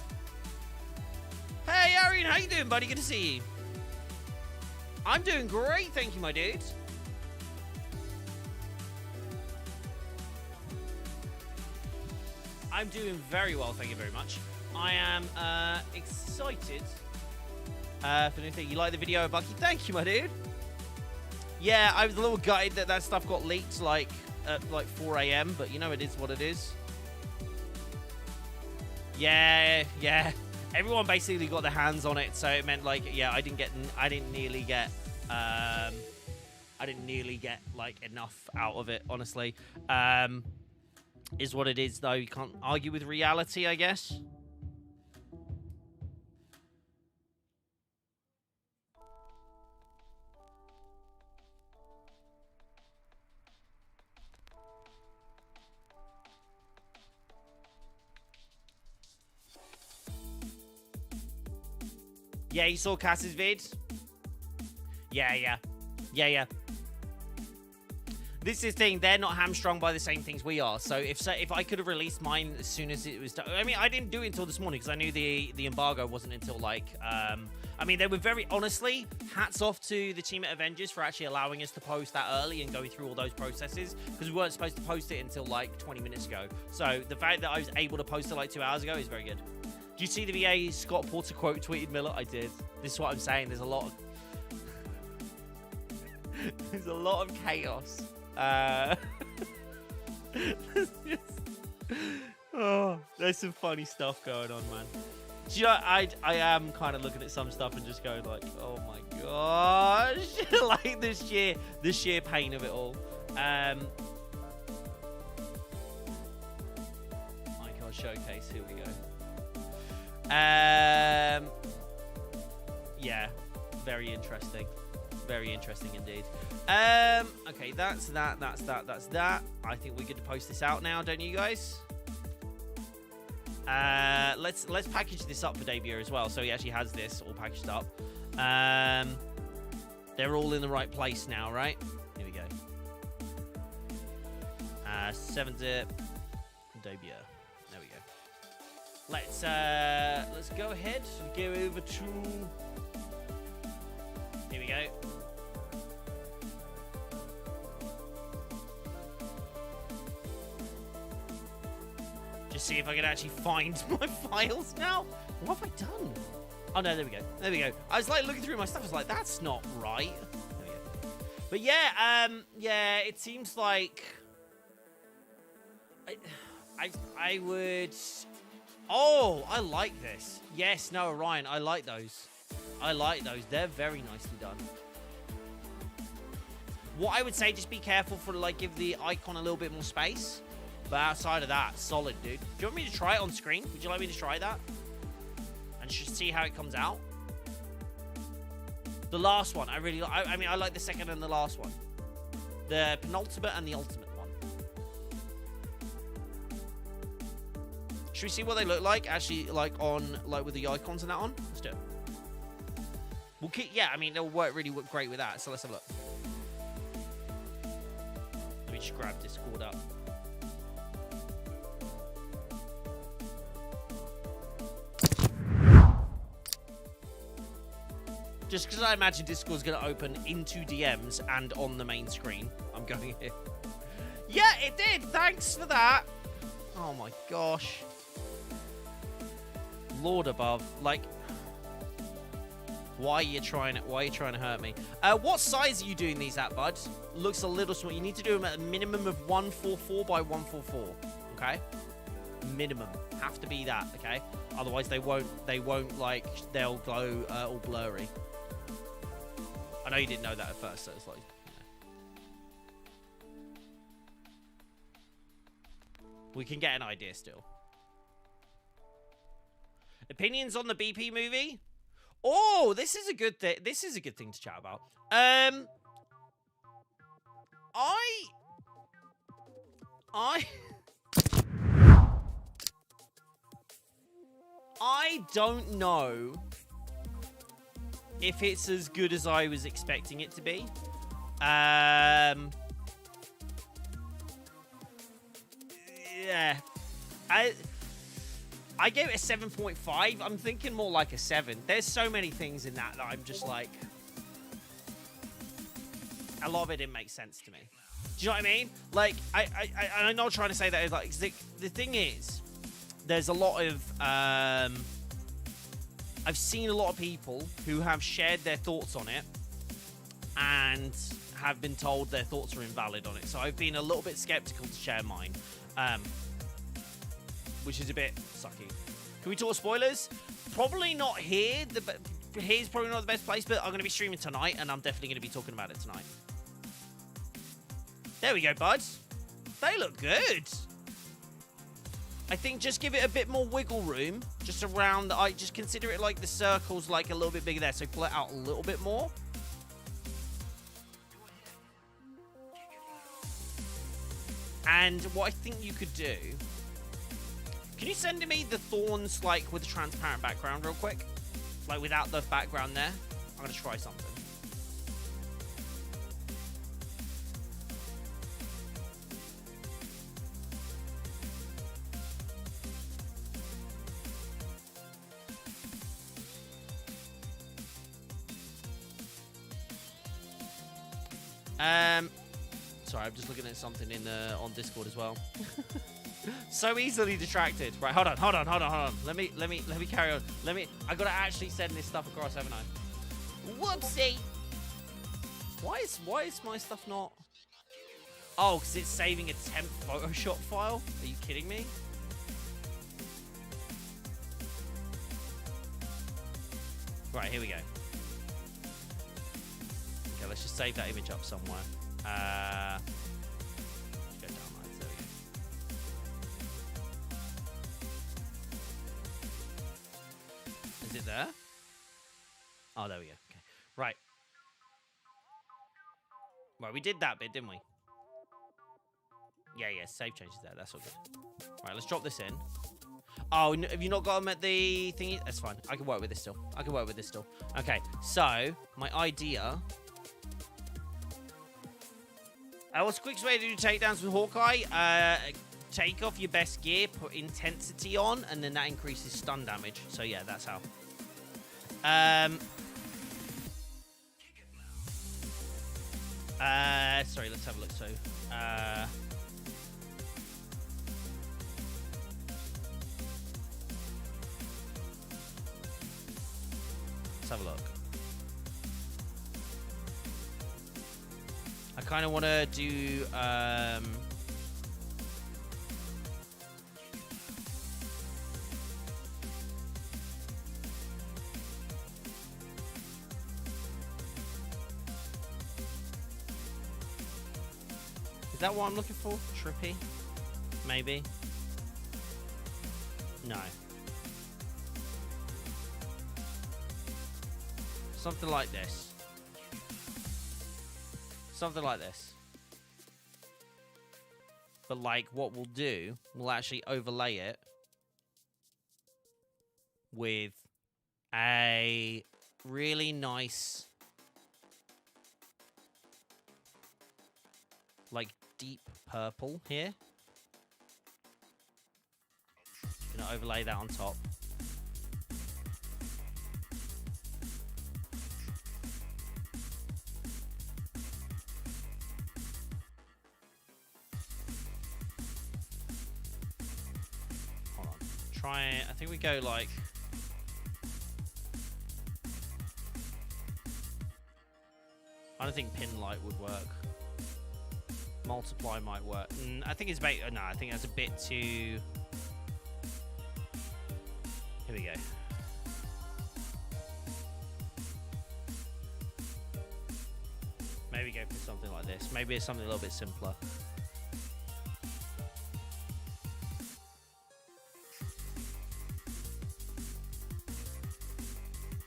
Hey, Arian, how you doing, buddy? Good to see you. I'm doing great, thank you, my dude. I'm doing very well, thank you very much. I am excited for the new thing. You like the video, Bucky? Thank you, my dude. Yeah, I was a little gutted that stuff got leaked like at like 4 AM, but you know it is what it is. Yeah. Everyone basically got their hands on it, so it meant like, yeah, I didn't nearly get like enough out of it, honestly. Is what it is, though. You can't argue with reality, I guess. Yeah, you saw Cass's vid? Yeah. This is the thing. They're not hamstrung by the same things we are. So if I could have released mine as soon as it was done. I mean, I didn't do it until this morning because I knew the embargo wasn't until like... I mean, they were very... Honestly, hats off to the team at Avengers for actually allowing us to post that early and going through all those processes because we weren't supposed to post it until like 20 minutes ago. So the fact that I was able to post it like 2 hours ago is very good. Do you see the VA Scott Porter quote tweeted Miller? I did. This is what I'm saying. There's a lot of... There's a lot of chaos. There's some funny stuff going on, man. Do you know, I am kind of looking at some stuff and just going like, oh my gosh, like the sheer pain of it all. My God, showcase. Here we go. Yeah, very interesting. Very interesting indeed. Okay, that's that. I think we're good to post this out now, don't you guys? Let's package this up for debut as well, so he actually has this all packaged up. They're all in the right place now, right? Here we go. 7-zip debut. There we go. Let's go ahead and go over to. Here we go. Just see if I can actually find my files now. What have I done? Oh no, there we go. There we go. I was like looking through my stuff. I was like, that's not right. There we go. But yeah, yeah, it seems like I would. Oh, I like this. Yes, no, Orion. I like those. I like those. They're very nicely done. What I would say, just be careful for like give the icon a little bit more space. But outside of that, solid, dude. Do you want me to try it on screen? Would you like me to try that? And just see how it comes out? The last one, I mean, I like the second and the last one. The penultimate and the ultimate one. Should we see what they look like? Actually, like with the icons and that on? Let's do it. We'll keep, yeah, I mean, they'll work great with that. So let's have a look. Let me just grab Discord up. Just because I imagine Discord's going to open into DMs and on the main screen. I'm going here. Yeah, it did. Thanks for that. Oh my gosh. Lord above. Like, why are you trying to hurt me? What size are you doing these at, bud? Looks a little small. You need to do them at a minimum of 144 by 144. Okay? Minimum. Have to be that, okay? Otherwise they won't like, they'll go all blurry. I know you didn't know that at first, so it's like, you know. We can get an idea still. Opinions on the BP movie? Oh, this is a good thing. This is a good thing to chat about. I don't know if it's as good as I was expecting it to be. Yeah. I gave it a 7.5. I'm thinking more like a 7. There's so many things in that I'm just like... A lot of it didn't make sense to me. Do you know what I mean? Like, I'm not trying to say that. Like, the thing is, there's a lot of... I've seen a lot of people who have shared their thoughts on it and have been told their thoughts are invalid on it. So I've been a little bit skeptical to share mine, which is a bit sucky. Can we talk spoilers? Probably not here. Here's probably not the best place, but I'm going to be streaming tonight, and I'm definitely going to be talking about it tonight. There we go, buds. They look good. I think just give it a bit more wiggle room, just around. I just consider it like the circle's like a little bit bigger there, so pull it out a little bit more. And what I think you could do, can you send me the thorns like with a transparent background real quick, like without the background there? I'm gonna try something. Sorry, I'm just looking at something in on Discord as well. So easily distracted. Right, hold on. Let me carry on. I gotta actually send this stuff across, haven't I? Whoopsie. Why is my stuff not? Oh, because it's saving a temp Photoshop file. Are you kidding me? Right, here we go. Okay, let's just save that image up somewhere. Go down, right, there we go. Is it there? Oh, there we go. Okay, right. Right, we did that bit, didn't we? Yeah, save changes there. That's all good. Right, let's drop this in. Oh, have you not got them at the thingy? That's fine. I can work with this still. Okay, so my idea. What's the quickest way to do takedowns with Hawkeye? Take off your best gear, put intensity on, and then that increases stun damage. So yeah, that's how. Sorry, let's have a look. So, let's have a look. I kind of want to do, is that what I'm looking for? Trippy? Maybe? No. Something like this. Something like this. But like what we'll do, we'll actually overlay it with a really nice, like, deep purple here. Gonna overlay that on top. Hold on. Try it. I think we go like. I don't think pin light would work. Multiply might work. I think it's about. No, I think that's a bit too. Here we go. Maybe go for something like this. Maybe it's something a little bit simpler.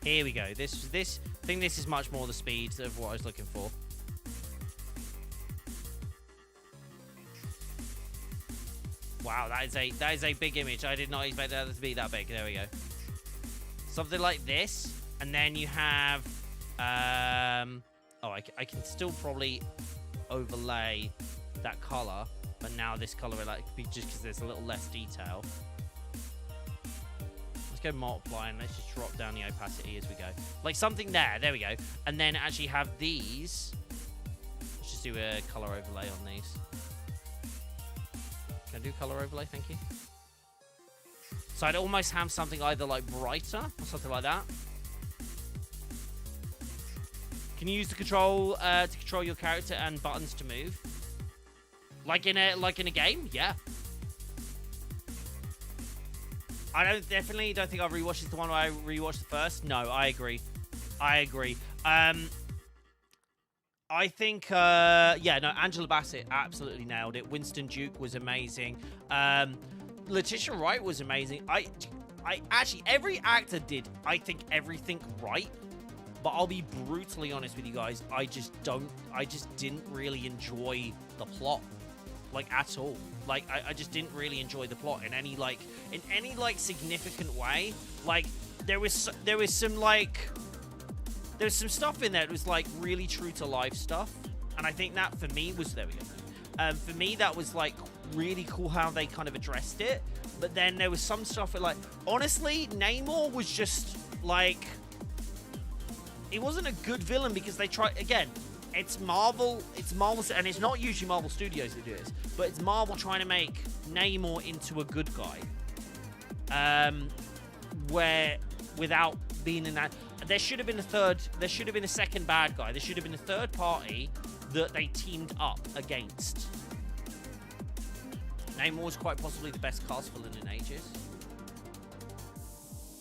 Here we go. I think this is much more the speed of what I was looking for. Wow, that is a big image. I did not expect that to be that big. There we go. Something like this, and then you have. I can still probably overlay that color, but now this color like just because there's a little less detail. Let's go multiply and let's just drop down the opacity as we go. Like something there. There we go. And then actually have these. Let's just do a color overlay on these. Can I do color overlay? Thank you. So I'd almost have something either like brighter or something like that. Can you use the control to control your character and buttons to move? Like in a game? Yeah. I definitely don't think I've rewatched the one where I rewatched the first. No, I agree. I think, yeah, no, Angela Bassett absolutely nailed it. Winston Duke was amazing. Letitia Wright was amazing. I actually, every actor did, I think, everything right. But I'll be brutally honest with you guys. I just didn't really enjoy the plot, like, at all. Like, I just didn't really enjoy the plot in any significant way. Like, there was some stuff in there that was, like, really true to life stuff. And I think that, for me, was... There we go. For me, that was, like, really cool how they kind of addressed it. But then there was some stuff that, like... Honestly, Namor was just, like... It wasn't a good villain because they tried... Again, it's Marvel, and it's not usually Marvel Studios that do this, but it's Marvel trying to make Namor into a good guy. Where without being in that, there should have been a second bad guy. There should have been a third party that they teamed up against. Namor is quite possibly the best cast villain in ages.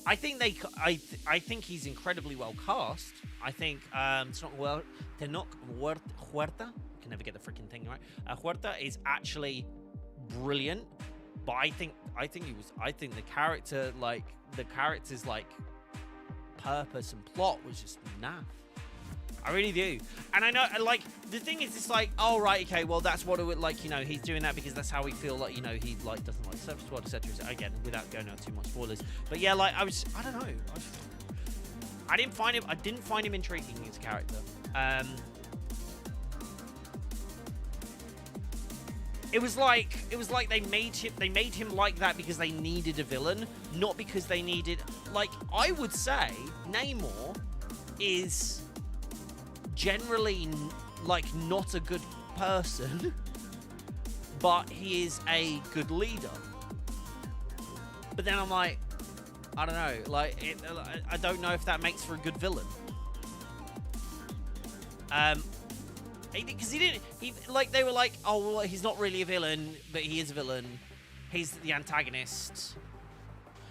I think I think he's incredibly well cast. I think it's not well. They're not Huerta. I can never get the freaking thing right. Huerta is actually brilliant, but I think the character's purpose and plot was just naff. I really do. And I know, like, the thing is, it's like, oh, right, okay, well, that's what it would, like, you know, he's doing that because that's how we feel, like, you know, he, like, doesn't like Surface World, etc. Again, without going out too much spoilers. But, yeah, like, I don't know. I didn't find him intriguing as a character. It was like they made him like that because they needed a villain, not because they needed, like, I would say Namor is generally like not a good person, but he is a good leader. But then I'm like, I don't know, like I don't know if that makes for a good villain. Because they were like, oh, well, he's not really a villain, but he is a villain. He's the antagonist.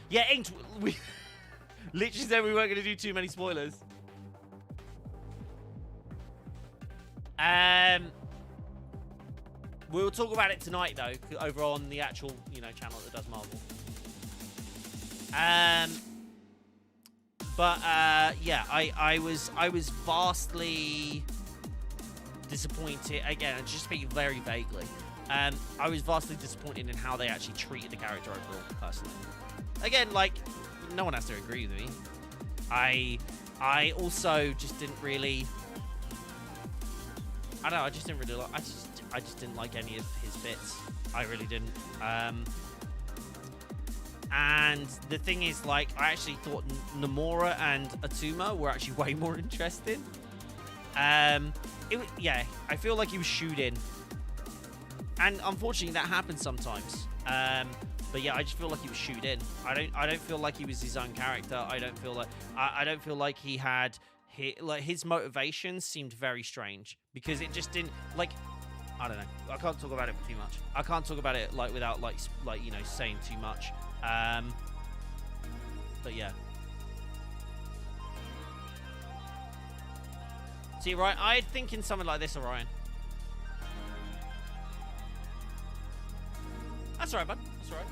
Yeah, Inked, we literally said we weren't going to do too many spoilers. We'll talk about it tonight, though, over on the actual, you know, channel that does Marvel. Yeah, I was vastly disappointed. Again, just speaking very vaguely. I was vastly disappointed in how they actually treated the character overall, personally. Again, like, no one has to agree with me. I also just didn't really. I don't know. I just didn't really like. I just didn't like any of his bits. I really didn't. And the thing is, like, I actually thought Namora and Atuma were actually way more interesting. Yeah, I feel like he was shooed in, and unfortunately that happens sometimes. But yeah, I just feel like he was shooed in. I don't feel like he was his own character. I don't feel like he had his motivations seemed very strange, because it just didn't, like, I don't know. I can't talk about it too much. I can't talk about it like without like you know, saying too much. But yeah. See, right, I'd think in something like this, Orion. That's alright, bud. That's alright.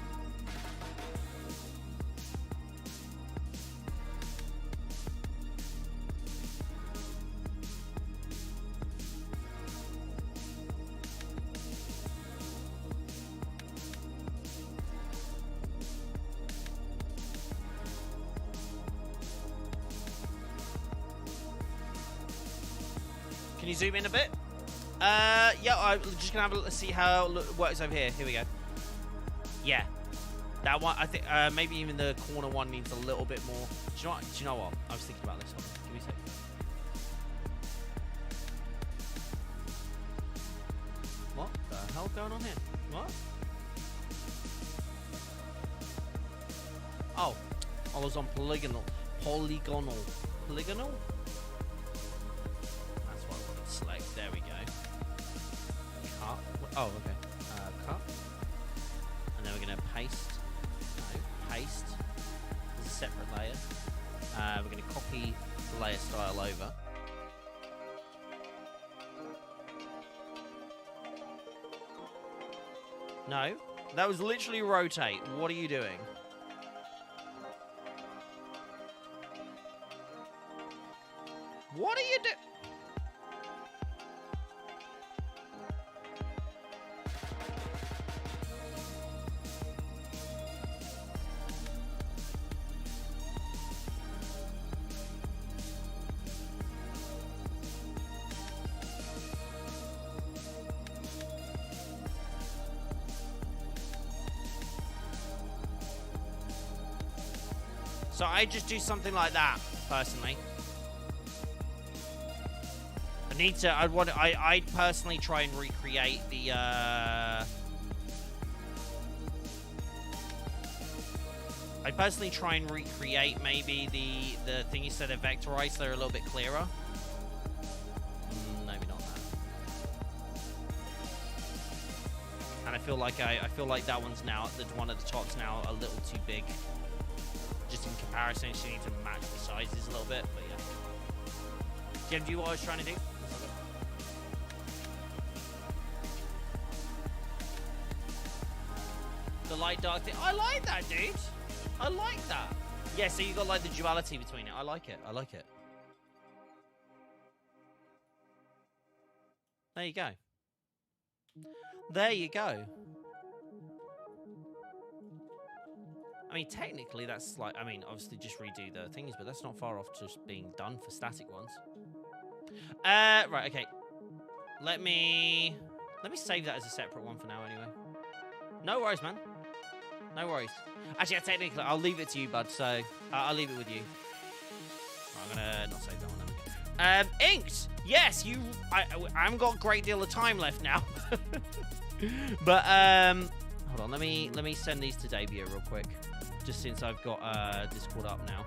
Can you zoom in a bit? Yeah, I'm just gonna have a see how it works over here. Here we go. Yeah, that one. I think maybe even the corner one needs a little bit more. Do you know what? I was thinking about this one. Give me a sec. What the hell going on here? What? Oh, I was on polygonal. Polygonal. Select. There we go. Cut. Oh, okay. Cut. And then we're going to paste. No, paste. There's a separate layer. We're going to copy the layer style over. No, that was literally rotate. What are you doing? What are you doing? So I just do something like that, personally. And need to. I'd personally try and recreate the. I'd personally try and recreate maybe the thing you said of vectorized, so they're a little bit clearer. Maybe not that. And I feel like that one's now, the one at the top's now a little too big. Just in comparison, so you need to match the sizes a little bit. But yeah. Do you view what I was trying to do? The light dark thing. I like that, dude. I like that. Yeah, so you got like the duality between it. I like it. I like it. There you go. There you go. I mean, technically, that's like, I mean, obviously just redo the things, but that's not far off just being done for static ones. Right, okay. Let me save that as a separate one for now anyway. No worries, man. No worries. Actually, yeah, technically, I'll leave it to you, bud, so I'll leave it with you. I'm gonna not save that one. There we go. Inked! Yes, I haven't got a great deal of time left now. But, hold on, let me send these to Debut real quick. Just since I've got Discord up now.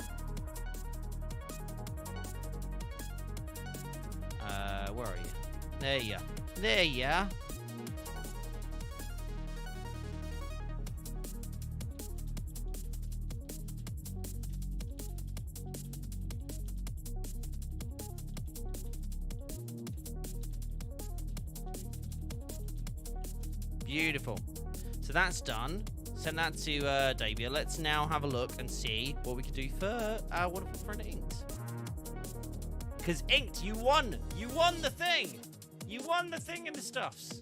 Where are you? There you are. There you are. Beautiful. So that's done. Send that to Debut. Let's now have a look and see what we can do for our wonderful friend Inked. Because Inked, you won! You won the thing! You won the thing and the stuffs.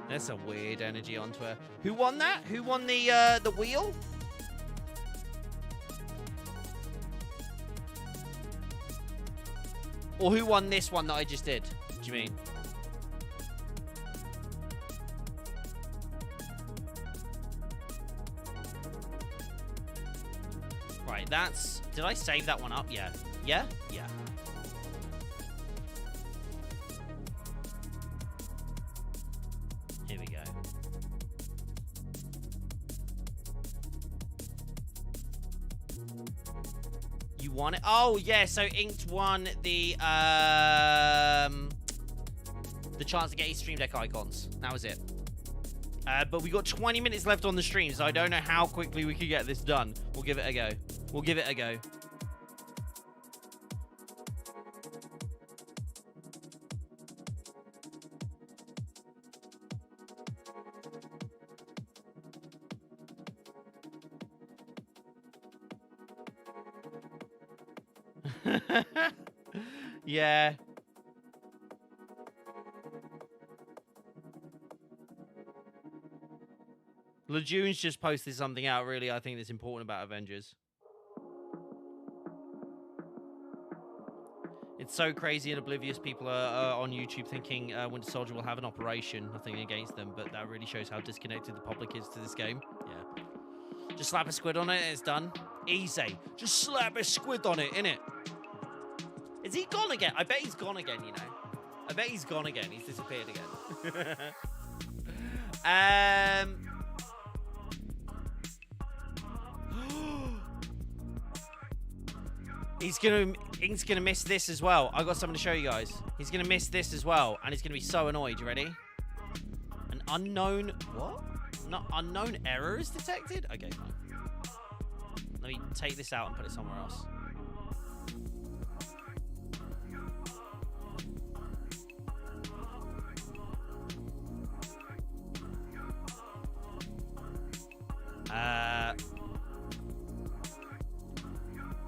That's a weird energy onto her. Who won that? Who won the wheel? Or who won this one that I just did? Do you mean? Right, that's... Did I save that one up? Yeah. Yeah? Yeah. Here we go. You won it? Oh, yeah, so Inked won the chance to get his Stream Deck icons. That was it. But we got 20 minutes left on the stream, so I don't know how quickly we could get this done. We'll give it a go. We'll give it a go. Yeah. Lejeune's just posted something out, really, I think that's important about Avengers. It's so crazy and oblivious people are on YouTube thinking Winter Soldier will have an operation, nothing against them, but that really shows how disconnected the public is to this game. Yeah. Just slap a squid on it and it's done. Easy. Just slap a squid on it, innit? Is he gone again? I bet he's gone again, you know. I bet he's gone again. He's disappeared again. Ink's gonna miss this as well. I got something to show you guys. He's gonna miss this as well, and he's gonna be so annoyed. You ready? An unknown what? Not unknown error is detected? Okay, fine. Let me take this out and put it somewhere else.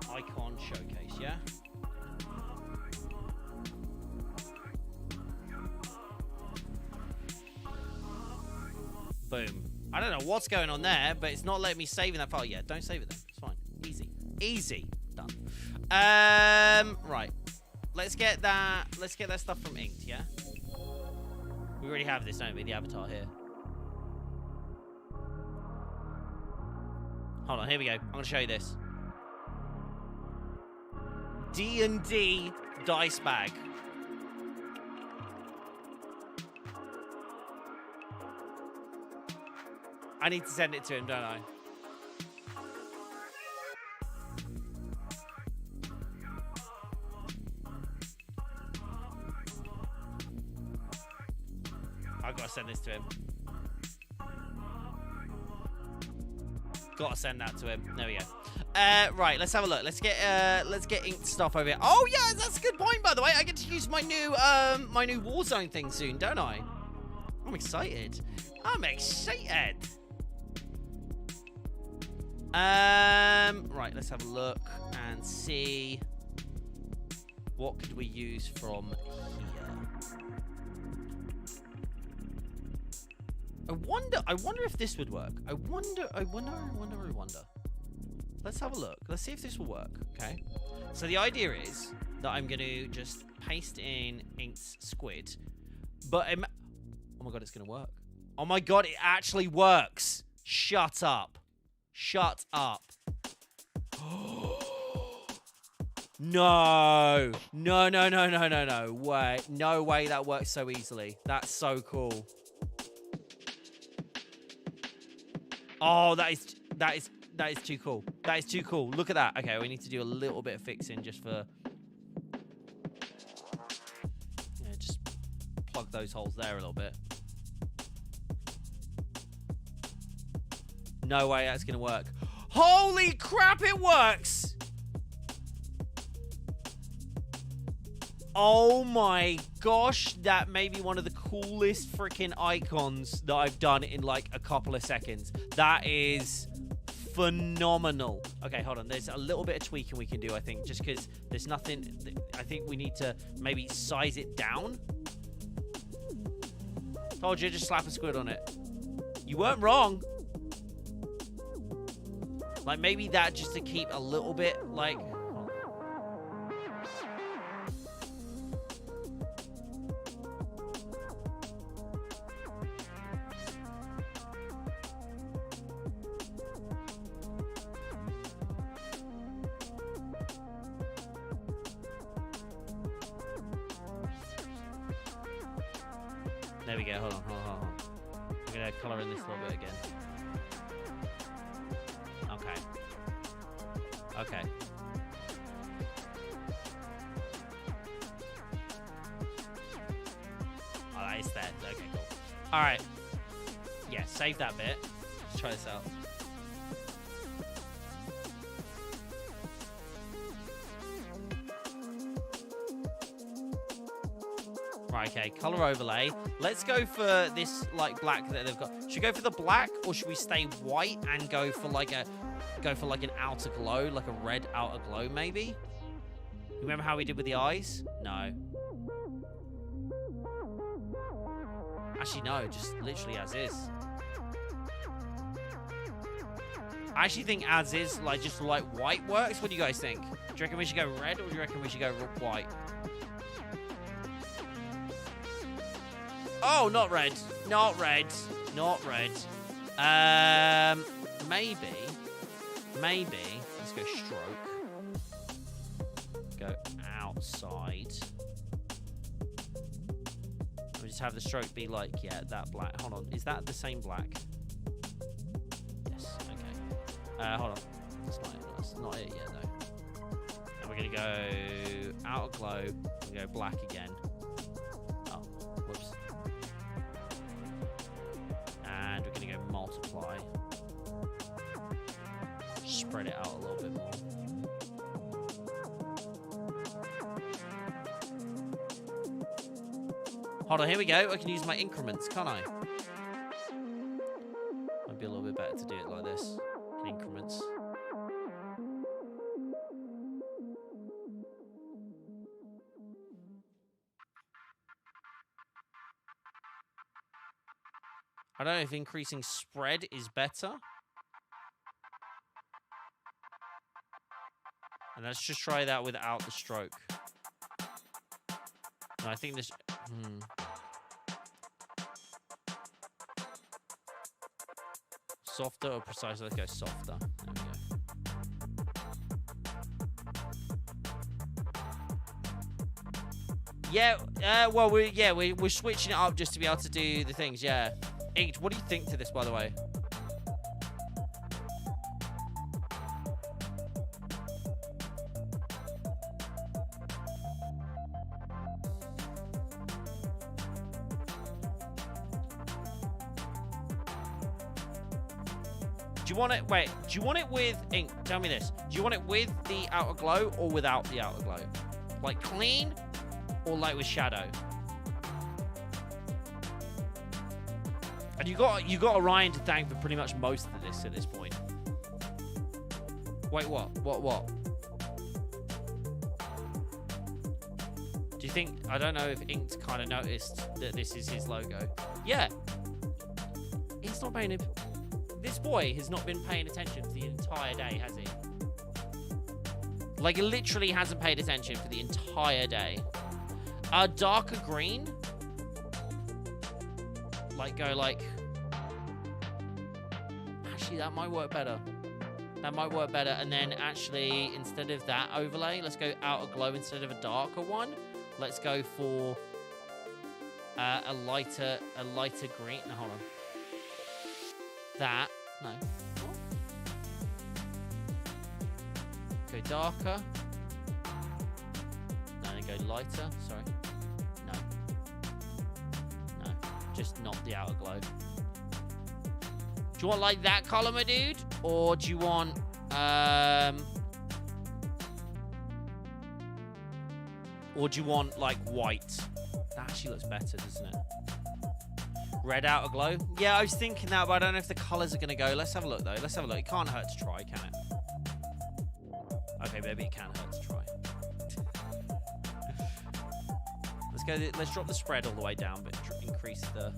Icon showcase, yeah? Boom. I don't know what's going on there, but it's not letting me save in that file. Yeah, don't save it then. It's fine. Easy. Easy. Done. Right. Let's get that stuff from Inked, yeah? We already have this, don't we? The avatar here. Hold on, here we go. I'm gonna show you this. D&D dice bag. I need to send it to him, don't I? I've got to send this to him. Gotta send that to him. There we go. Right, let's have a look. Let's get Inked stuff over here. Oh yeah, that's a good point, by the way. I get to use my new Warzone thing soon, don't I? I'm excited. I'm excited. Right, let's have a look and see what could we use from here. I wonder if this would work. I wonder. Let's have a look. Let's see if this will work, okay? So the idea is that I'm going to just paste in Inked squid. But, oh my god, it's going to work. Oh my god, it actually works. Shut up. Shut up. No. No way. No way that works so easily. That's so cool. Oh, that is too cool. That is too cool. Look at that. Okay, we need to do a little bit of fixing just for... Yeah, just plug those holes there a little bit. No way that's going to work. Holy crap, it works! Oh my gosh, that may be one of the coolest freaking icons that I've done in like a couple of seconds. That is phenomenal. Okay, hold on. There's a little bit of tweaking we can do, I think, just because there's nothing... I think we need to maybe size it down. Told you, just slap a squid on it. You weren't wrong. Like, maybe that just to keep a little bit, like... There we go. Hold on. I'm going to colour in this a little bit again. Okay. Oh, that is that. Okay, cool. Alright. Yeah, save that bit. Let's try this out. Right, okay, color overlay. Let's go for this like black that they've got. Should we go for the black, or should we stay white and go for like an outer glow, like a red outer glow maybe? You remember how we did with the eyes? No. Actually, no, just literally as is. I actually think as is, like just like white works. What do you guys think? Do you reckon we should go red, or do you reckon we should go white? Oh, not red. Not red. Not red. Maybe. Let's go stroke. Go outside. We just have the stroke be like, yeah, that black. Hold on. Is that the same black? Yes. Okay. Hold on. That's not it yet, though. And we're going to go outer glow. We're going to go black again. Oh, whoops. And we're going to go multiply. Spread it out a little bit more. Hold on, here we go. I can use my increments, can't I? Might be a little bit better to do it like this, in increments. I don't know if increasing spread is better. And let's just try that without the stroke. And I think this... Softer or precise? Let's go softer. There we go. Yeah, well, we're switching it up just to be able to do the things, yeah. Inked, what do you think to this, by the way? Do you want it, wait, do you want it with ink? Tell me this. Do you want it with the outer glow or without the outer glow? Like clean or like with shadow? And you got Orion to thank for pretty much most of this at this point. Wait, what? What? Do you think, I don't know if Inked kind of noticed that this is his logo. Yeah. He's not paying it. This boy has not been paying attention for the entire day, has he? Like, literally hasn't paid attention for the entire day. A darker green. Like, go like... Actually, that might work better. That might work better. And then, actually, instead of that overlay, let's go outer glow instead of a darker one. Let's go for a lighter green. No, hold on. That. No. What? Go darker. No, then go lighter. Sorry. No. No. Just not the outer glow. Do you want like that color, my dude? Or do you want or do you want like white? That actually looks better, doesn't it? Red outer glow? Yeah, I was thinking that, but I don't know if the colours are going to go. Let's have a look, though. Let's have a look. It can't hurt to try, can it? Okay, maybe it can hurt to try. Let's go. Let's drop the spread all the way down, but increase the...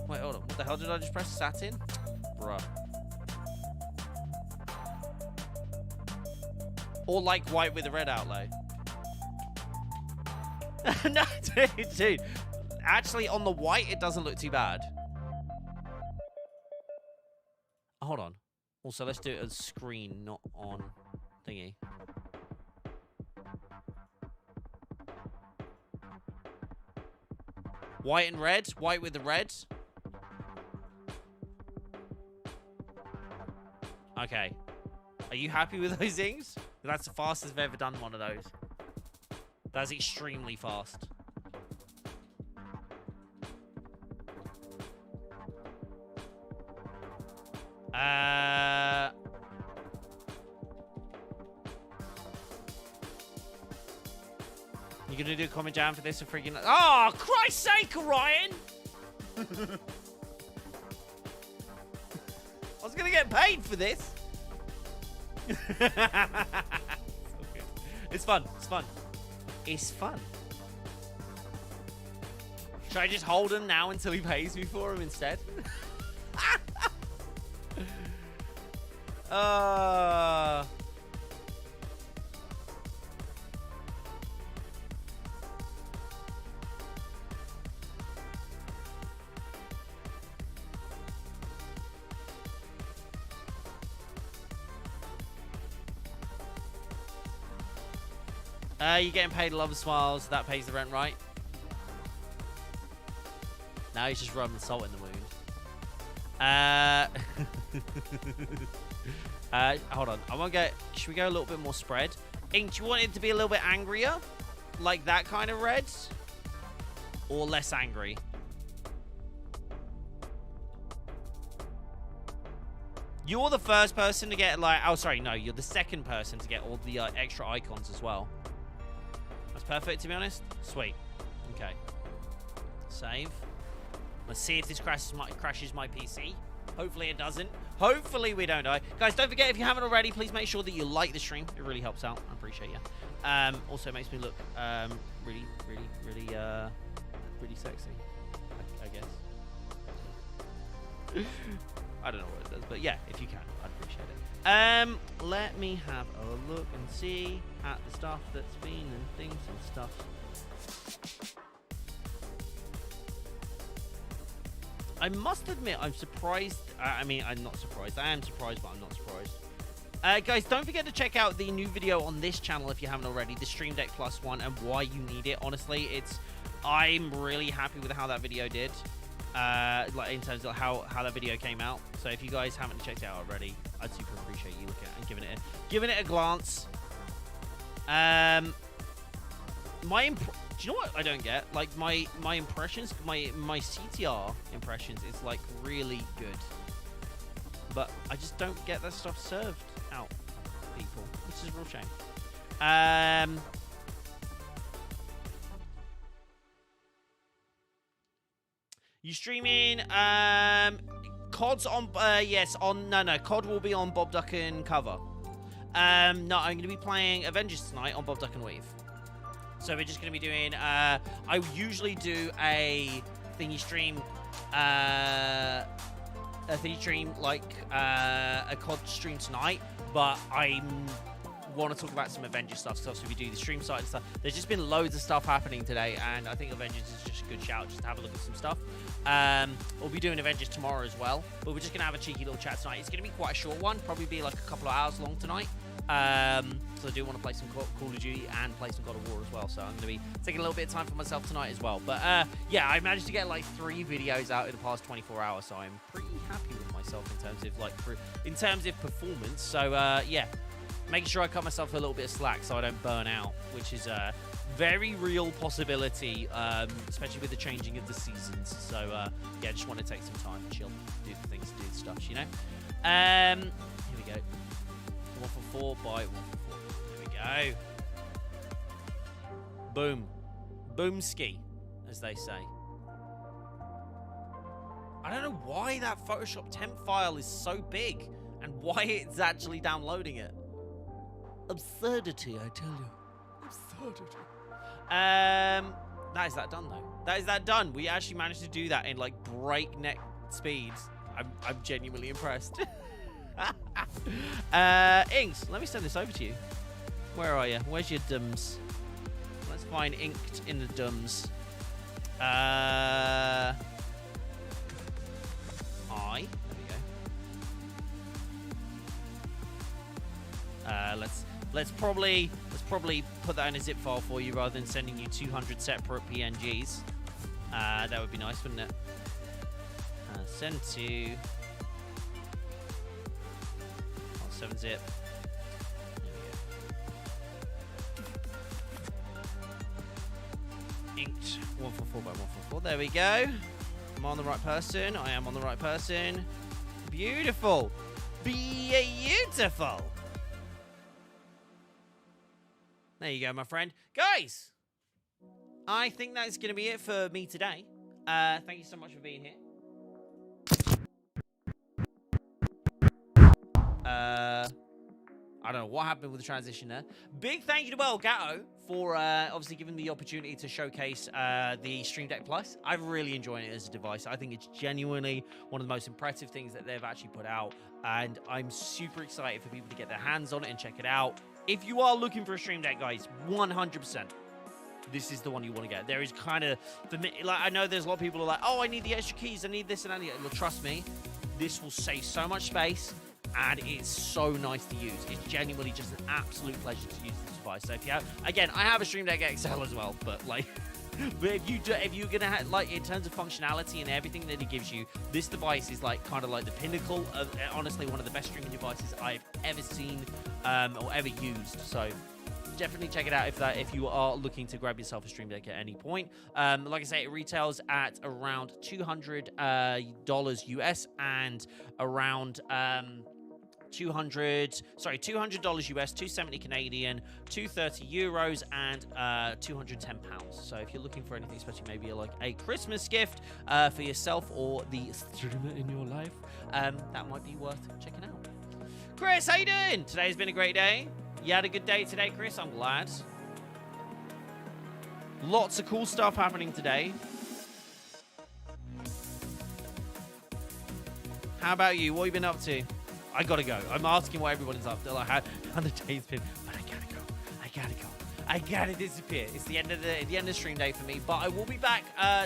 Wait, hold on. What the hell did I just press? Satin? Bruh. Or like white with a red outlay. No, dude. Actually, on the white, it doesn't look too bad. Hold on. Also, let's do it as screen, not on thingy. White and red. White with the red. Okay. Are you happy with those things? That's the fastest I've ever done one of those. That's extremely fast. You gonna do a comment jam for this or freaking... Oh, Christ's sake, Orion! I was gonna get paid for this. It's fun. It's fun. It's fun. Should I just hold him now until he pays me for him instead? You're getting paid a lot of smiles. That pays the rent, right? Now he's just rubbing salt in the wound. Hold on. I want to go... Should we go a little bit more spread? Ink, do you want it to be a little bit angrier? Like that kind of red? Or less angry? You're the first person to get, like... Oh, sorry. No, you're the second person to get all the extra icons as well. That's perfect, to be honest. Sweet. Okay. Save. Let's see if this crashes my PC. Hopefully it doesn't. Hopefully we don't die. Guys, don't forget, if you haven't already, please make sure that you like the stream. It really helps out. I appreciate you. Also, it makes me look really sexy, I guess. I don't know what it does, but yeah, if you can, I'd appreciate it. Let me have a look and see at the stuff that's been and things and stuff. I must admit, I'm surprised. I mean, I'm not surprised. I am surprised, but I'm not surprised. Guys, don't forget to check out the new video on this channel if you haven't already, the Stream Deck Plus one and why you need it. Honestly, I'm really happy with how that video did. Like in terms of how that video came out. So if you guys haven't checked it out already, I'd super appreciate you looking at it and giving it a glance. Do you know what I don't get? Like my impressions, my CTR impressions is like really good, but I just don't get that stuff served out to people, which is a real shame. You streaming? COD's on. Yes, on. No. COD will be on Bob Duck and Cover. No, I'm going to be playing Avengers tonight on Bob Duck and Weave. So we're just going to be doing. I usually do a thingy stream. A COD stream tonight, but I want to talk about some Avengers stuff. So we do the Streamsight and stuff. There's just been loads of stuff happening today, and I think Avengers is just a good shout just to have a look at some stuff. We'll be doing Avengers tomorrow as well, but we're just gonna have a cheeky little chat tonight. It's gonna be quite a short one, probably be like a couple of hours long tonight. So I do want to play some Call of Duty and play some God of War as well. So I'm gonna be taking a little bit of time for myself tonight as well. But yeah, I managed to get like 3 videos out in the past 24 hours, so I'm pretty happy with myself in terms of performance. So yeah. Making sure I cut myself a little bit of slack so I don't burn out, which is a very real possibility, especially with the changing of the seasons. So, yeah, just want to take some time, chill, do the things, do the stuff, you know? Here we go. 1 for 4 by 1 for 4. There we go. Boom. Boomski, as they say. I don't know why that Photoshop temp file is so big and why it's actually downloading it. Absurdity, I tell you. Absurdity. That is that done though. That is that done. We actually managed to do that in like breakneck speeds. I'm genuinely impressed. Inks, let me send this over to you. Where are you? Where's your dums? Let's find Inked in the dums. There we go. Let's probably put that in a zip file for you rather than sending you 200 separate PNGs. That would be nice, wouldn't it? Send to 7-zip. There we go. Inked 1 for 4 by 1 for 4. There we go. I'm on the right person. I am on the right person. Beautiful. Beautiful. There you go, my friend. Guys, I think that's going to be it for me today. Thank you so much for being here. I don't know what happened with the transition there. Big thank you to Elgato for obviously giving me the opportunity to showcase the Stream Deck Plus. I'm really enjoying it as a device. I think it's genuinely one of the most impressive things that they've actually put out, and I'm super excited for people to get their hands on it and check it out. If you are looking for a Stream Deck, guys, 100%, this is the one you want to get. There is kind of, for me, like, I know there's a lot of people who are like, oh, I need the extra keys, I need this and I need it. Well, trust me, this will save so much space, and it's so nice to use. It's genuinely just an absolute pleasure to use this device. So if you have, again, I have a Stream Deck XL as well, but like, but if you're gonna have, like, in terms of functionality and everything that it gives you, this device is like kind of like the pinnacle of, honestly, one of the best streaming devices I've ever seen or ever used. So definitely check it out if you are looking to grab yourself a Stream Deck at any point. Like I say, it retails at around $200 US and around $200 US, 270 Canadian, 230 euros, and 210 pounds. So if you're looking for anything, especially maybe like a Christmas gift for yourself or the streamer in your life, that might be worth checking out. Chris, how you doing? Today's been a great day. You had a good day today, Chris? I'm glad. Lots of cool stuff happening today. How about you? What have you been up to? I gotta go. I'm asking what everyone's up to, like how the day's been, but I gotta go. I gotta disappear. It's the end of stream day for me, but I will be back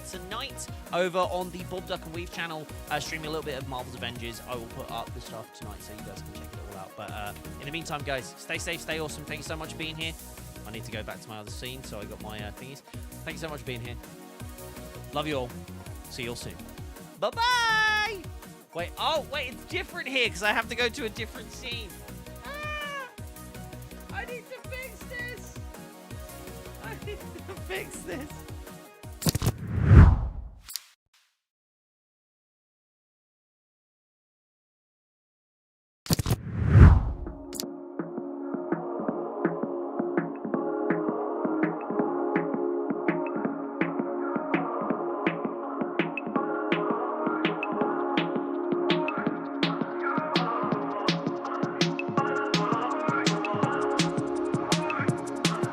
tonight over on the Bob Duck and Weave channel, streaming a little bit of Marvel's Avengers. I will put up the stuff tonight so you guys can check it all out. But in the meantime, guys, stay safe, stay awesome. Thank you so much for being here. I need to go back to my other scene, so I got my thingies. Thank you so much for being here. Love you all. See you all soon. Bye-bye! Wait, it's different here because I have to go to a different scene. Ah! I need to fix this.